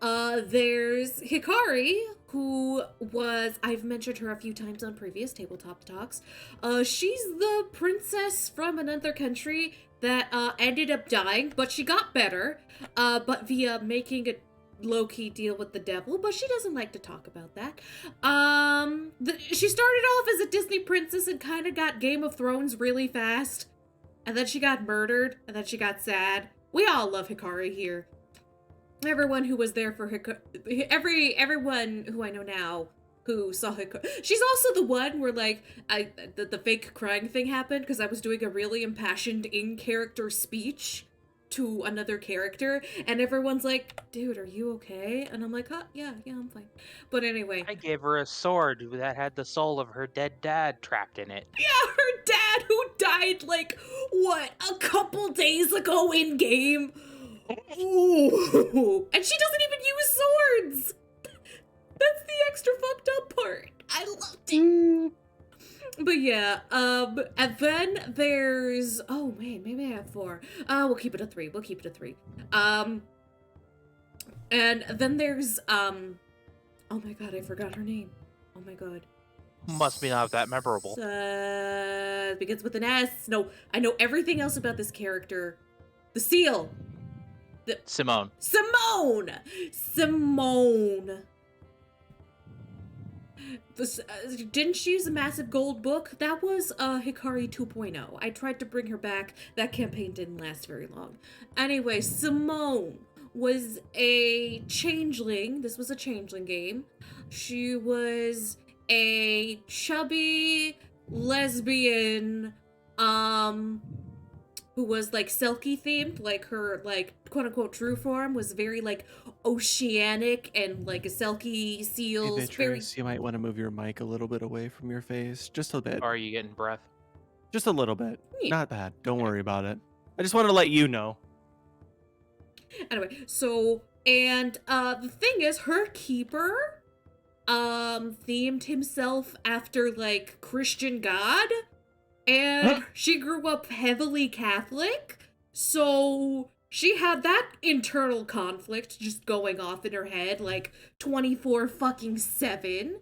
There's Hikari, who I've mentioned her a few times on previous Tabletop Talks. She's the princess from another country that ended up dying, but she got better, but via making a low-key deal with the devil, but she doesn't like to talk about that. She started off as a Disney princess and kind of got Game of Thrones really fast, and then she got murdered, and then she got sad. We all love Hikari here. Everyone who was there for Hikari, everyone who I know now who saw Hikari. She's also the one where like the fake crying thing happened because I was doing a really impassioned in-character speech to another character, and everyone's like, dude, are you okay? And I'm like, yeah, I'm fine. But anyway, I gave her a sword that had the soul of her dead dad trapped in it. Yeah, her dad who died like a couple days ago in game. Ooh. And she doesn't even use swords. That's the extra fucked up part. I loved it. But yeah, and then there's, oh man, maybe I have 4. We'll keep it a 3. And then there's, oh my god, I forgot her name. Oh my god. Must be not that memorable. Begins with an S. No, I know everything else about this character. The seal. Simone. Didn't she use a massive gold book? That was Hikari 2.0. I tried to bring her back. That campaign didn't last very long. Anyway, Simone was a changeling. This was a changeling game. She was a chubby lesbian, who was like Selkie themed, like her like quote unquote true form was very like oceanic and like a Selkie Hey, seals. Beatrice, you might want to move your mic a little bit away from your face. Just a bit. Or are you getting breath? Just a little bit. Yeah. Not bad. Don't worry about it. I just wanted to let you know. Anyway, so and the thing is, her keeper themed himself after like Christian God, and she grew up heavily Catholic, so she had that internal conflict just going off in her head like 24 fucking 7.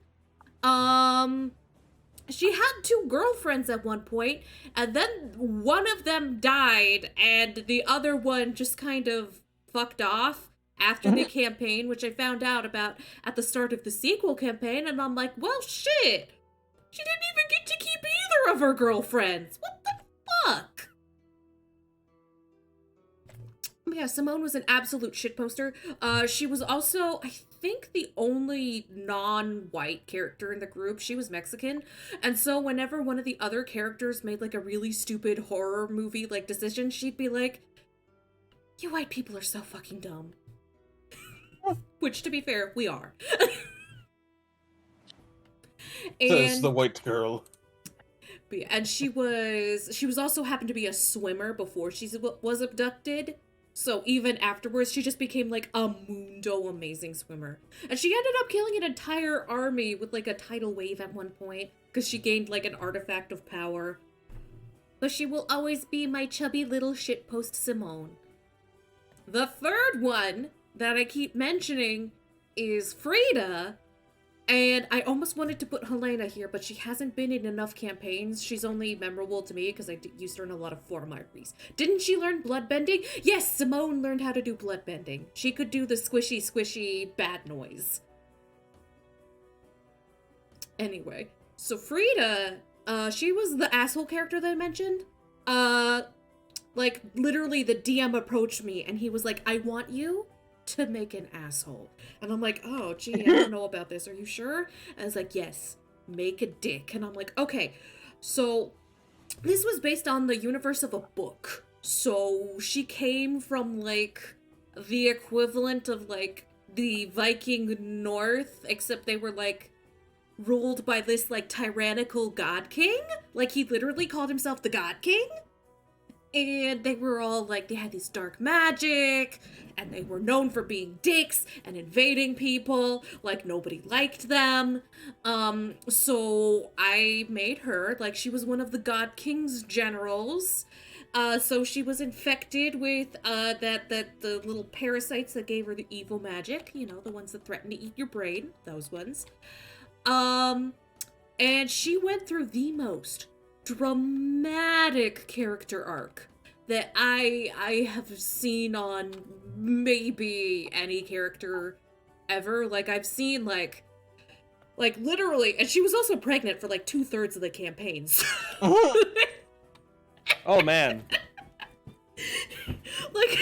She had 2 girlfriends at one point, and then one of them died, and the other one just kind of fucked off after the campaign, which I found out about at the start of the sequel campaign, and I'm like, well, shit! She didn't even get to keep either of her girlfriends! What the fuck? Yeah, Simone was an absolute shitposter. She was also, I think, the only non-white character in the group. She was Mexican. And so whenever one of the other characters made, like, a really stupid horror movie, like, decision, she'd be like, you white people are so fucking dumb. Which, to be fair, we are. Says the white girl. And she was also happened to be a swimmer before she was abducted. So even afterwards, she just became like a mundo amazing swimmer. And she ended up killing an entire army with like a tidal wave at one point because she gained like an artifact of power. But she will always be my chubby little shitpost Simone. The third one that I keep mentioning is Frida. And I almost wanted to put Helena here, but she hasn't been in enough campaigns. She's only memorable to me because I used her in a lot of Form RPs. Didn't she learn bloodbending? Yes, Simone learned how to do bloodbending. She could do the squishy, squishy bad noise. Anyway, so Frida, she was the asshole character that I mentioned. Like, literally the DM approached me and he was like, I want you to make an asshole. And I'm like, oh, gee, I don't know about this. Are you sure? And it's like, yes, make a dick. And I'm like, okay. So this was based on the universe of a book. So she came from, like, the equivalent of, like, the Viking North, except they were, like, ruled by this, like, tyrannical god king. Like, he literally called himself the God King. And they were all, like, they had this dark magic, and they were known for being dicks and invading people, like, nobody liked them. So I made her, like, she was one of the God King's generals. So she was infected with, the little parasites that gave her the evil magic, you know, the ones that threaten to eat your brain, those ones. And she went through the most dramatic character arc that I have seen on maybe any character ever. Like, I've seen, like literally, and she was also pregnant for, like, 2/3 of the campaigns. Oh, man. Like...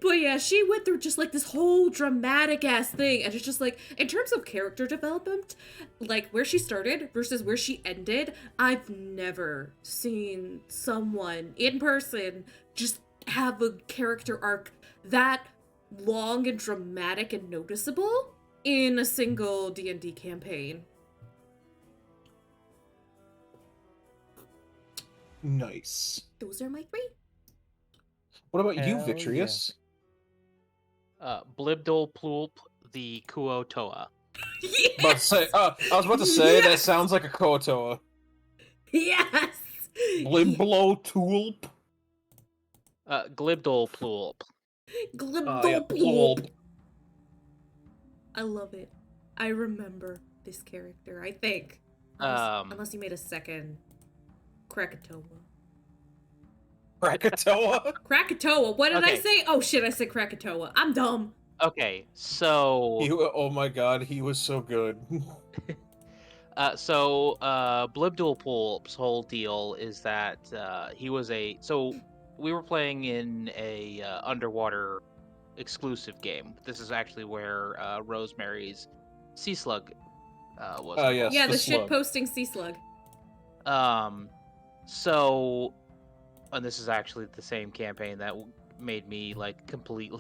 But yeah, she went through just, like, this whole dramatic-ass thing, and it's just, like, in terms of character development, like, where she started versus where she ended, I've never seen someone in person just have a character arc that long and dramatic and noticeable in a single D&D campaign. Nice. Those are my 3. What about you, Hell Vitreous? Blibdol Plulp the Kuotoa. About to say, I was about to say that sounds like a Kotoa. Yes! Blimblo Tulp. Glibdol Plulp. Glibdolplorp. I love it. I remember this character, I think. Unless you made a second Krakatoa. Krakatoa? Krakatoa. What did I Okay. say? Oh shit, I said Krakatoa. I'm dumb. Okay, so Oh my god, he was so good. Blibdol Pulp's whole deal is that he was we were playing in a underwater exclusive game. This is actually where Rosemary's Sea Slug was involved. Yes, Yeah, the the shit slug. posting sea slug. So, and this is actually the same campaign that made me like completely.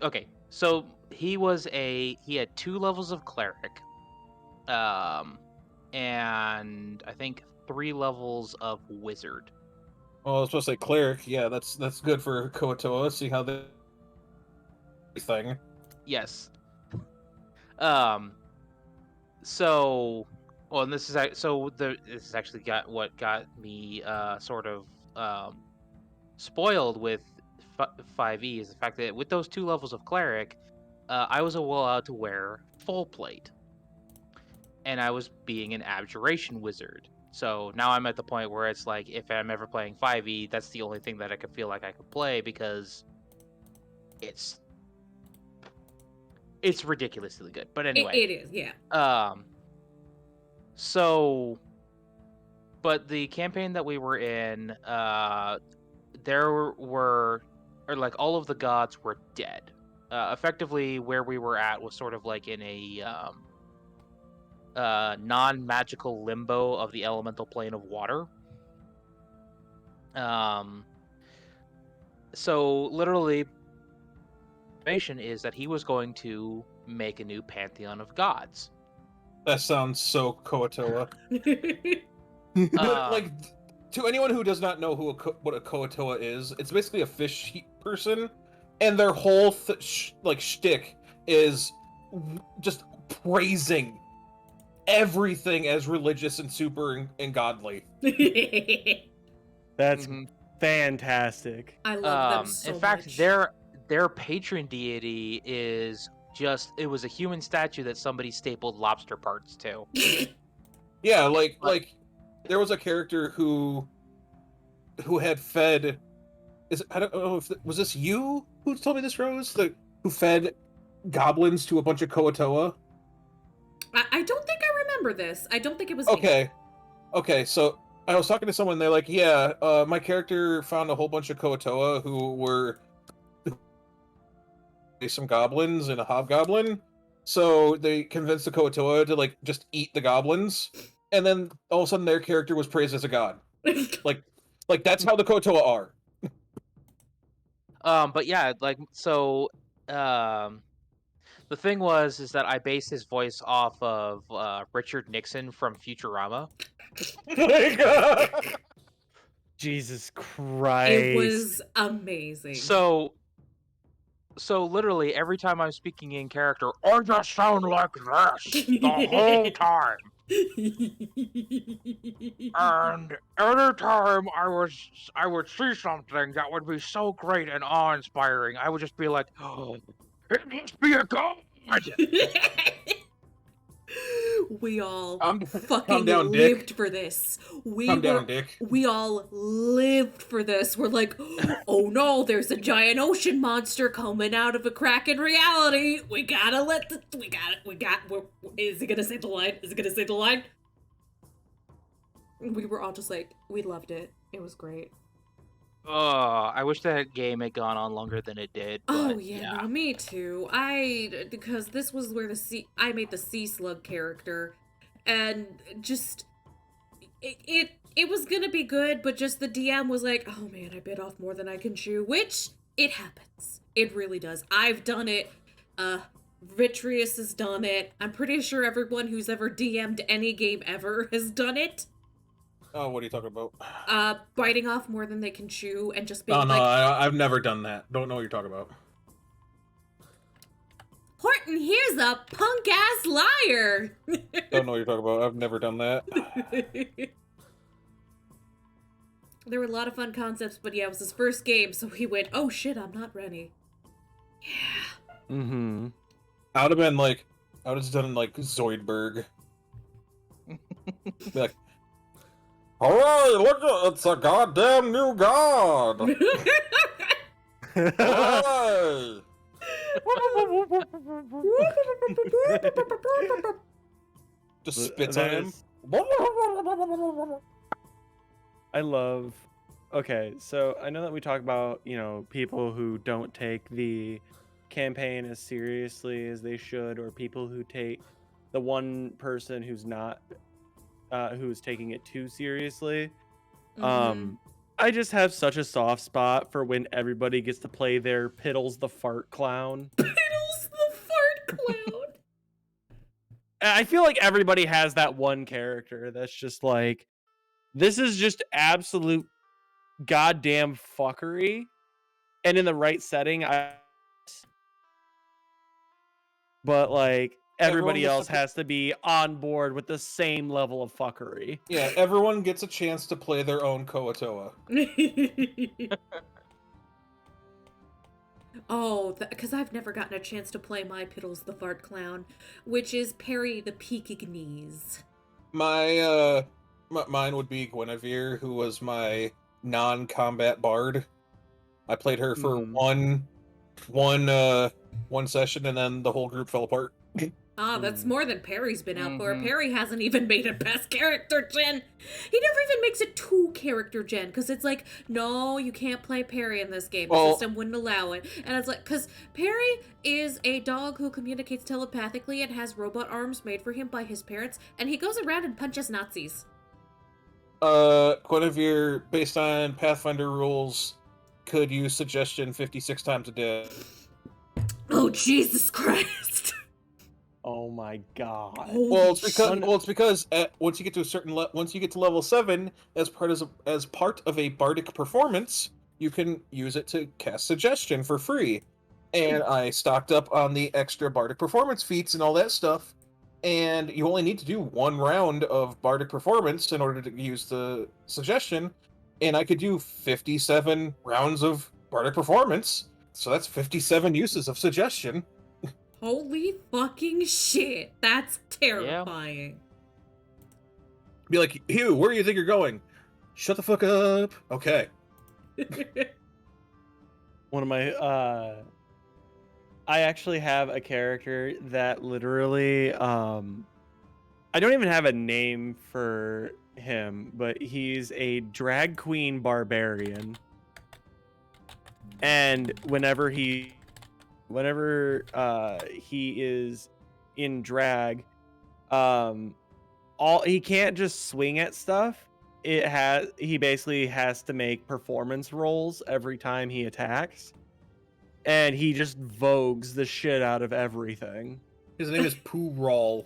Okay, so he had 2 levels of cleric, and I think 3 levels of wizard. Well, I was supposed to say cleric. Yeah, that's good for Koatoa. See how the thing. Yes. So, well, and this is this is actually what got me sort of spoiled with 5e is the fact that with those 2 levels of cleric, I was allowed to wear full plate, and I was being an abjuration wizard. So now I'm at the point where it's like, if I'm ever playing 5e, that's the only thing that I could feel like I could play because it's ridiculously good. But anyway, It is, yeah. So, but the campaign that we were in, there were, or like all of the gods were dead. Effectively, where we were at was sort of like in a non-magical limbo of the elemental plane of water. So literally, information is that he was going to make a new pantheon of gods. That sounds so Koatoa. Like, to anyone who does not know what a Koatoa is, it's basically a fish person, and their whole shtick is just praising everything as religious and super and godly. That's fantastic. I love them so in fact, much. their patron deity is it was a human statue that somebody stapled lobster parts to. Yeah, like there was a character who had fed. I don't know if was this you who told me this, Rose? Who fed goblins to a bunch of Koatoa? I don't think I remember this. I don't think it was me. Okay, so I was talking to someone, they're like, yeah, my character found a whole bunch of Koatoa who were some goblins and a hobgoblin, so they convinced the Koatoa to like just eat the goblins, and then all of a sudden their character was praised as a god. like that's how the Koatoa are. But yeah, like, so, the thing is that I based his voice off of Richard Nixon from Futurama. Jesus Christ. It was amazing. So literally every time I'm speaking in character, I just sound like this the whole time. And every time I would see something that would be so great and awe-inspiring, I would just be like, oh, it must be a god! We all Calm fucking down, Dick. lived for this. Calm down, Dick. We all lived for this. We're like, oh no, there's a giant ocean monster coming out of a crack in reality. We gotta is it gonna say the line? Is it gonna say the line? We were all just like, we loved it. It was great. Oh, I wish that game had gone on longer than it did. But, Oh yeah, no, me too. Because this was where I made the sea slug character, and just it was gonna be good, but just the DM was like, oh man, I bit off more than I can chew, which it happens. It really does. I've done it. Vitreous has done it. I'm pretty sure everyone who's ever DM'd any game ever has done it. Oh, what are you talking about? Biting off more than they can chew and just being Oh, no, like, I've never done that. Don't know what you're talking about. Horton, here's a punk-ass liar! Don't know what you're talking about. I've never done that. There were a lot of fun concepts, but yeah, it was his first game, so he went, oh shit, I'm not ready. Yeah. Mm-hmm. I would have just done like Zoidberg. Be like, hooray, look, it's a goddamn new god! Hooray! Just spits on him. I love okay, so I know that we talk about, people who don't take the campaign as seriously as they should, or people who take the one person who's not, who's taking it too seriously. Mm-hmm. I just have such a soft spot for when everybody gets to play their Piddles the Fart Clown. Piddles the fart clown. I feel like everybody has that one character that's just like, this is just absolute goddamn fuckery. And in the right setting, but like Everyone everybody gets else to has to be on board with the same level of fuckery. Yeah, everyone gets a chance to play their own Koatoa. Oh, because I've never gotten a chance to play my Piddles the fart clown, which is Perry the Peekignees. Mine would be Guinevere, who was my non-combat bard. I played her for Mhm. one session, and then the whole group fell apart. Ah, that's more than Perry's been out for. Mhm. Perry hasn't even made it past character gen. He never even makes it to character gen, because it's like, no, you can't play Perry in this game. The Well- system wouldn't allow it. And it's like, because Perry is a dog who communicates telepathically and has robot arms made for him by his parents, and he goes around and punches Nazis. Guinevere, based on Pathfinder rules, could use suggestion 56 times a day. Oh, Jesus Christ. Oh my god. Holy Well, it's because shit. once you get to a certain once you get to level 7, as part of a bardic performance, you can use it to cast suggestion for free. And I stocked up on the extra bardic performance feats and all that stuff. And you only need to do one round of bardic performance in order to use the suggestion. And I could do 57 rounds of bardic performance. So that's 57 uses of suggestion. Holy fucking shit. That's terrifying. Be like, Hugh, where do you think you're going? Shut the fuck up. Okay. One of my I actually have a character that literally I don't even have a name for him, but he's a drag queen barbarian. And whenever he is in drag, he can't just swing at stuff. He basically has to make performance rolls every time he attacks. And he just vogues the shit out of everything. His name is Pooh Rawl.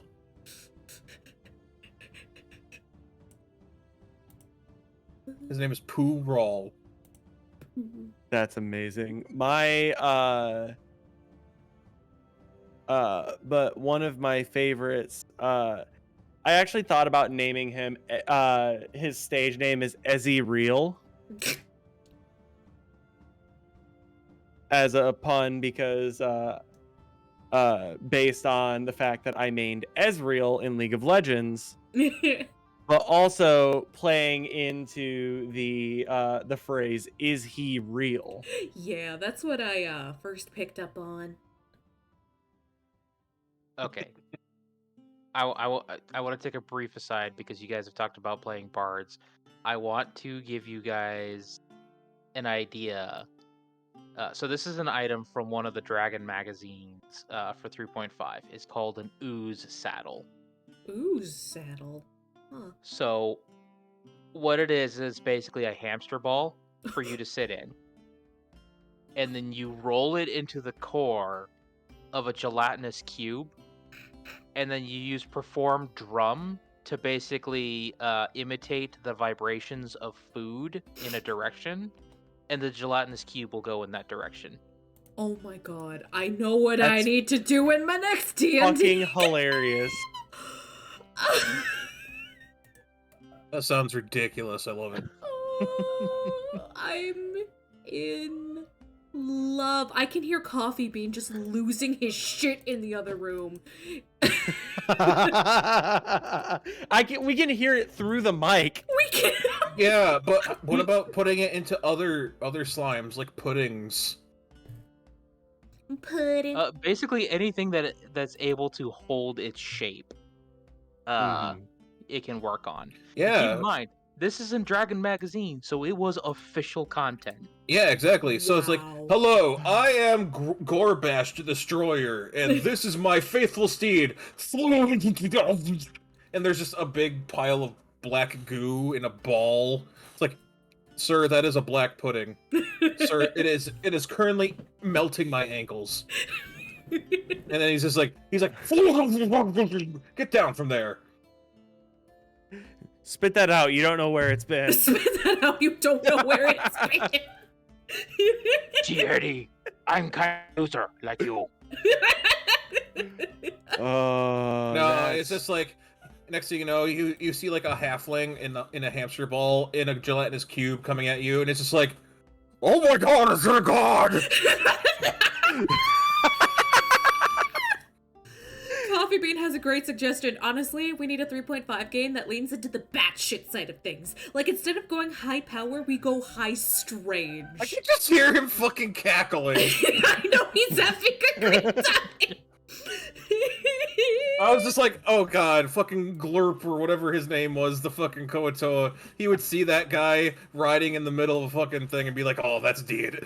His name is Pooh Rawl. That's amazing. But one of my favorites, I actually thought about naming him, his stage name is Ezzy Real. As a pun, because based on the fact that I mained Ezreal in League of Legends, but also playing into the phrase "Is he real?" Yeah, that's what I first picked up on. Okay. I want to take a brief aside because you guys have talked about playing bards. I want to give you guys an idea. So this is an item from one of the Dragon magazines for 3.5. It's called an ooze saddle. Ooze saddle. Huh. So what it is basically a hamster ball for you to sit in. And then you roll it into the core of a gelatinous cube. And then you use Perform Drum to basically imitate the vibrations of food in a direction. And the gelatinous cube will go in that direction. Oh my god, I know what I That's need to do in my next D&D. Fucking hilarious. That sounds ridiculous. I love it. Oh, I'm in love. I can hear Coffee Bean just losing his shit in the other room. We can hear it through the mic. We can. Yeah, but what about putting it into other slimes like puddings? Pudding. Basically anything that's able to hold its shape. Mhm. It can work on. Yeah. Keep in mind, This isn't Dragon Magazine, so it was official content. Yeah, exactly. So it's like, Wow. hello, I am Gorbash the Destroyer, and this is my faithful steed. And there's just a big pile of black goo in a ball. It's like, sir, that is a black pudding. Sir, it is currently melting my ankles. And then he's like, get down from there. Spit that out. You don't know where it's been. Spit that out. You don't know where it's been. Gee, Eddie, I'm kind of loser like you. Oh, No, it's just like, next thing you know, you see like a halfling in a hamster ball in a gelatinous cube coming at you, and it's just like, oh my god, is it a god? Coffee Bean has a great suggestion. Honestly, we need a 3.5 game that leans into the batshit side of things. Like, instead of going high power, we go high strange. I can just hear him fucking cackling. I know, he's having a great time. I was just like, oh god, fucking Glurp or whatever his name was, the fucking Koatoa. He would see that guy riding in the middle of a fucking thing and be like, oh, that's deific.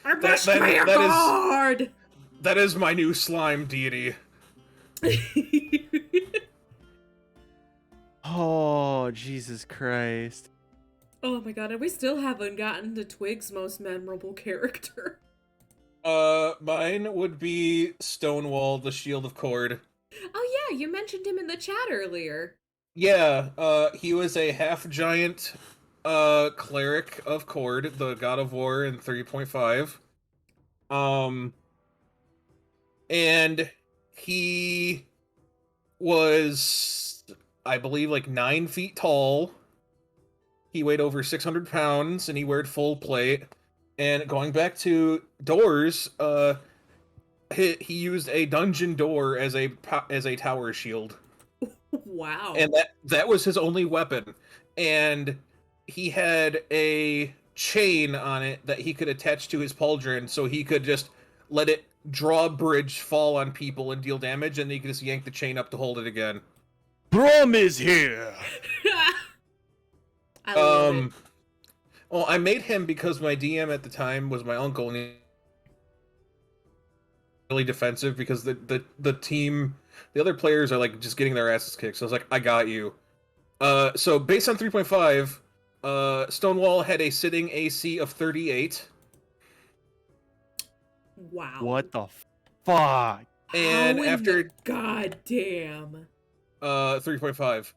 I must be a god! That is my new slime deity. Oh, Jesus Christ. Oh my god, and we still haven't gotten to Twig's most memorable character. Mine would be Stonewall, the Shield of Cord. Oh yeah, you mentioned him in the chat earlier. Yeah, he was a half-giant, cleric of Cord, the god of war in 3.5. And he was, I believe, like 9 feet tall. He weighed over 600 pounds, and he wore full plate. And going back to doors, he used a dungeon door as a tower shield. Wow. And that was his only weapon. And he had a chain on it that he could attach to his pauldron, so he could just let it drawbridge fall on people and deal damage, and then he could just yank the chain up to hold it again. Brom is here. I love it. Well, I made him because my DM at the time was my uncle, and he really defensive because the team, the other players are like just getting their asses kicked. So I was like, I got you. So based on 3.5, Stonewall had a sitting AC of 38. Wow. What the fuck? And How in after the goddamn 3.5.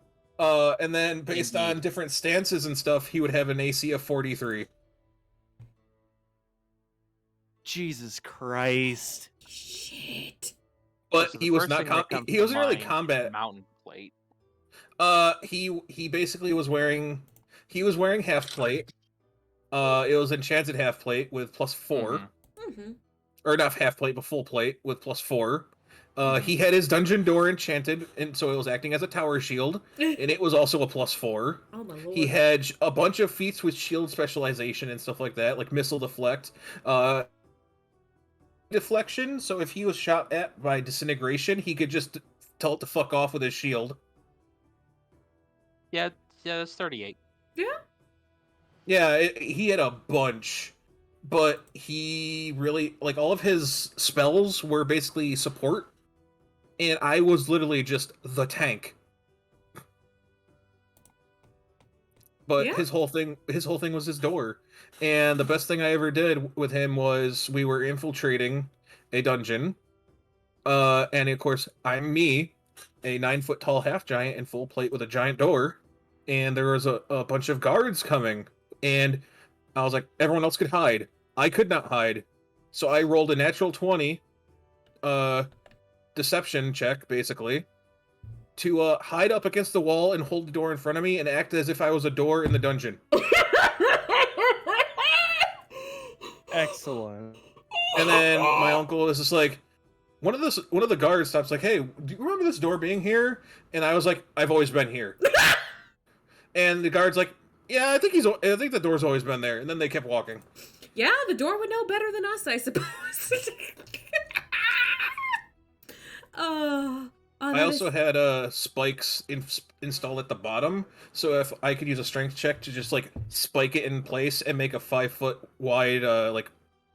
And then based on different stances and stuff, he would have an AC of 43. Jesus Christ. shit. But So he the was first not thing that comes he to wasn't really mind is combat. Mountain plate. He basically was wearing half plate. It was enchanted half plate with +4. Mm-hmm. Or not half plate, but full plate with +4. Mhm. He had his dungeon door enchanted, and so it was acting as a tower shield, and it was also a +4. Oh my lord. He had a bunch of feats with shield specialization and stuff like that, like missile deflect, deflection. So if he was shot at by disintegration, he could just tell it to fuck off with his shield. Yeah, that's 38. Yeah, he had a bunch, but he really, like, all of his spells were basically support, and I was literally just the tank. But Yeah. his whole thing was his door. And the best thing I ever did with him was we were infiltrating a dungeon. And of course, I'm me, a 9-foot tall half giant in full plate with a giant door. And there was a bunch of guards coming. And I was like, everyone else could hide. I could not hide. So I rolled a natural 20 deception check, basically, to hide up against the wall and hold the door in front of me and act as if I was a door in the dungeon. Excellent. And then my uncle was just like, one of the guards stops like, hey, do you remember this door being here? And I was like, I've always been here. And the guard's like, yeah, I think the door's always been there. And then they kept walking. Yeah, the door would know better than us, I suppose. Oh Oh, I that also is- had spikes installed at the bottom, so if I could use a strength check to just like spike it in place and make a 5 foot wide like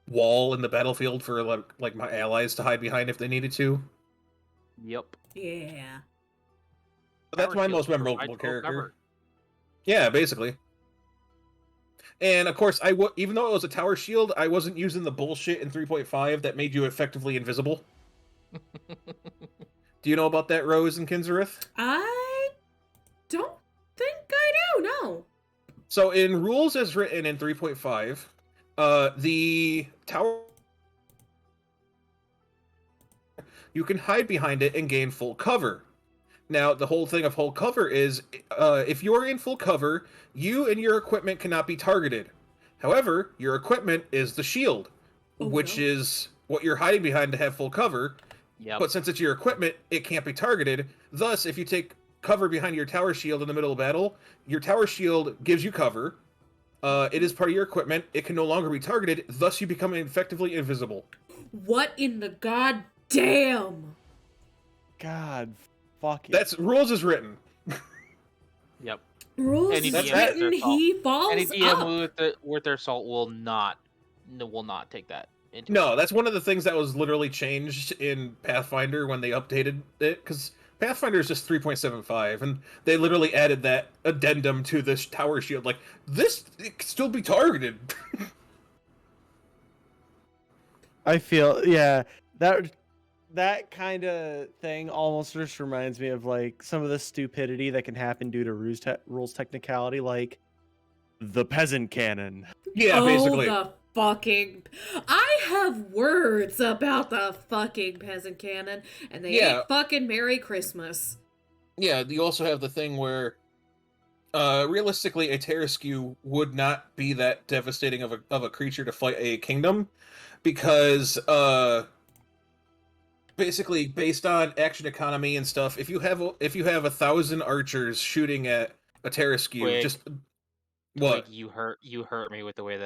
wall in the battlefield for like my allies to hide behind if they needed to. Yep. Yeah. But that's Tower my shields most memorable provide full character. cover. Yeah, basically. And of course, even though it was a tower shield, I wasn't using the bullshit in 3.5 that made you effectively invisible. Do you know about that, Rose and Kinzereth? I don't think I do, no. So in rules as written in 3.5, the tower, you can hide behind it and gain full cover. Now, the whole thing of full cover is, if you're in full cover, you and your equipment cannot be targeted. However, your equipment is the shield, Oh, which no. is what you're hiding behind to have full cover. Yep. But since it's your equipment, it can't be targeted. Thus, if you take cover behind your tower shield in the middle of battle, your tower shield gives you cover. It is part of your equipment. It can no longer be targeted. Thus, you become effectively invisible. What in the goddamn? God, fuck it. That's rules as written. Yep. Rules Any is DM written, with their he falls Any DM up. with their salt will not take that into No, account. that's one of the things that was literally changed in Pathfinder when they updated it, because Pathfinder is just 3.75, and they literally added that addendum to this tower shield. Like, this it can still be targeted. I feel, yeah, that kind of thing almost just reminds me of like some of the stupidity that can happen due to rules technicality, like the peasant cannon. Yeah, Oh, basically. the fucking... I have words about the fucking peasant cannon, and they Yeah. ain't fucking Merry Christmas. Yeah, you also have the thing where, realistically, a Terraskew would not be that devastating of a creature to fight a kingdom, because, basically, based on action economy and stuff, if you have 1,000 archers shooting at a Terraskew, Twig. just... What? Twig, you hurt me with the way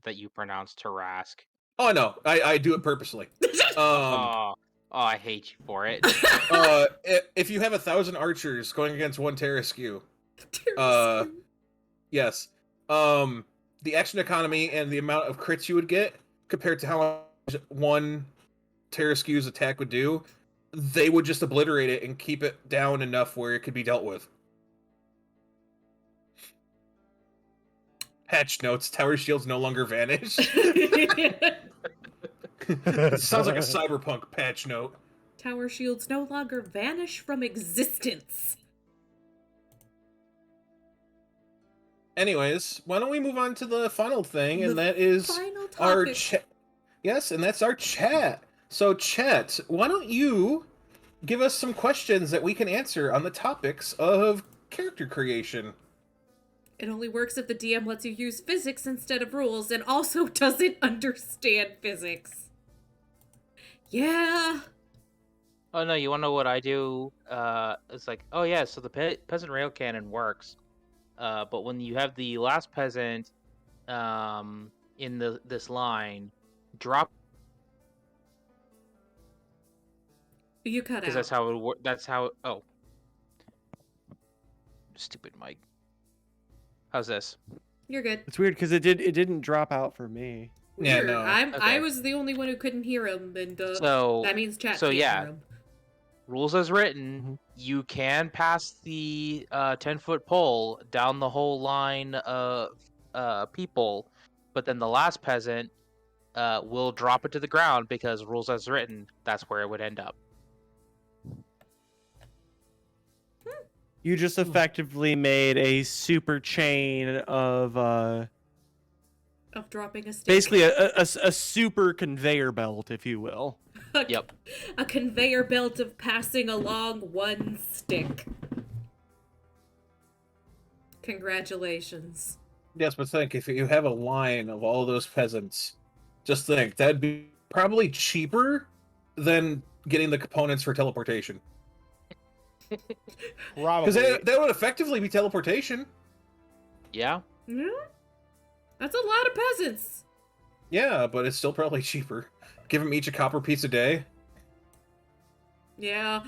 that you pronounce Tarask. Oh, no, I do it purposely. Oh, I hate you for it. If you have 1,000 archers going against one Terraskew, Terraskew. yes, the action economy and the amount of crits you would get compared to how much one Terraskew's attack would do, they would just obliterate it and keep it down enough where it could be dealt with. Patch notes: Tower shields no longer vanish. It sounds like a cyberpunk patch note. Tower shields no longer vanish from existence. Anyways, why don't we move on to the final thing, and The that is final our topic. chat. Yes, and that's our chat. So, chat, why don't you give us some questions that we can answer on the topics of character creation? It only works if the DM lets you use physics instead of rules and also doesn't understand physics. Yeah. Oh no, you wanna know what I do? It's like, oh yeah, so the peasant rail cannon works. But when you have the last peasant in this line, drop, You cut because out. that's how it works. That's how. Oh, stupid Mike. How's this? You're good. It's weird because it didn't drop out for me. Yeah, Weird. no. I Okay. was the only one who couldn't hear him, and So that means chat so can't yeah. hear him. Rules as written, you can pass the 10-foot pole down the whole line of people, but then the last peasant will drop it to the ground because rules as written, that's where it would end up. You just effectively made a super chain of Of dropping a stick. basically a super conveyor belt, if you will. Yep. A conveyor belt of passing along one stick. Congratulations. Yes, but think, if you have a line of all those peasants, just think, that'd be probably cheaper than getting the components for teleportation. Probably. Because that would effectively be teleportation. Yeah. Yeah? That's a lot of peasants. Yeah, but it's still probably cheaper. Give them each a copper piece a day. Yeah.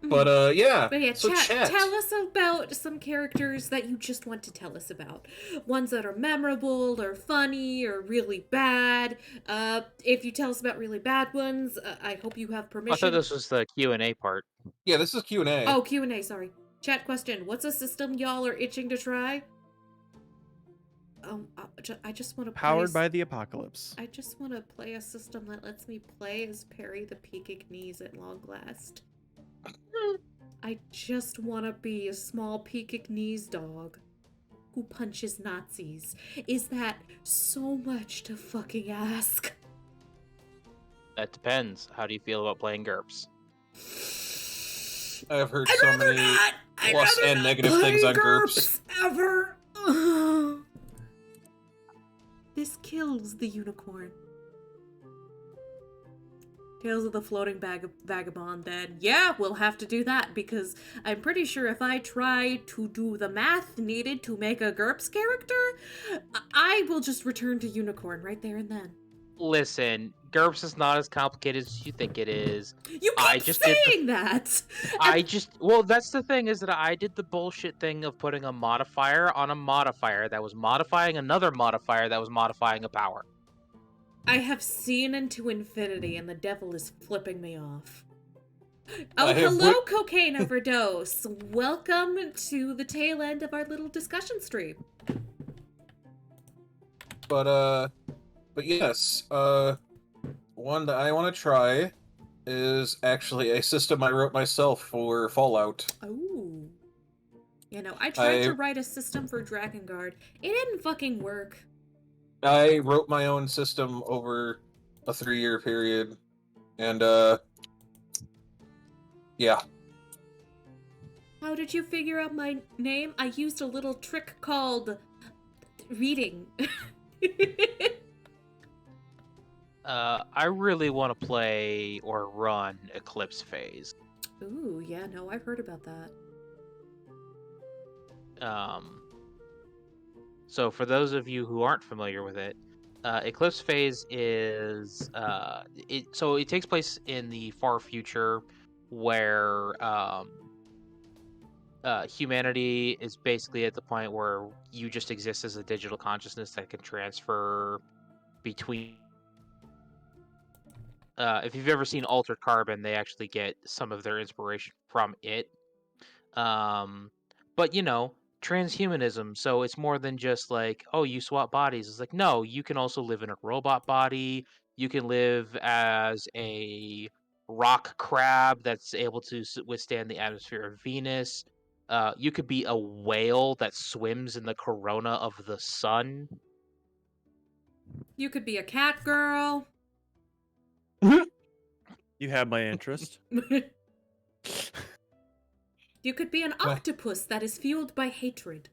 But yeah. But yeah, So chat. tell us about some characters that you just want to tell us about. Ones that are memorable or funny or really bad. If you tell us about really bad ones, I hope you have I permission. thought this was the Q&A part. Yeah, this is Q&A. Oh, Q&A, sorry. Chat question. What's a system y'all are itching to try? I just want to play... Powered by the apocalypse. I just want to play a system that lets me play as Perry the Peacock Knees at long last. I just want to be a small Peacock Knees dog who punches Nazis. Is that so much to fucking ask? That depends. How do you feel about playing GURPS? I have heard so many plus and negative things on GURPS. Ever. This kills the unicorn. Tales of the Floating Vagabond, then yeah, we'll have to do that, because I'm pretty sure if I try to do the math needed to make a GURPS character, I will just return to unicorn right there and then. Listen, GURPS is not as complicated as you think it is. You keep saying that! Well, that's the thing, is that I did the bullshit thing of putting a modifier on a modifier that was modifying another modifier that was modifying a power. I have seen into infinity, and the devil is flipping me off. Oh, hello, Cocaine Overdose. Welcome to the tail end of our little discussion stream. But yes, one that I want to try is actually a system I wrote myself for Fallout. Oh. You know, I tried to write a system for Drakengard. It didn't fucking work. I wrote my own system over a 3-year period, and yeah. How did you figure out my name? I used a little trick called reading. I really want to play or run Eclipse Phase. Ooh, yeah, no, I've heard about that. So for those of you who aren't familiar with it, Eclipse Phase is it takes place in the far future where humanity is basically at the point where you just exist as a digital consciousness that can transfer between. If you've ever seen Altered Carbon, they actually get some of their inspiration from it. But you know, transhumanism, so it's more than just like, oh, you swap bodies. It's like, no, you can also live in a robot body. You can live as a rock crab that's able to withstand the atmosphere of Venus. You could be a whale that swims in the corona of the sun. You could be a cat girl. You have my interest. You could be an octopus that is fueled by hatred.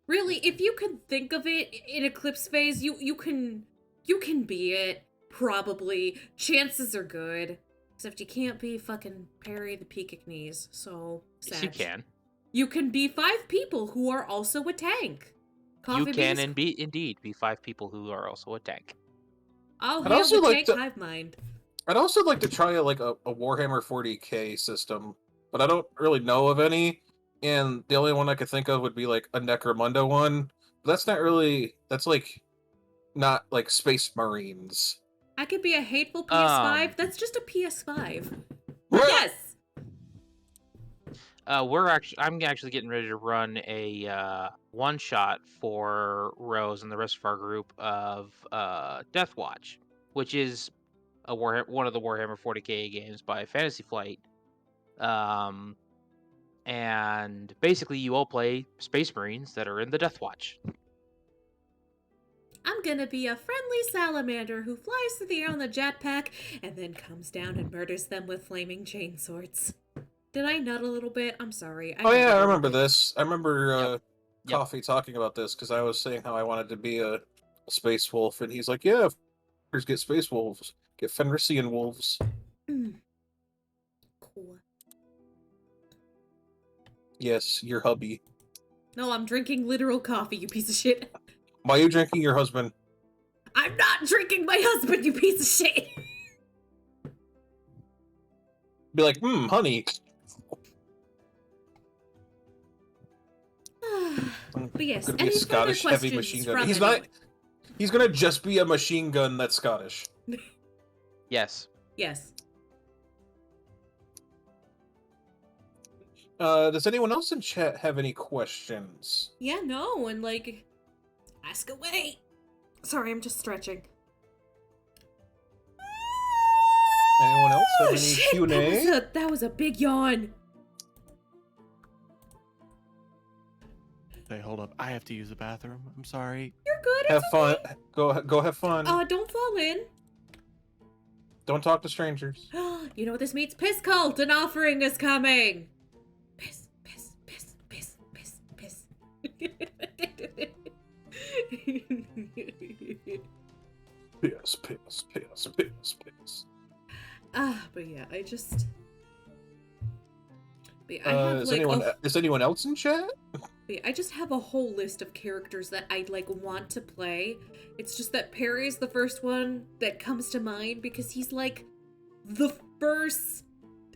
Really, if you can think of it in Eclipse Phase, you can be it, probably. Chances are good. Except you can't be fucking Perry the Peacock Knees, so sad. Yes, you can. You can be 5 people who are also a tank. You can indeed be 5 people who are also a tank. I'll hail the tank hive mind. I'd also like to try like a Warhammer 40k system, but I don't really know of any, and the only one I could think of would be like a Necromunda one. But that's not really, that's like not like Space Marines. I could be a hateful PS5. That's just a PS5. Yes. I'm actually getting ready to run a one shot for Rose and the rest of our group of Death Watch, which is one of the Warhammer 40k games by Fantasy Flight. And basically you all play Space Marines that are in the Death Watch. I'm gonna be a friendly salamander who flies through the air on the jetpack and then comes down and murders them with flaming chain swords. Did I nut a little bit? I'm sorry. I remember this. I remember Coffee talking about this because I was saying how I wanted to be a space wolf, and he's like, "Yeah, get space wolves, get Fenrisian wolves." Cool. Yes, your hubby. No, I'm drinking literal coffee, you piece of shit. Why are you drinking your husband? I'm not drinking my husband, you piece of shit. Be like, honey. But yes, Gonna be a any further Scottish heavy questions machine gun. from He's anyone? not. He's gonna just be a machine gun that's Scottish. Yes. Yes. Does anyone else in chat have any questions? Yeah, no, and like, ask away. Sorry, I'm just stretching. Anyone else have any Shit, Q&A? that was a big yawn. Hey, hold up. I have to use the bathroom. I'm sorry. You're good. Have It's fun. okay. Go have fun. Don't fall in. Don't talk to strangers. You know what this means? Piss cult, an offering is coming. Piss, piss, piss, piss, piss, piss. Piss, piss, piss, piss, piss. But yeah, I just. But yeah, I have Is anyone else in chat? yeah, I just have a whole list of characters that I like want to play. It's just that Perry is the first one that comes to mind because he's like the first.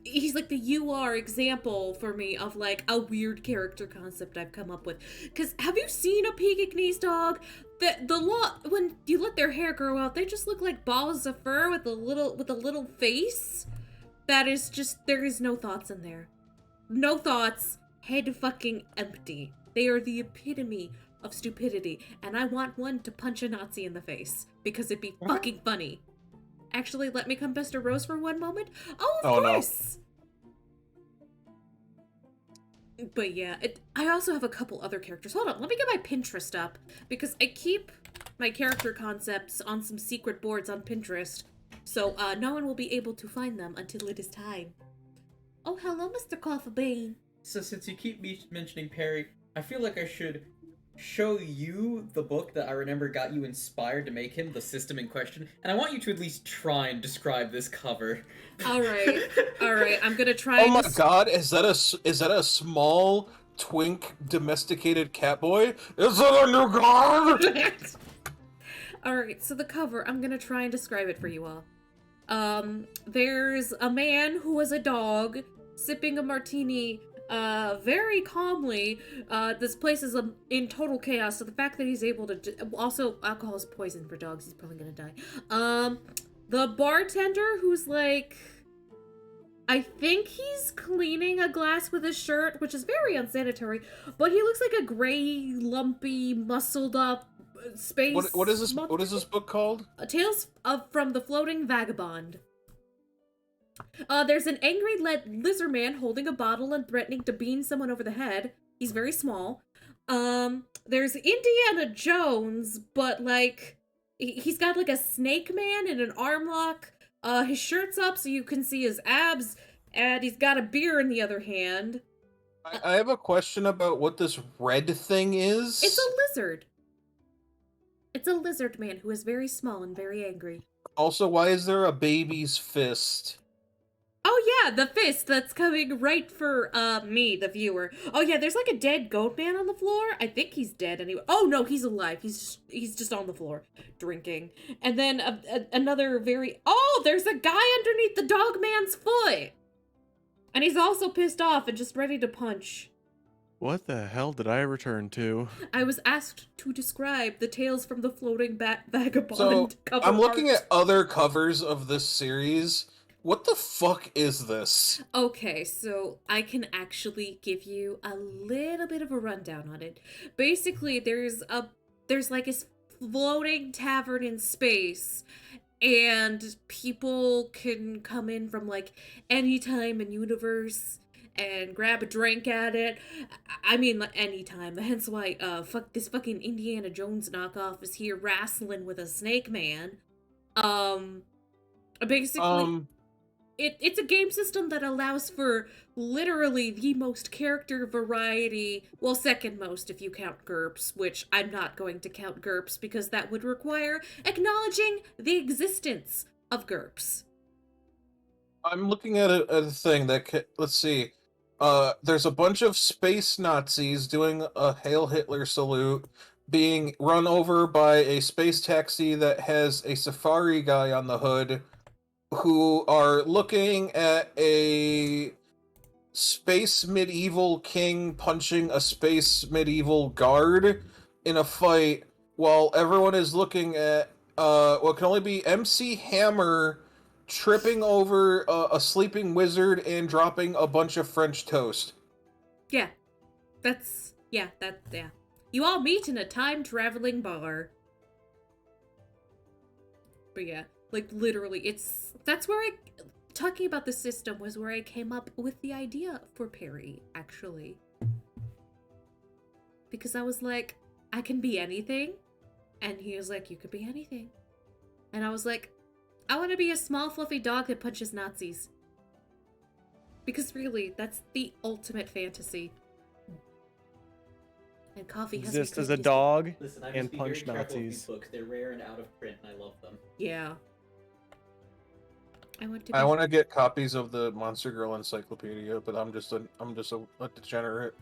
He's like the UR example for me of like a weird character concept I've come up with. Cause have you seen a Pekingese dog? When you let their hair grow out, they just look like balls of fur with a little face. That is just, there is no thoughts in there. No thoughts, head fucking empty. They are the epitome of stupidity, and I want one to punch a Nazi in the face because it'd be fucking funny. Actually, let me come Mr. Rose for one moment. Oh, of course. No. But yeah, I also have a couple other characters. Hold on, let me get my Pinterest up because I keep my character concepts on some secret boards on Pinterest, so no one will be able to find them until it is time. Oh, hello, Mr. Coffee Bean. So since you keep mentioning Perry, I feel like I should show you the book that I remember got you inspired to make him, the system in question, and I want you to at least try and describe this cover. All right, I'm gonna try. Oh my god, is that a small twink domesticated cat boy? Is that a new god? All right, so the cover, I'm gonna try and describe it for you all. There's a man who is a dog sipping a martini very calmly. This place is in total chaos, so the fact that he's able to also, alcohol is poison for dogs, he's probably gonna die. The bartender who's like, I think he's cleaning a glass with his shirt, which is very unsanitary, but he looks like a gray, lumpy, muscled up space. What is this book called? Tales from the Floating Vagabond. There's an angry lizard man holding a bottle and threatening to bean someone over the head. He's very small. There's Indiana Jones, but like he's got like a snake man and an arm lock. His shirt's up so you can see his abs, and he's got a beer in the other hand. I have a question about what this red thing is. It's a lizard. It's a lizard man who is very small and very angry. Also, why is there a baby's fist? Oh yeah, the fist that's coming right for me, the viewer. Oh yeah, there's like a dead goat man on the floor. I think he's dead anyway. Oh no, he's alive. He's just on the floor drinking. And then another there's a guy underneath the dog man's foot. And he's also pissed off and just ready to punch. What the hell did I return to? I was asked to describe the Tales from the Floating Vagabond So, cover I'm looking art. at other covers of this series. What the fuck is this? Okay, so I can actually give you a little bit of a rundown on it. Basically, there's like a floating tavern in space, and people can come in from like any time and universe and grab a drink at it. I mean, like, anytime. Hence why this fucking Indiana Jones knockoff is here wrestling with a snake man. Basically, it's a game system that allows for literally the most character variety, well, second most if you count GURPS, which I'm not going to count GURPS because that would require acknowledging the existence of GURPS. I'm looking at a thing that let's see. There's a bunch of space Nazis doing a Hail Hitler salute, being run over by a space taxi that has a safari guy on the hood, who are looking at a space medieval king punching a space medieval guard in a fight while everyone is looking at what can only be MC Hammer tripping over a sleeping wizard and dropping a bunch of French toast. Yeah. Yeah. You all meet in a time-traveling bar. But yeah, like, literally, that's where talking about the system was where I came up with the idea for Perry, actually. Because I was like, I can be anything. And he was like, you could be anything. And I was like, I want to be a small fluffy dog that punches Nazis. Because really, that's the ultimate fantasy. And coffee has Exist me as a crazy. dog Listen, I and must be very punch careful with these Nazis. books. They're rare and out of print, and I love them. Yeah. I want to. I want to get copies of the Monster Girl Encyclopedia, but I'm just a degenerate.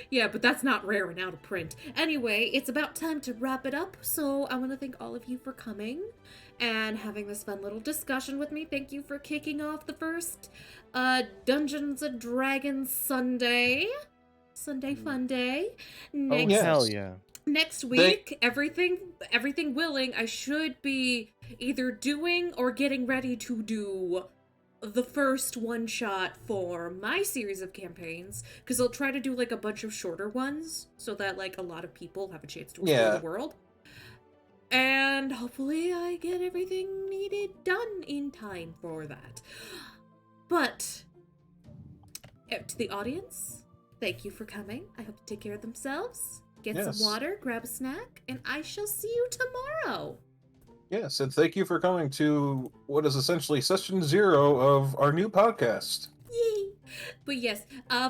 Yeah, but that's not rare and out of print. Anyway, it's about time to wrap it up, so I want to thank all of you for coming and having this fun little discussion with me. Thank you for kicking off the first Dungeons & Dragons Sunday fun day. Next, yes. Hell yeah. next week, everything willing, I should be either doing or getting ready to do the first one shot for my series of campaigns, because I'll try to do like a bunch of shorter ones so that like a lot of people have a chance to explore the world. And hopefully I get everything needed done in time for that. But to the audience, thank you for coming. I hope to take care of themselves. Get some water, grab a snack, and I shall see you tomorrow. Yes, and thank you for coming to what is essentially session 0 of our new podcast. Yay! But yes,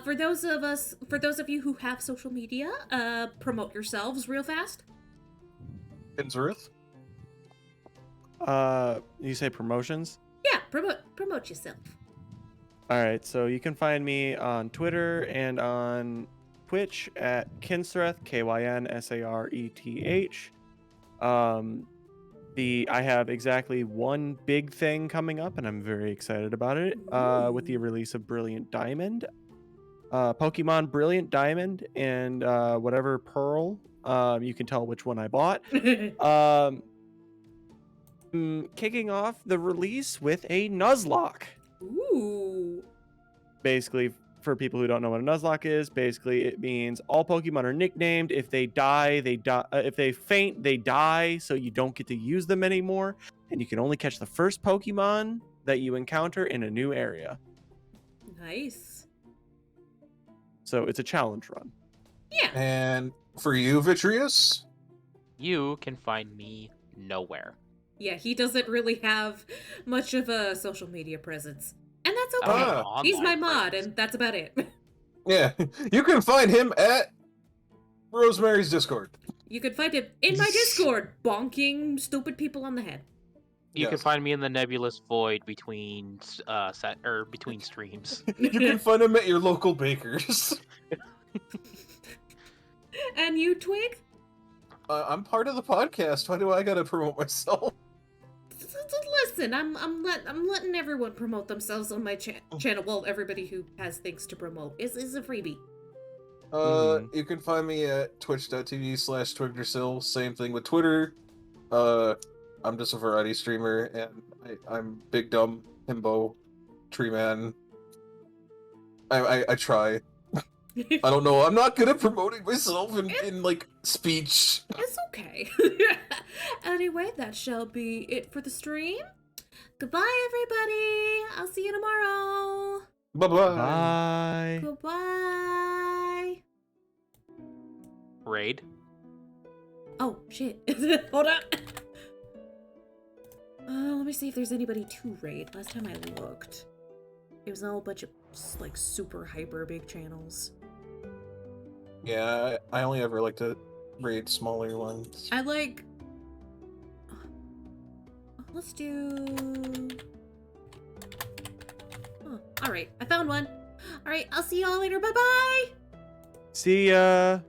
for those of you who have social media, promote yourselves real fast. Innsworth? You say promotions? Yeah, promote yourself. All right, so you can find me on Twitter and on Twitch at Kinsreth, Kynsareth. I have exactly one big thing coming up, and I'm very excited about it. With the release of Brilliant Diamond, Pokemon Brilliant Diamond, and whatever Pearl. You can tell which one I bought. Kicking off the release with a Nuzlocke. Ooh. Basically, for people who don't know what a Nuzlocke is, basically it means all Pokemon are nicknamed. If they die, they die. If they faint, they die, so you don't get to use them anymore. And you can only catch the first Pokemon that you encounter in a new area. Nice. So it's a challenge run. Yeah. And for you, Vitreous? You can find me nowhere. Yeah, he doesn't really have much of a social media presence. And that's I don't okay. have an online He's my mod, presence. and that's about it. Yeah, you can find him at Rosemary's Discord. You can find him in my Discord, bonking stupid people on the head. You can Yes. find me in the nebulous void between between streams. You can find him at your local baker's. And you, Twig? I'm part of the podcast. Why do I gotta promote myself? Listen, I'm letting everyone promote themselves on my channel. Well, everybody who has things to promote is a freebie. You can find me at twitch.tv/twigdersill. Same thing with Twitter. I'm just a variety streamer, and I'm Big Dumb Himbo Tree Man. I try. I don't know. I'm not good at promoting myself in like speech. It's okay. Anyway, that shall be it for the stream. Goodbye, everybody. I'll see you tomorrow. Bye-bye. Bye. Goodbye. Raid. Oh, shit. Hold on. Let me see if there's anybody to raid. Last time I looked, it was a whole bunch of like super hyper big channels. Yeah, I only ever like to raid smaller ones. I like... Let's do... Oh, alright, I found one. Alright, I'll see y'all later. Bye-bye! See ya.